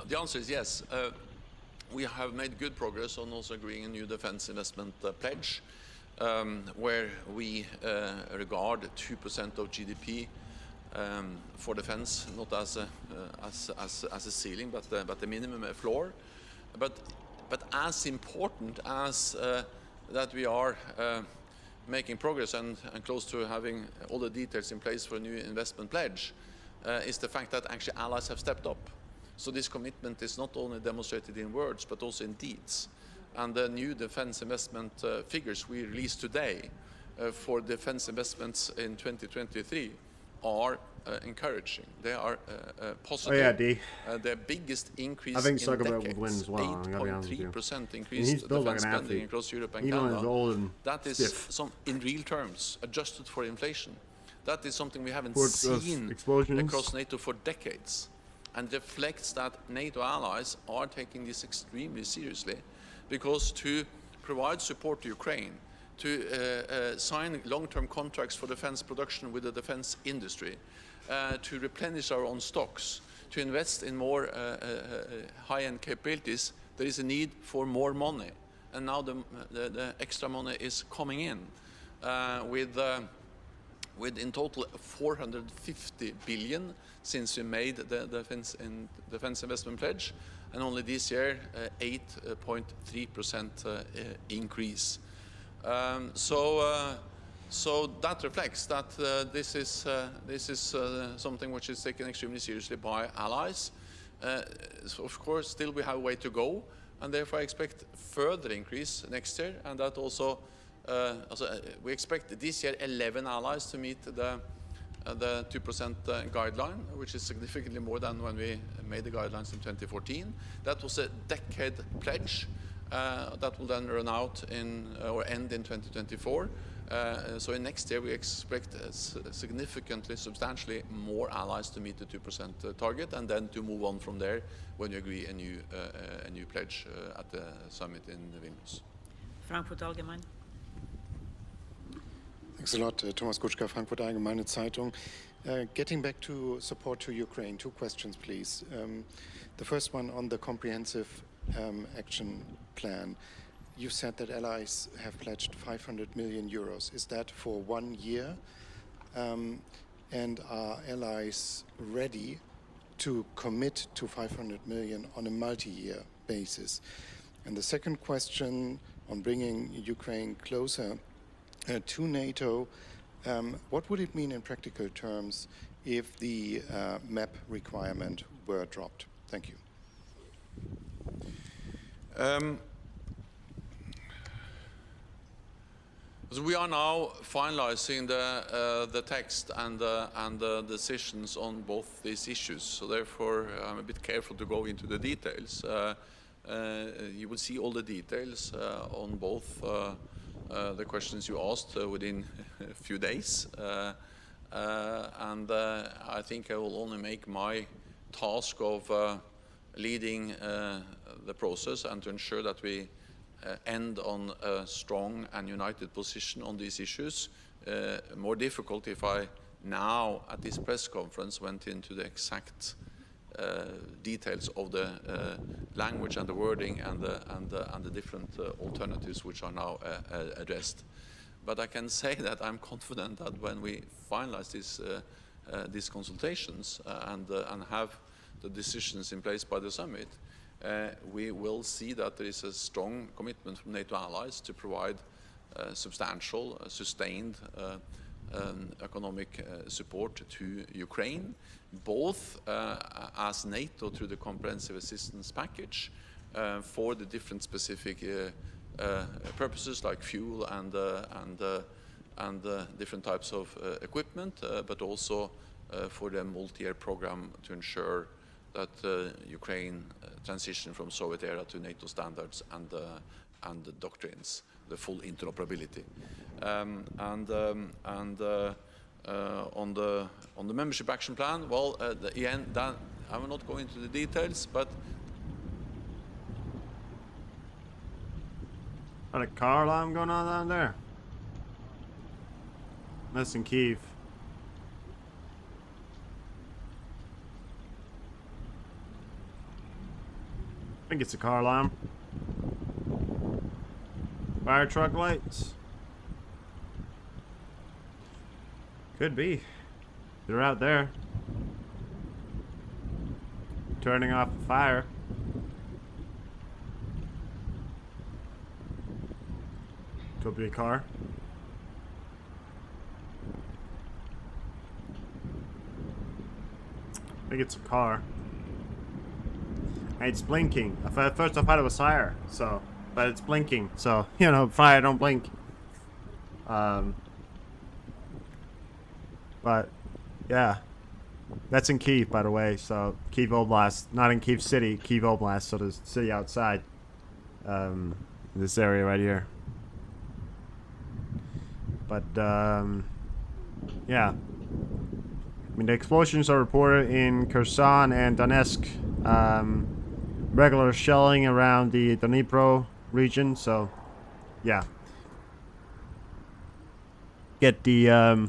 The answer is yes. We have made good progress on also agreeing a new defense investment pledge, where we regard 2% of GDP for defense not as a ceiling, but a minimum, a floor. But as important as that we are making progress and close to having all the details in place for a new investment pledge, is the fact that actually allies have stepped up. So this commitment is not only demonstrated in words, but also in deeds. And the new defense investment figures we released today for defense investments in 2023 are encouraging. They are positive. Oh yeah, D. The biggest increase I think in Zuckerberg decades, would win as well. 8.3% increase he's built like defense an spending athlete. across Europe and Even though he's Canada. old and That is stiff. in real terms, adjusted for inflation. That is something we haven't Reports of seen explosions. across NATO for decades, and reflects that NATO allies are taking this extremely seriously, because to provide support to Ukraine, to sign long-term contracts for defense production with the defense industry, to replenish our own stocks, to invest in more high-end capabilities, there is a need for more money. And now the extra money is coming in with in total 450 billion since we made the defense investment pledge, and only this year 8.3% increase. So that reflects that this is something which is taken extremely seriously by allies. So of course, still we have a way to go, and therefore I expect further increase next year, and that also we expect this year 11 allies to meet the 2% guideline, which is significantly more than when we made the guidelines in 2014. That was a decade pledge that will then run out or end in 2024. So in next year we expect significantly, substantially more allies to meet the 2% target, and then to move on from there when you agree a new pledge at the summit in Vilnius. Frankfurt Allgemein. Thanks a lot, Thomas Kutschka, Frankfurt Allgemeine Zeitung. Getting back to support to Ukraine, two questions, please. The first one on the comprehensive action plan. You said that allies have pledged 500 million euros. Is that for 1 year? And are allies ready to commit to 500 million on a multi-year basis? And the second question, on bringing Ukraine closer to NATO. What would it mean in practical terms if the map requirement were dropped? Thank you. So we are now finalizing the text and the decisions on both these issues. So therefore, I'm a bit careful to go into the details. You will see all the details on both the questions you asked within a few days. And I think I will only make my task of leading the process and to ensure that we end on a strong and united position on these issues. More difficult if I now, at this press conference, went into the exact details of the language and the wording and the different alternatives which are now addressed. But I can say that I'm confident that when we finalize these consultations and have the decisions in place by the summit, we will see that there is a strong commitment from NATO allies to provide substantial, sustained economic support to Ukraine, both as NATO through the comprehensive assistance package for the different specific purposes like fuel and different types of equipment, but also for the multi-year program to ensure that Ukraine transition from Soviet era to NATO standards and the doctrines, the full interoperability. On the membership action plan, well, I will not go into the details, but Got a car alarm going on down there? That's in Kyiv. I think it's a car alarm. Fire truck lights. Could be. They're out there. Turning off the fire. Could be a car. I think it's a car. And it's blinking. At first I thought it was fire, so, but it's blinking, so, you know, fire don't blink. But, yeah. That's in Kyiv, by the way, so, Kyiv Oblast, not in Kyiv City, Kyiv Oblast, so the city outside, this area right here. But, yeah. I mean, the explosions are reported in Kherson and Donetsk. Regular shelling around the Dnipro region, so, yeah. Get the,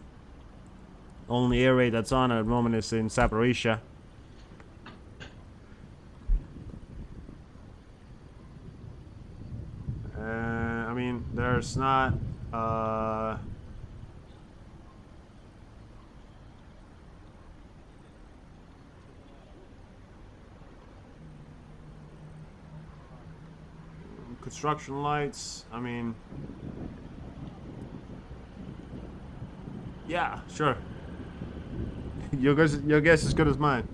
only air raid that's on at the moment is in Zaporizhia. I mean, there's not, construction lights, I mean, yeah, sure. Your guess is as good as mine.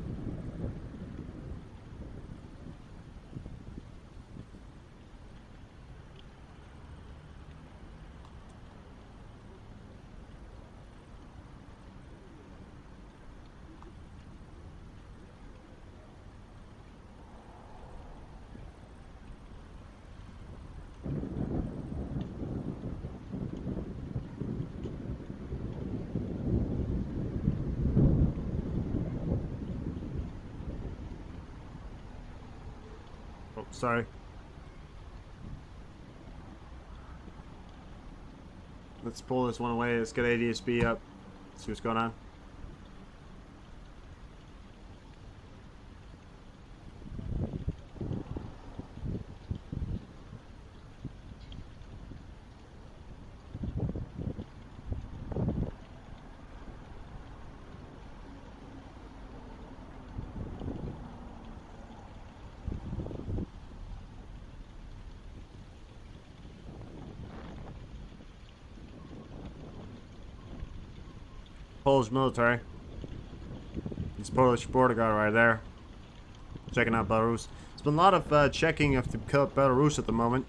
Sorry. Let's pull this one away. Let's get ADSB up. See what's going on. Polish military. It's Polish border guard right there. Checking out Belarus. There's been a lot of checking of the Belarus at the moment.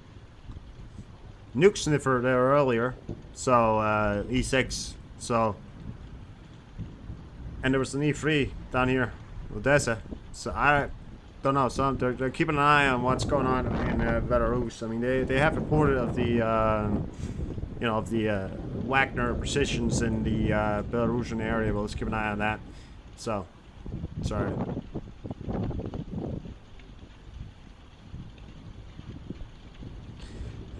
Nuke sniffer there earlier. So, E6. So, and there was an E3 down here, Odessa. So I don't know. So they're keeping an eye on what's going on in Belarus. I mean, they have reported of the you know, of the Wagner precisions in the Belarusian area. But let's keep an eye on that. So, sorry.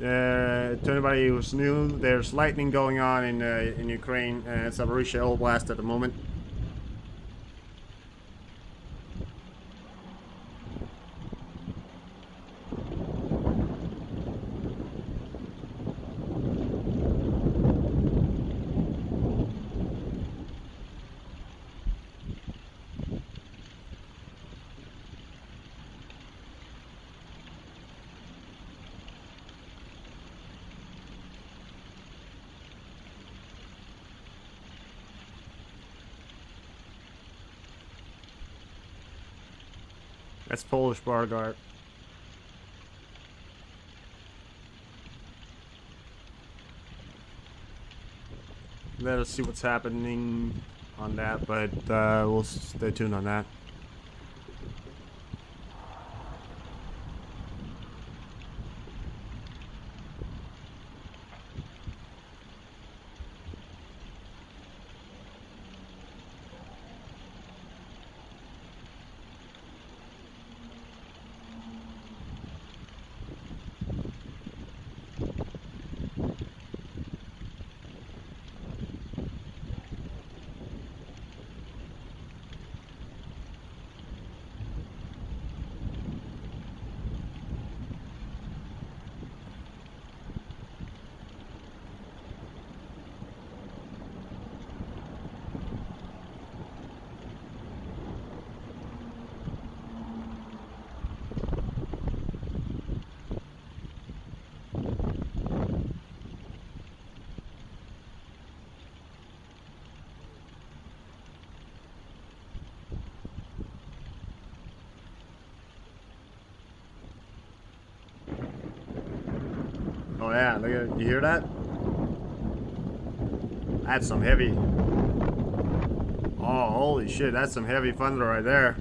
To anybody who's new, there's lightning going on in Ukraine, and it's Zaporizhzhia Oblast at the moment. That's Polish bar guard. Let us see what's happening on that, but we'll stay tuned on that. Oh yeah, look at, you hear that? That's some heavy. Oh, holy shit, that's some heavy thunder right there.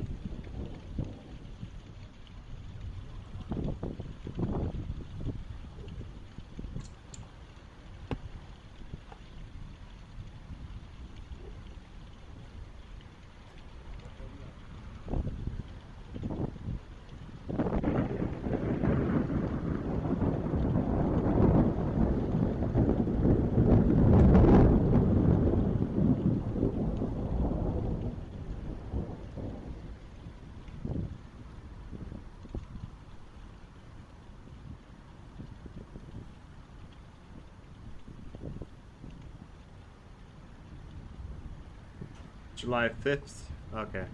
July 5th? Okay.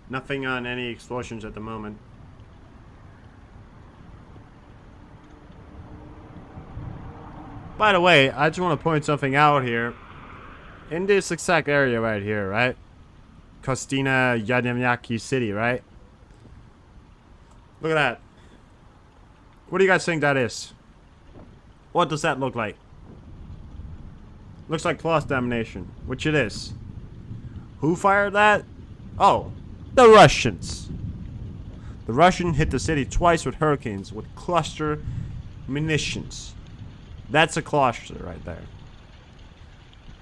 Nothing on any explosions at the moment. By the way, I just want to point something out here. In this exact area right here, right? Kostina Yademyaki City, right? Look at that. What do you guys think that is? What does that look like? Looks like cross-domination, which it is. Who fired that? Oh, the Russians. The Russian hit the city twice with hurricanes with cluster munitions. That's a cluster right there.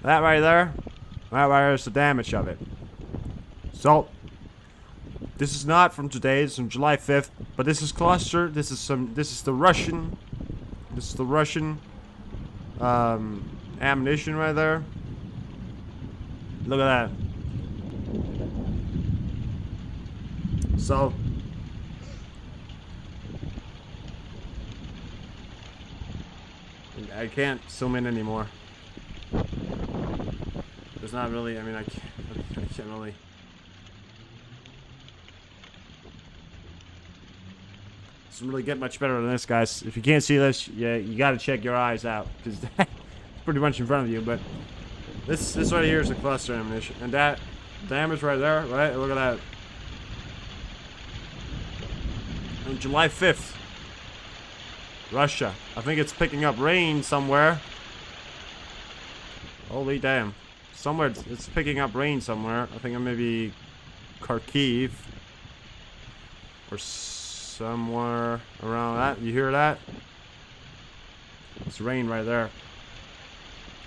That right there is the damage of it. So, this is not from today, it's from July 5th, but this is cluster, this is the Russian ammunition right there. Look at that. So I can't zoom in anymore. There's not really, I mean, I can't really. Doesn't really get much better than this, guys. If you can't see this, yeah, you gotta check your eyes out, because that's pretty much in front of you, but This right here is a cluster ammunition, and that damage right there, right? Look at that. On July 5th, Russia. I think it's picking up rain somewhere. Holy damn. Somewhere it's picking up rain somewhere. I think it may be Kharkiv. Or somewhere around that. You hear that? It's rain right there.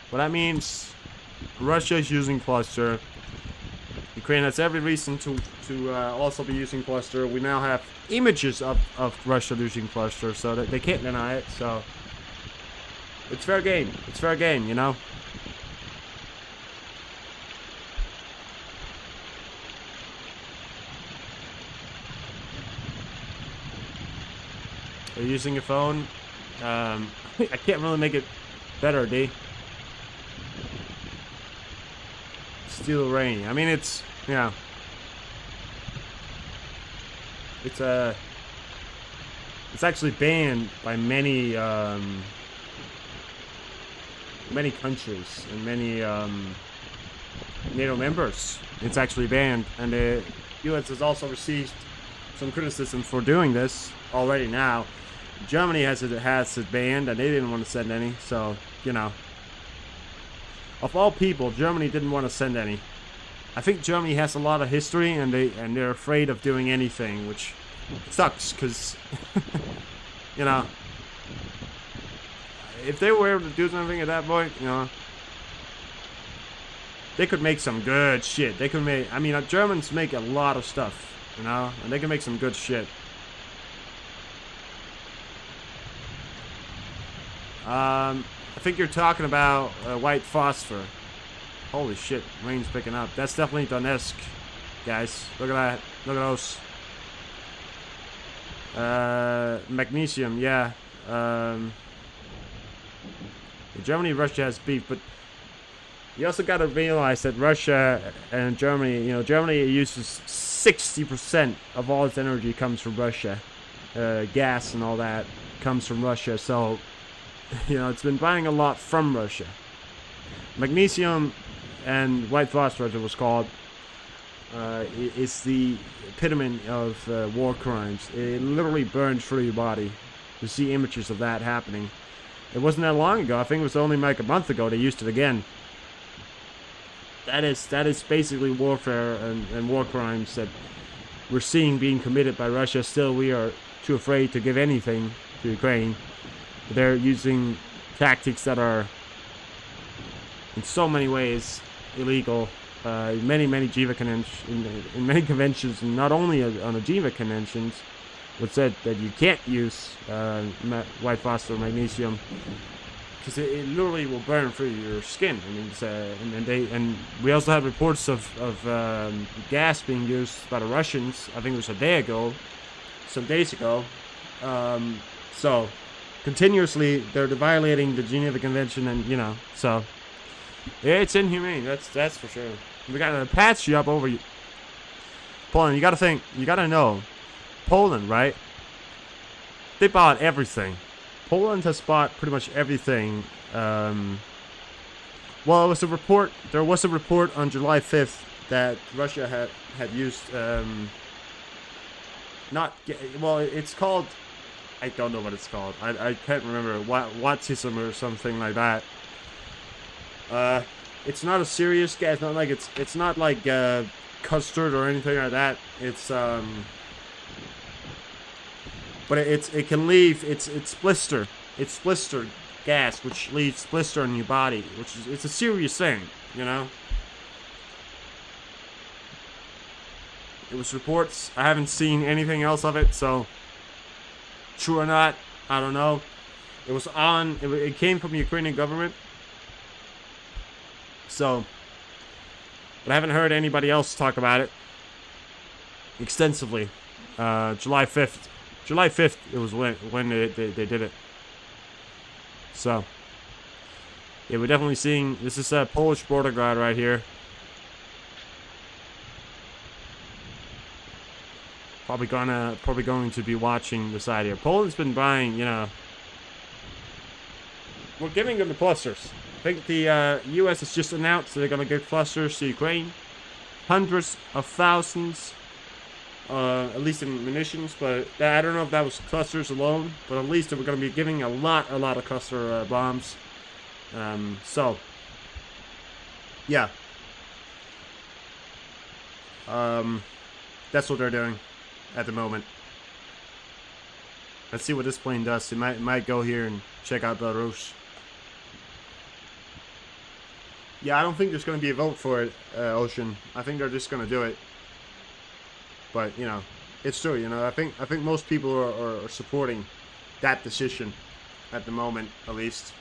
What that means, Russia is using cluster. Ukraine has every reason to also be using cluster. We now have images of Russia using cluster, so that they can't deny it. So it's fair game. It's fair game, you know. Are you using your phone? I can't really make it better, D. Still raining. I mean, it's, you know, it's actually banned by many many countries and many NATO members. It's actually banned, and the U.S. has also received some criticism for doing this already now. Germany has it banned, and they didn't want to send any, so, you know. Of all people, Germany didn't want to send any. I think Germany has a lot of history, and they're afraid of doing anything, which sucks, because, you know, if they were able to do something at that point, you know, they could make some good shit. They could make, I mean, Germans make a lot of stuff, you know, and they can make some good shit. I think you're talking about white phosphor. Holy shit, rain's picking up. That's definitely Donetsk, guys. Look at that. Look at those. Magnesium, yeah. Germany and Russia has beef, but you also got to realize that Russia and Germany, you know, Germany uses 60% of all its energy comes from Russia. Gas and all that comes from Russia, so, you know, it's been buying a lot from Russia. Magnesium and white phosphorus, it was called, is the epitome of war crimes. It literally burns through your body. You see images of that happening. It wasn't that long ago. I think it was only like a month ago they used it again. That is basically warfare and war crimes that we're seeing being committed by Russia. Still, we are too afraid to give anything to Ukraine. They're using tactics that are in so many ways illegal. Many Geneva conventions, in many conventions, and not only on the Geneva conventions, which said that you can't use white phosphorus, magnesium, because it literally will burn through your skin. I mean, and we also had reports of gas being used by the Russians. I think it was some days ago. So continuously they're violating the Geneva Convention, and you know, so it's inhumane. That's for sure. We gotta patch you up over you. Poland, you gotta know, Poland, right? They bought everything. Poland has bought pretty much everything. Well, there was a report on July 5th that Russia had used, it's called, I don't know what it's called. I can't remember, Watsism or something like that. It's not a serious gas. It's not like custard or anything like that. It's but it can leave. It's blister. It's blister gas, which leaves blister in your body, it's a serious thing, you know. It was reports. I haven't seen anything else of it, so true or not, I don't know. It was on. It came from the Ukrainian government. So, but I haven't heard anybody else talk about it extensively. July 5th. July 5th, it was when they did it. So, yeah, we're definitely seeing, this is a Polish border guard right here. Probably going to be watching the side here. Poland's been buying, you know, we're giving them the clusters. I think the U.S. has just announced that they're going to give clusters to Ukraine. Hundreds of thousands, at least in munitions, but I don't know if that was clusters alone, but at least we're going to be giving a lot of cluster bombs. So, yeah. That's what they're doing at the moment. Let's see what this plane does. It might go here and check out Belarus. Yeah, I don't think there's going to be a vote for it, Ocean. I think they're just going to do it. But, you know, it's true, you know. I think most people are supporting that decision at the moment, at least.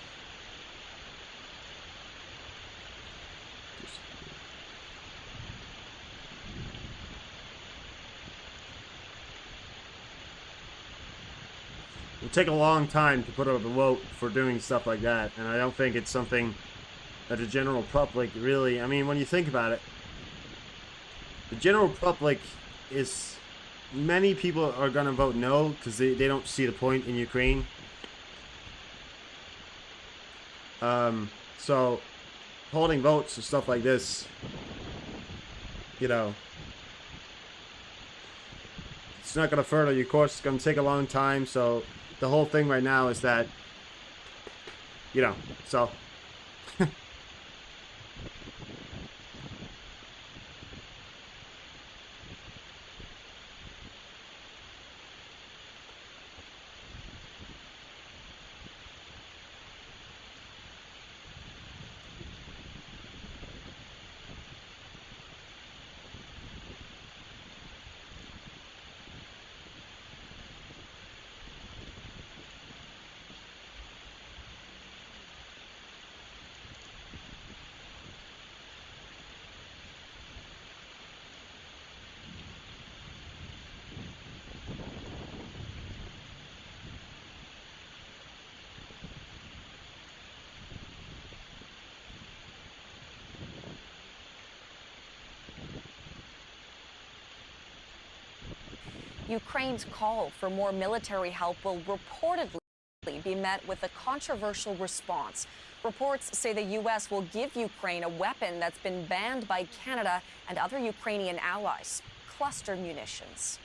It'll take a long time to put up a vote for doing stuff like that, and I don't think it's something that the general public really, I mean, when you think about it, the general public is, many people are going to vote no because they don't see the point in Ukraine. So holding votes and stuff like this, you know, it's not going to further your course. It's going to take a long time. So the whole thing right now is that, you know, so Ukraine's call for more military help will reportedly be met with a controversial response. Reports say the U.S. will give Ukraine a weapon that's been banned by Canada and other Ukrainian allies: cluster munitions.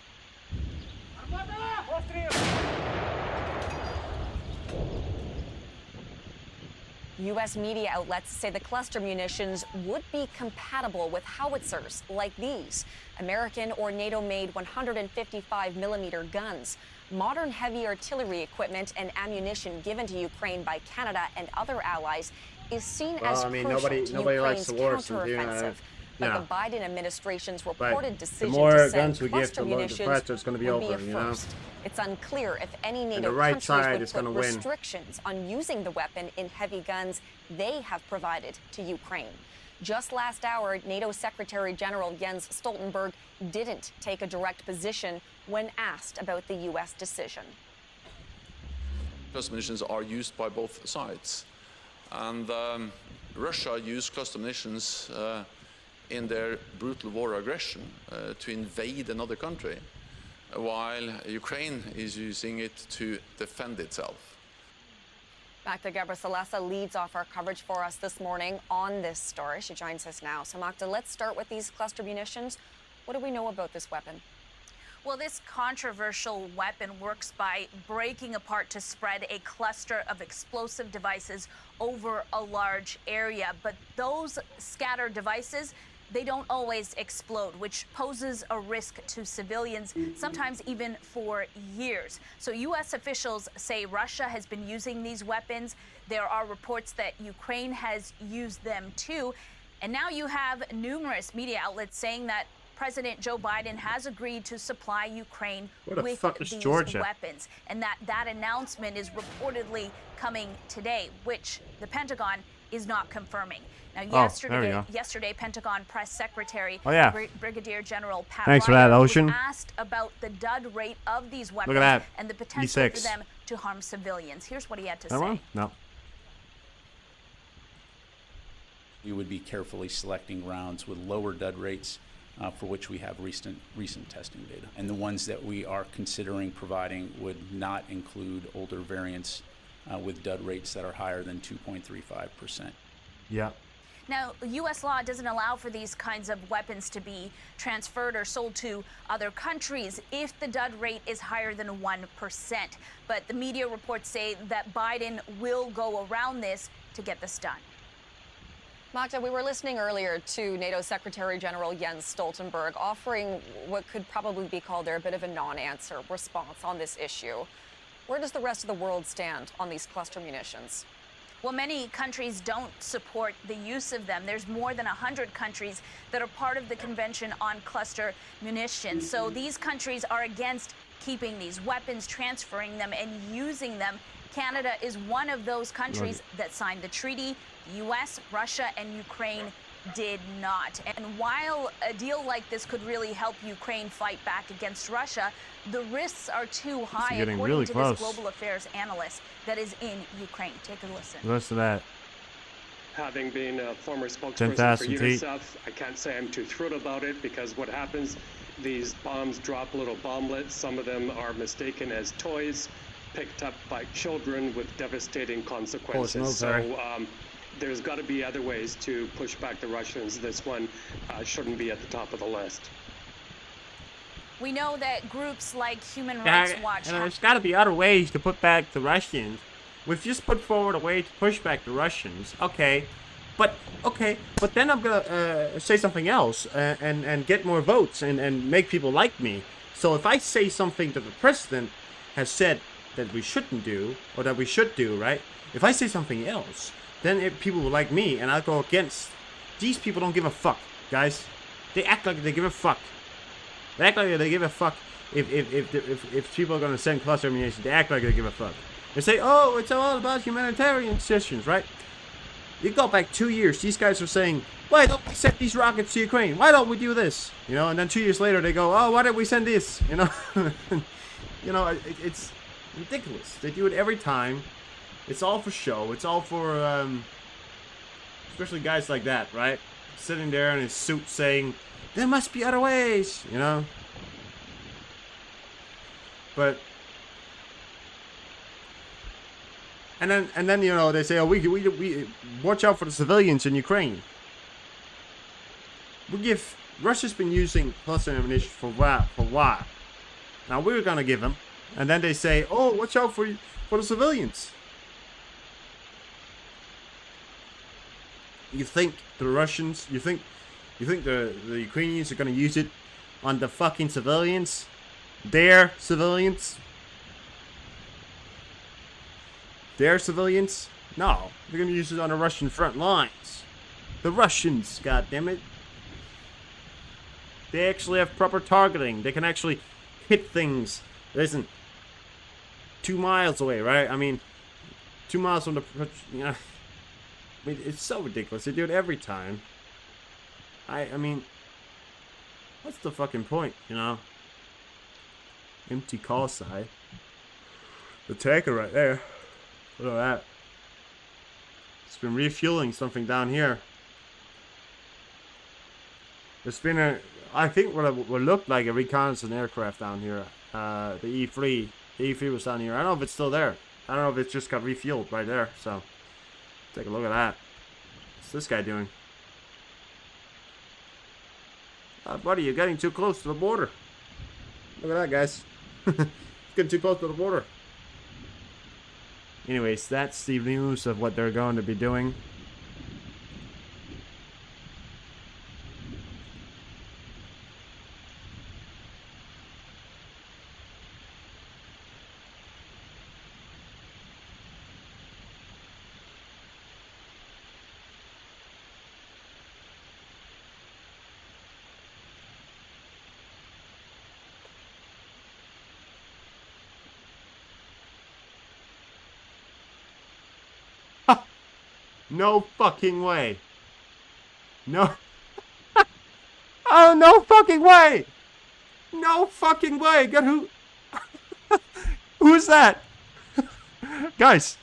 U.S. media outlets say the cluster munitions would be compatible with howitzers like these, American or NATO-made 155-millimeter guns. Modern heavy artillery equipment and ammunition given to Ukraine by Canada and other allies is seen as crucial to Ukraine's counteroffensive. But the Biden administration's reported decision to send cluster munitions would be a first. It's unclear if any NATO countries would put restrictions on using the weapon in heavy guns they have provided to Ukraine. Just last hour, NATO Secretary General Jens Stoltenberg didn't take a direct position when asked about the U.S. decision. Cluster munitions are used by both sides. And Russia used cluster munitions in their brutal war aggression to invade another country, while Ukraine is using it to defend itself. Magda Gebrselassie leads off our coverage for us this morning on this story. She joins us now. So Magda, let's start with these cluster munitions. What do we know about this weapon? Well, this controversial weapon works by breaking apart to spread a cluster of explosive devices over a large area. But those scattered devices, they don't always explode, which poses a risk to civilians, sometimes even for years. So U.S. officials say Russia has been using these weapons. There are reports that Ukraine has used them too. And now you have numerous media outlets saying that President Joe Biden has agreed to supply Ukraine with these weapons, and that announcement is reportedly coming today, which the Pentagon is not confirming. Now, yesterday, Pentagon Press Secretary Brigadier General Pat Ryder was asked about the dud rate of these weapons and the potential for them to harm civilians. Here's what he had to say. No. We would be carefully selecting rounds with lower dud rates, for which we have recent testing data. And the ones that we are considering providing would not include older variants with dud rates that are higher than 2.35%. Yeah. Now, U.S. law doesn't allow for these kinds of weapons to be transferred or sold to other countries if the dud rate is higher than 1%. But the media reports say that Biden will go around this to get this done. Magda, we were listening earlier to NATO Secretary General Jens Stoltenberg offering what could probably be called there a bit of a non-answer response on this issue. Where does the rest of the world stand on these cluster munitions? Well, many countries don't support the use of them. There's more than 100 countries that are part of the Convention on Cluster Munitions. So these countries are against keeping these weapons, transferring them, and using them. Canada is one of those countries that signed the treaty. The U.S., Russia, and Ukraine did not. And while a deal like this could really help Ukraine fight back against Russia, the risks are too high, according really to close. this global affairs analyst that is in Ukraine. Take a listen. Listen to that. Having been a former spokesperson 10,000 for feet. UNICEF, I can't say I'm too thrilled about it, because what happens, these bombs drop little bomblets. Some of them are mistaken as toys, picked up by children with devastating consequences. So there's got to be other ways to push back the Russians. This one shouldn't be at the top of the list. We know that groups like Human Rights Watch And there's got to be other ways to put back the Russians. We've just put forward a way to push back the Russians. Okay, but then I'm gonna say something else and get more votes and make people like me. So if I say something that the president has said that we shouldn't do, or that we should do, right? If I say something else, then people will like me, and I'll go against. These people don't give a fuck, guys. They act like they give a fuck. They act like they give a fuck if people are gonna send cluster ammunition. They act like they give a fuck. They say, oh, it's all about humanitarian decisions, right? You go back 2 years, these guys are saying, why don't we send these rockets to Ukraine? Why don't we do this? You know, and then 2 years later they go, oh, why did we send this? You know, you know, it's ridiculous. They do it every time. It's all for show. It's all for, especially guys like that, right? Sitting there in his suit saying, there must be other ways, you know? But, and then you know, they say, oh, we watch out for the civilians in Ukraine. Russia's been using cluster ammunition for a while. Now we're gonna give them. And then they say, oh, watch out for the civilians. You think the Russians, you think the Ukrainians are going to use it on the fucking civilians? Their civilians? Their civilians? No, they're going to use it on the Russian front lines. The Russians, goddammit. They actually have proper targeting. They can actually hit things that isn't 2 miles away, right? I mean, 2 miles from the, you know, I mean, it's so ridiculous. They do it every time. I mean, what's the fucking point, you know? Empty call sign. The tanker right there. Look at that. It's been refueling something down here. There's been I think what looked like a reconnaissance aircraft down here. The E3. The E3 was down here. I don't know if it's still there. I don't know if it's just got refueled right there. So, take a look at that. What's this guy doing? Buddy, you're getting too close to the border. Look at that, guys. Getting too close to the border. Anyways, that's the news of what they're going to be doing. No fucking way. No. Oh, no fucking way. No fucking way. God, who? Who's that? Guys.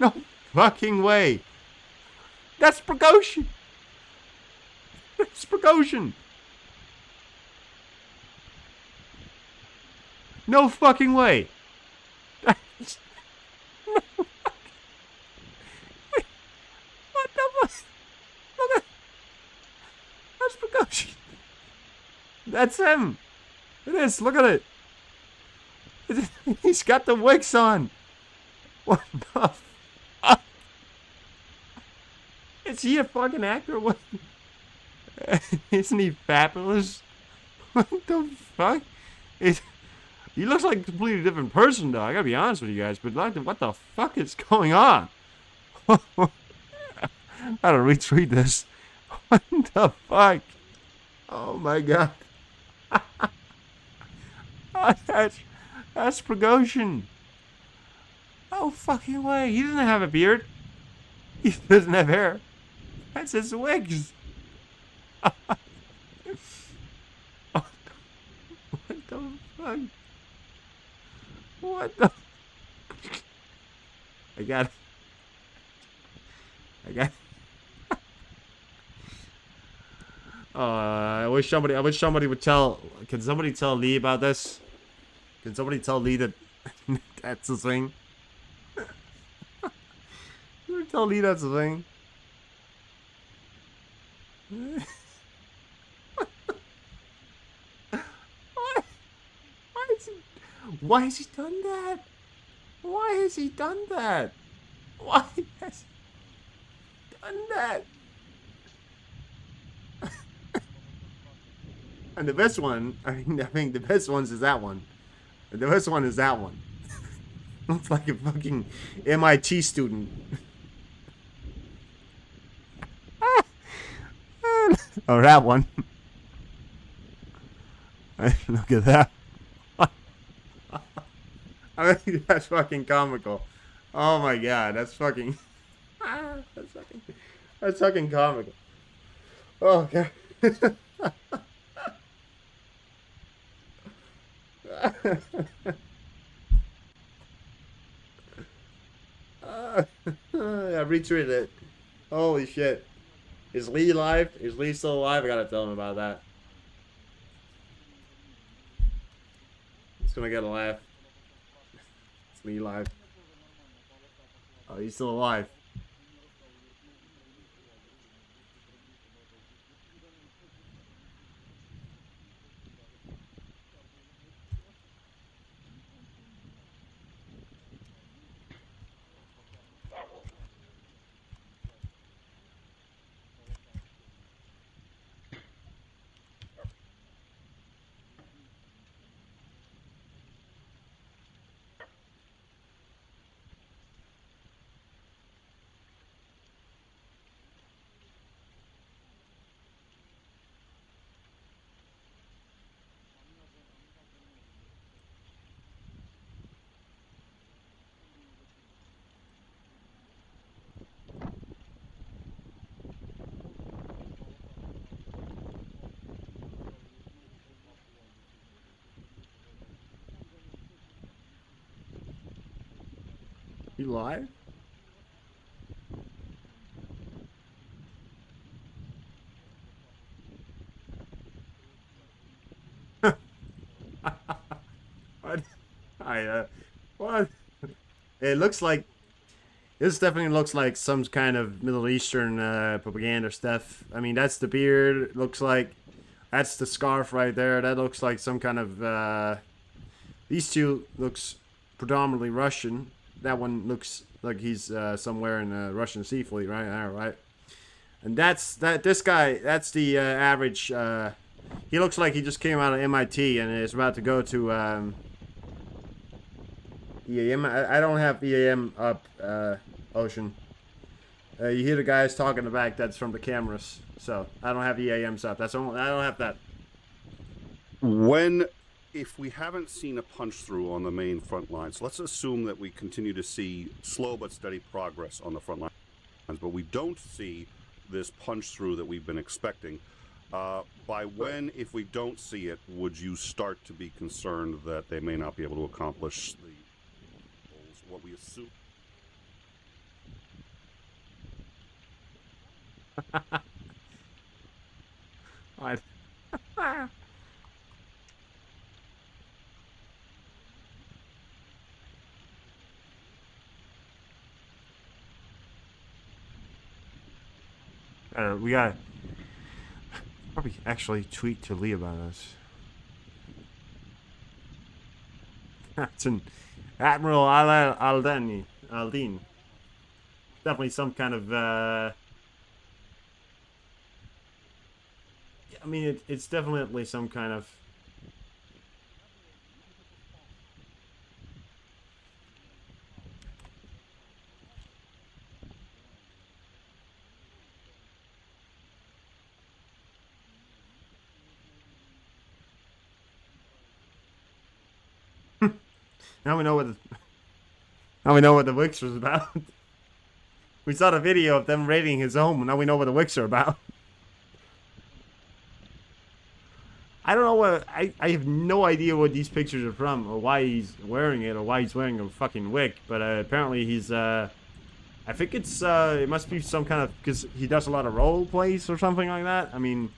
No fucking way. That's Prigozhin. That's Prigozhin. No fucking way. That's Prigozhin. That's him. It is. Look at it. He's got the wigs on. What the fuck? Is he a fucking actor? What? Isn't he fabulous? What the fuck? He looks like a completely different person, though. I gotta be honest with you guys. But like, what the fuck is going on? I gotta retweet this. What the fuck? Oh my god. Oh, that's Prigozhin. No fucking way. He doesn't have a beard. He doesn't have hair. That's his wigs. What the fuck? What the? I got I wish somebody would tell. Can somebody tell Lee about this? Can somebody tell Lee that that's the thing? Tell Lee that's the thing. Why has he done that? Why has he done that? Why has he done that? And the best one, I think the best ones is that one. The best one is that one. Looks like a fucking MIT student. Oh, that one. Look at that. I think that's fucking comical. Oh my god, that's fucking. That's fucking comical. Oh god. I retweeted it. Holy shit. Is Lee alive? Is Lee still alive? I gotta tell him about that. It's gonna get a laugh. Is Lee alive? Oh, he's still alive. You live? What? What? It looks like this definitely looks like some kind of Middle Eastern propaganda stuff. I mean, that's the beard. It looks like that's the scarf right there. That looks like some kind of. These two looks predominantly Russian. That one looks like he's somewhere in the Russian Sea Fleet, right? All right. And this guy, that's the average. He looks like he just came out of MIT and is about to go to EAM. I don't have EAM up, Ocean. You hear the guys talking in the back. That's from the cameras. So I don't have EAMs up. I don't have that. If we haven't seen a punch through on the main front lines, let's assume that we continue to see slow but steady progress on the front lines, but we don't see this punch through that we've been expecting. By when, if we don't see it, would you start to be concerned that they may not be able to accomplish the goals, what we assume? What? We got Probably actually tweet to Lee about this. Captain Admiral Aldin. Definitely some kind of. I mean, it's definitely some kind of. Now we know what the Wicks was about. We saw the video of them raiding his home, and now we know what the Wicks are about. I don't know what I have no idea what these pictures are from, or why he's wearing it, or why he's wearing a fucking wick. But apparently he's I think it's it must be some kind of, because he does a lot of role plays or something like that. I mean,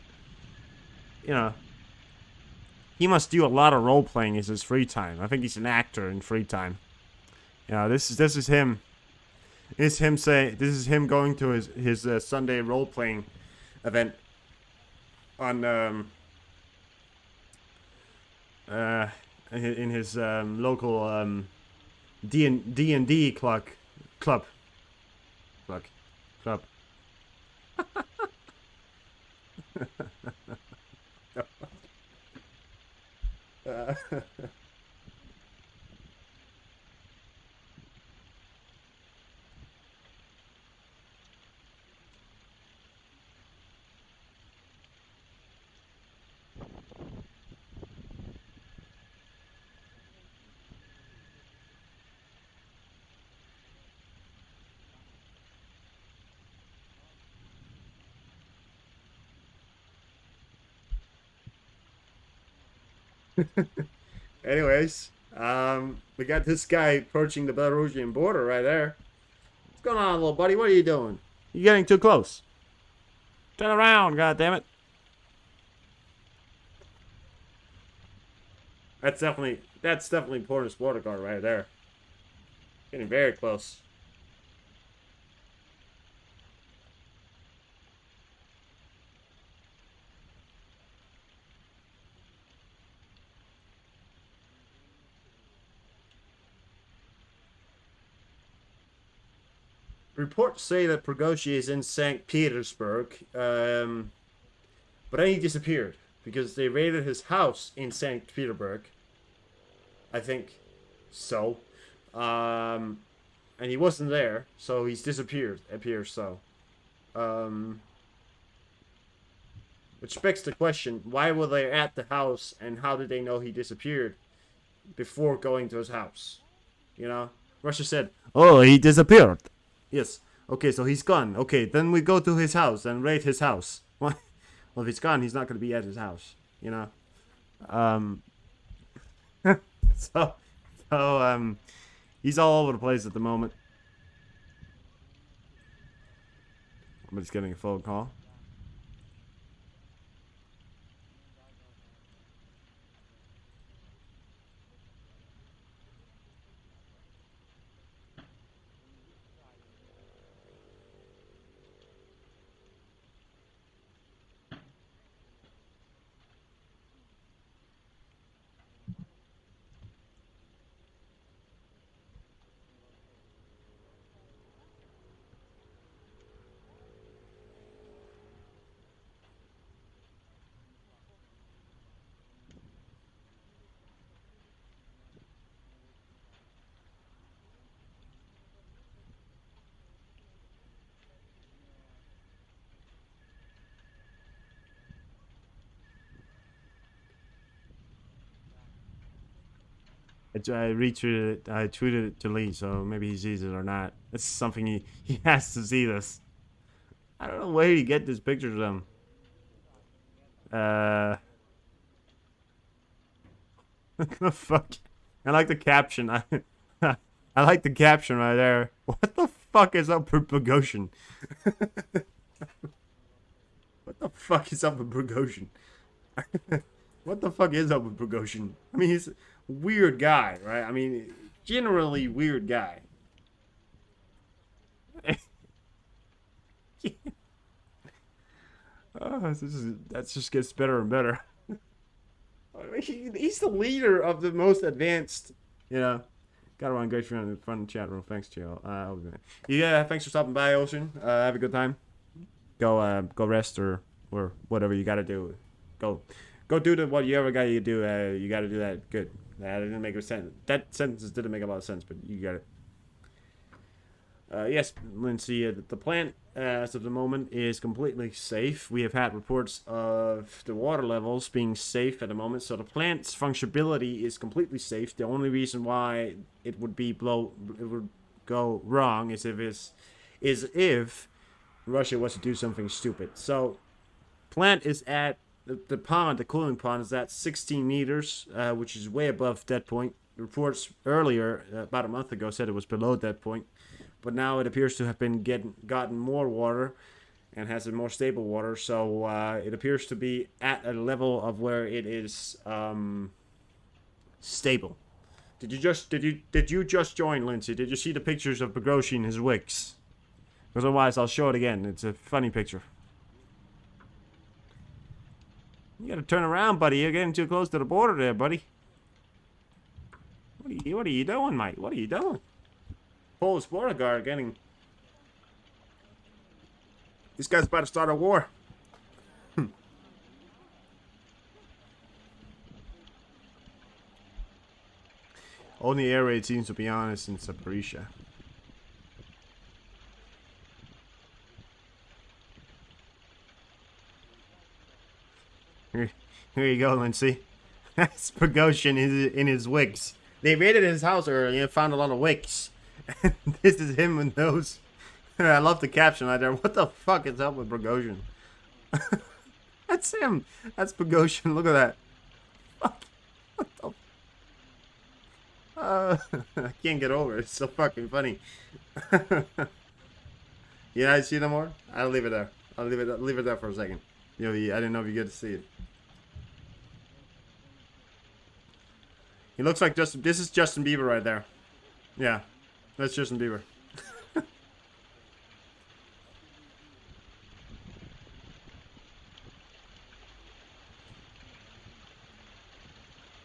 you know. He must do a lot of role playing in his free time. I think he's an actor in free time. You know, this is him. This is him going to his Sunday role playing event on in his local D&D club. Anyways, we got this guy approaching the Belarusian border right there. What's going on, little buddy? What are you doing? You're getting too close. Turn around, goddammit. That's definitely Porter's border guard right there. Getting very close. Reports say that Prigozhin is in St. Petersburg, but then he disappeared because they raided his house in St. Petersburg. I think so. And he wasn't there, so he's disappeared, appears so. Which begs the question, why were they at the house and how did they know he disappeared before going to his house? You know? Russia said, oh, he disappeared. Yes. Okay, so he's gone. Okay, then we go to his house and raid his house. Well, if he's gone, he's not going to be at his house, you know? So, he's all over the place at the moment. I'm just getting a phone call. I retweeted it. I tweeted it to Lee, so maybe he sees it or not. It's something he has to see this. I don't know where he get these pictures from. What the fuck? I like the caption. I like the caption right there. What the fuck is up with Prigozhin? What the fuck is up with Prigozhin? What the fuck is up with Prigozhin? I mean, he's a weird guy, right? I mean, generally weird guy. That just gets better and better. He's the leader of the most advanced, you know. Got around great friend in the front chat room. Thanks, Jill. Yeah, thanks for stopping by, Ocean. Have a good time. Go rest or whatever you gotta do. Go do what you ever gotta do. You gotta do that. Good. That didn't make a sense. That sentence didn't make a lot of sense, but you got it. Yes, Lindsay, the plant as of the moment is completely safe. We have had reports of the water levels being safe at the moment, so the plant's functionability is completely safe. The only reason why it would go wrong is if Russia was to do something stupid. So, plant is at the cooling pond is at 16 meters, which is way above dead point. Reports earlier, about a month ago, said it was below dead point. But now it appears to have been gotten more water and has a more stable water. So it appears to be at a level of where it is stable. Did you just join, Lindsay? Did you see the pictures of Begroshi and his wicks? Because otherwise I'll show it again. It's a funny picture. You gotta turn around, buddy. You're getting too close to the border there, buddy. What are you doing, mate? What are you doing? Polish border guard getting... This guy's about to start a war. Only air raid seems to be honest in Zaporizhia. Here you go, Lindsay. That's Prigozhin in his wigs. They raided his house earlier and found a lot of wigs. This is him with those. I love the caption right there. What the fuck is up with Prigozhin? That's him. That's Prigozhin. Look at that. Fuck. What the? I can't get over it. It's so fucking funny. Yeah, I see no more. I'll leave it there. I'll leave it there for a second. You know, I didn't know if you get to see it. He looks like Justin. This is Justin Bieber right there. Yeah. That's Justin Bieber.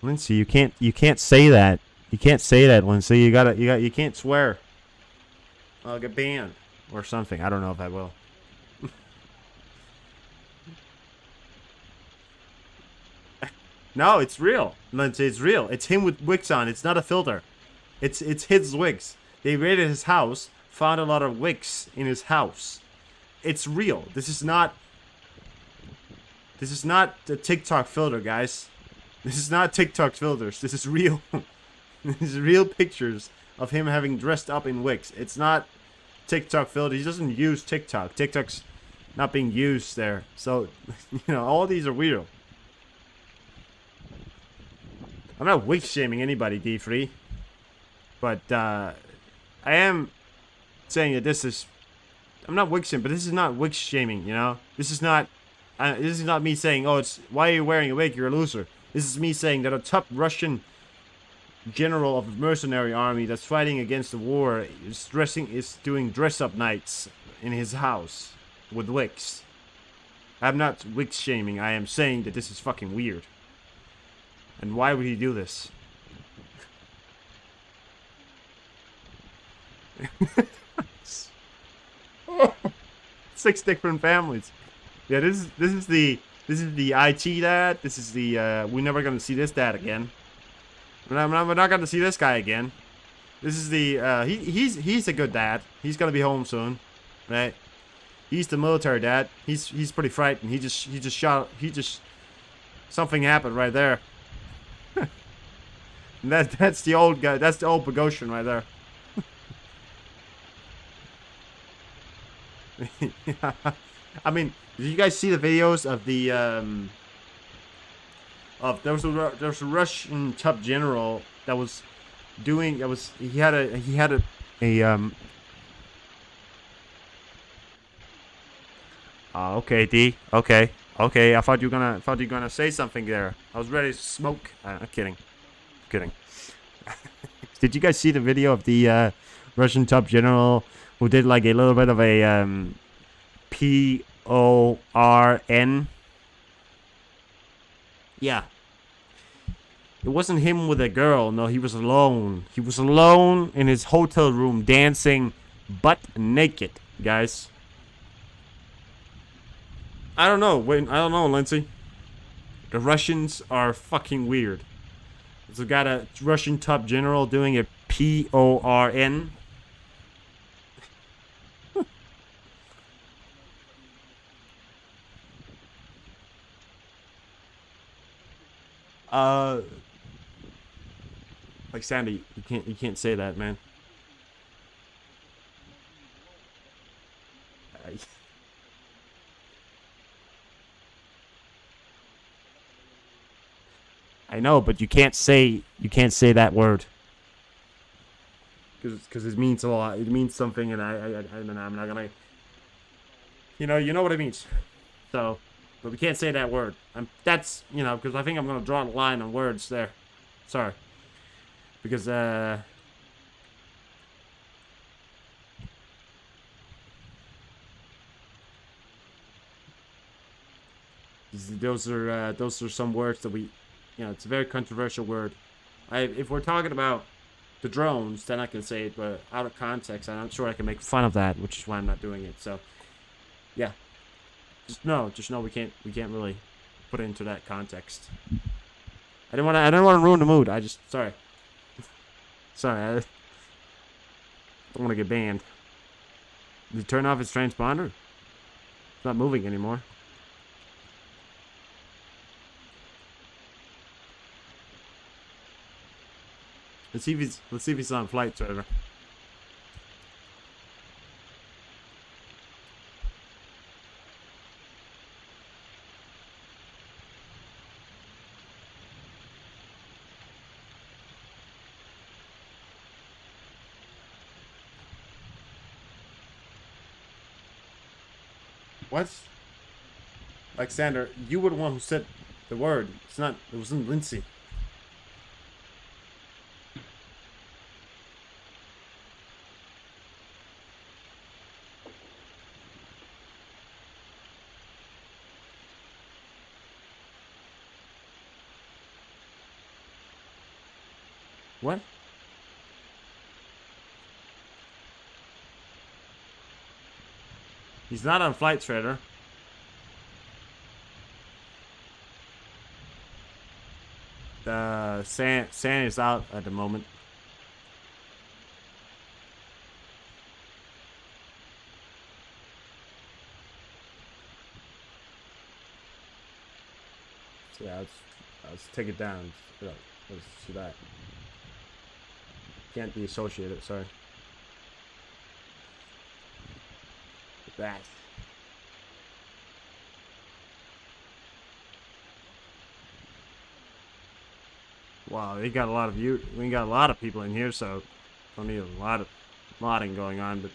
Lindsay, you can't say that. You can't say that, Lindsay. You can't swear. I'll get banned or something. I don't know if I will. No, it's real, Lindsay. It's real. It's him with wigs on. It's not a filter. It's his wigs. They raided his house, found a lot of wigs in his house. It's real. This is not a TikTok filter, guys. This is not TikTok filters. This is real. This is real pictures of him having dressed up in wigs. It's not TikTok filter. He doesn't use TikTok. TikTok's not being used there. So, you know, all these are real. I'm not wig shaming anybody, D3. But, I am saying that this is... I'm not wig shaming, but this is not wig shaming, you know? This is not me saying, oh, it's... Why are you wearing a wig? You're a loser. This is me saying that a top Russian general of the mercenary army that's fighting against the war is doing dress-up nights in his house with wigs. I'm not wig shaming. I am saying that this is fucking weird. And why would he do this? 6 different families. Yeah, this is the IT dad. This is the we're never gonna see this dad again. We're not gonna see this guy again. This is the he's a good dad. He's gonna be home soon, right? He's the military dad. He's pretty frightened. He just something happened right there. That's the old guy. That's the old Bogosian right there. Yeah. I mean, did you guys see the videos of the there was a Russian top general that was doing he had a okay, D. Okay. I thought you were gonna say something there. I was ready to smoke. I'm kidding. Did you guys see the video of the Russian top general who did like a little bit of a POR P-O-R-N. Yeah. It wasn't him with a girl. No, he was alone. He was alone in his hotel room dancing butt naked, guys. I don't know. Wait, I don't know, Lindsay. The Russians are fucking weird. So we got a Russian top general doing a P-O-R-N. Like Sandy, you can't say that, man. I know, but you can't say that word. Because it means a lot. It means something, and I'm not gonna. You know what it means. So, but we can't say that word. That's because I think I'm gonna draw a line on words there. Sorry. Because those are some words that we, it's a very controversial word. If we're talking about the drones, then I can say it, but out of context, I'm not sure I can make fun of that, which is why I'm not doing it. So, yeah, just know we can't really put it into that context. I don't want to ruin the mood. Sorry, I don't want to get banned. Did he turn off his transponder? It's not moving anymore. Let's see if he's on flight server. What? Alexander, you were the one who said the word. It wasn't Lindsay. What? He's not on Flight Trader. San is out at the moment. So yeah, let's take it down. Let's see that. Can't be associated, sorry. With that. Wow, we got a lot of we got a lot of people in here, so don't need a lot of modding going on, but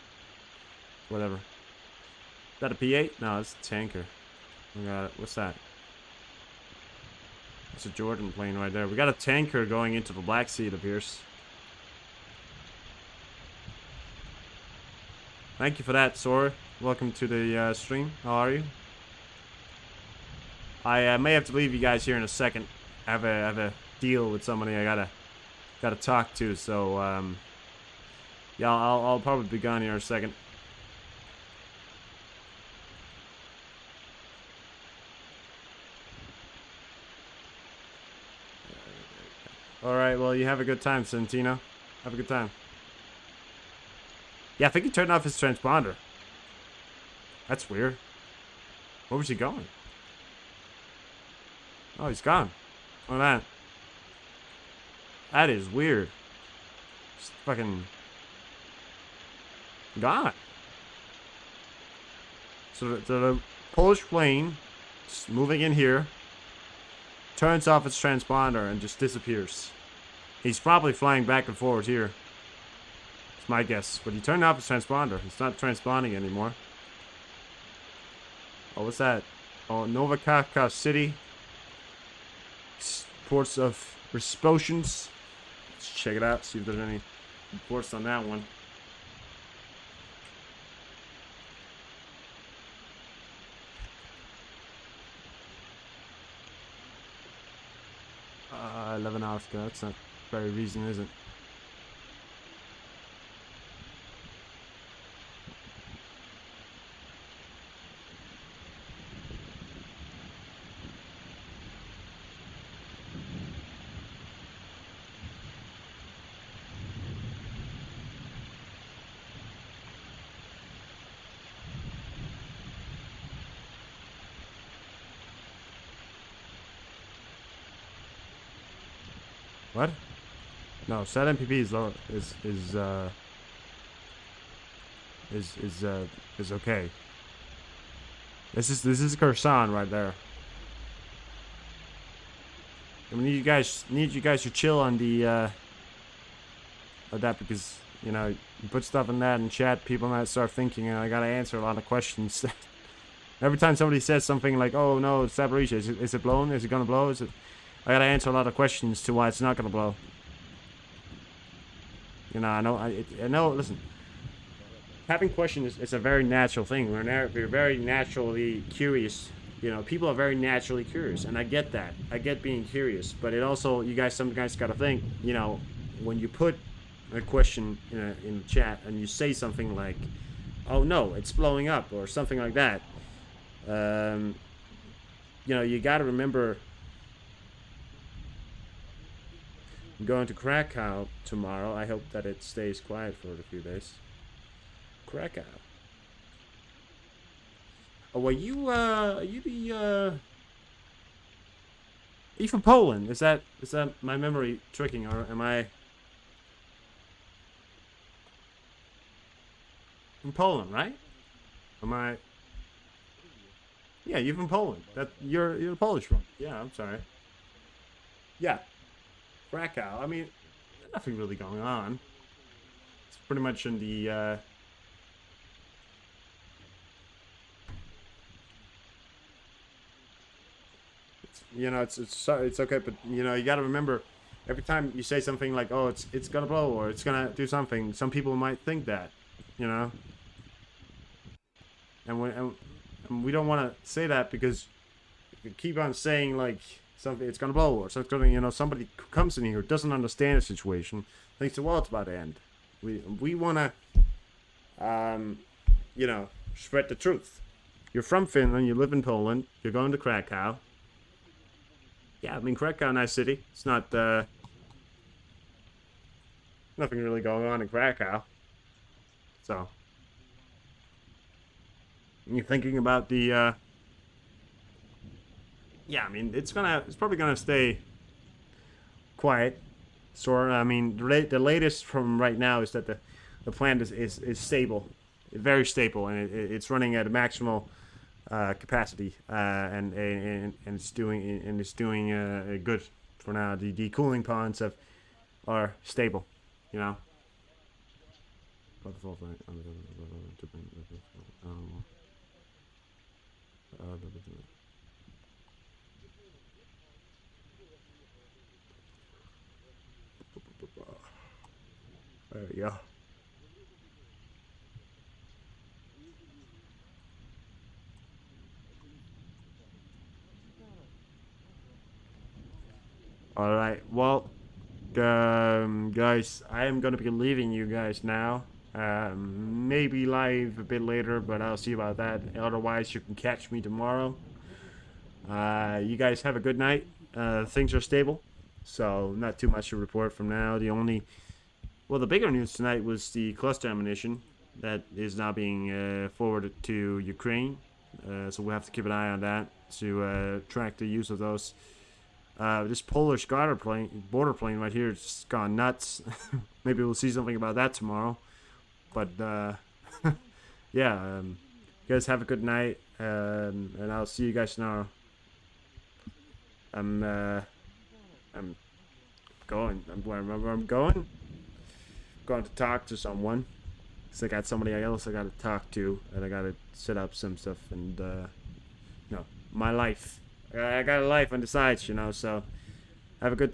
whatever. Is that a P8? No, it's a tanker. We got it. What's that? It's a Jordan plane right there. We got a tanker going into the Black Sea, it appears. Thank you for that, Sora. Welcome to the stream. How are you? I may have to leave you guys here in a second. I have a deal with somebody I gotta talk to. So yeah, I'll probably be gone here in a second. All right. Well, you have a good time, Santino. Have a good time. Yeah, I think he turned off his transponder. That's weird. Where was he going? Oh, he's gone. Look at that. That is weird. Just fucking gone. So the Polish plane is moving in here, turns off its transponder and just disappears. He's probably flying back and forth here. It's my guess. But he turned off his transponder. It's not transponding anymore. Oh, what's that? Oh, Novakaka City. Reports of explosions. Let's check it out, see if there's any reports on that one. 11 hours ago. That's not very recent, is it? What? No, set MPP is low, is okay. This is Kursan right there. I need you guys to chill on the that, because you know, you put stuff in that in chat, people might start thinking, and I gotta answer a lot of questions. Every time somebody says something like, "Oh no, it's Zaporizhia. Is it blown? Is it gonna blow? Is it?" I gotta answer a lot of questions to why it's not gonna blow. You know, I know. Listen, having questions is a very natural thing. We're very naturally curious. You know, people are very naturally curious, and I get that. I get being curious, but it also, you guys sometimes gotta think. You know, when you put a question in the chat and you say something like, "Oh no, it's blowing up," or something like that. You know, you gotta remember. I'm going to Krakow tomorrow. I hope that it stays quiet for a few days. Krakow. Oh, are you the, are you from Poland? Is that my memory tricking, or am I from Poland, right? Am I? Yeah, you're from Poland. You're Polish one. Yeah, I'm sorry. Yeah. Krakow. I mean, nothing really going on. It's pretty much in the, it's okay, but you know, you got to remember, every time you say something like, "Oh, it's gonna blow," or "It's gonna do something," some people might think that, you know. And we don't want to say that, because if you keep on saying like something, it's gonna blow, or something, you know, somebody comes in here who doesn't understand the situation, thinks, well, it's about to end. We wanna, you know, spread the truth. You're from Finland, you live in Poland, you're going to Krakow. Yeah, I mean, Krakow, nice city. It's not, nothing really going on in Krakow. So, you're thinking about the, yeah, I mean, it's probably gonna stay quiet. So, I mean, the latest from right now is that the plant is stable, very stable, and it's running at a maximal capacity, and it's doing good for now. The cooling ponds are stable, you know. There we go. All right. Well, guys, I am gonna be leaving you guys now. Maybe live a bit later, but I'll see about that. Otherwise, you can catch me tomorrow. You guys have a good night. Things are stable, so not too much to report from now. The bigger news tonight was the cluster ammunition that is now being forwarded to Ukraine. So we'll have to keep an eye on that to track the use of those. This Polish border plane right here has just gone nuts. Maybe we'll see something about that tomorrow. But yeah, you guys have a good night, and I'll see you guys tomorrow. I'm going. I'm going to talk to someone. So I got somebody else I got to talk to, and I got to set up some stuff, and my life. I got a life on the sides, you know. So have a good time.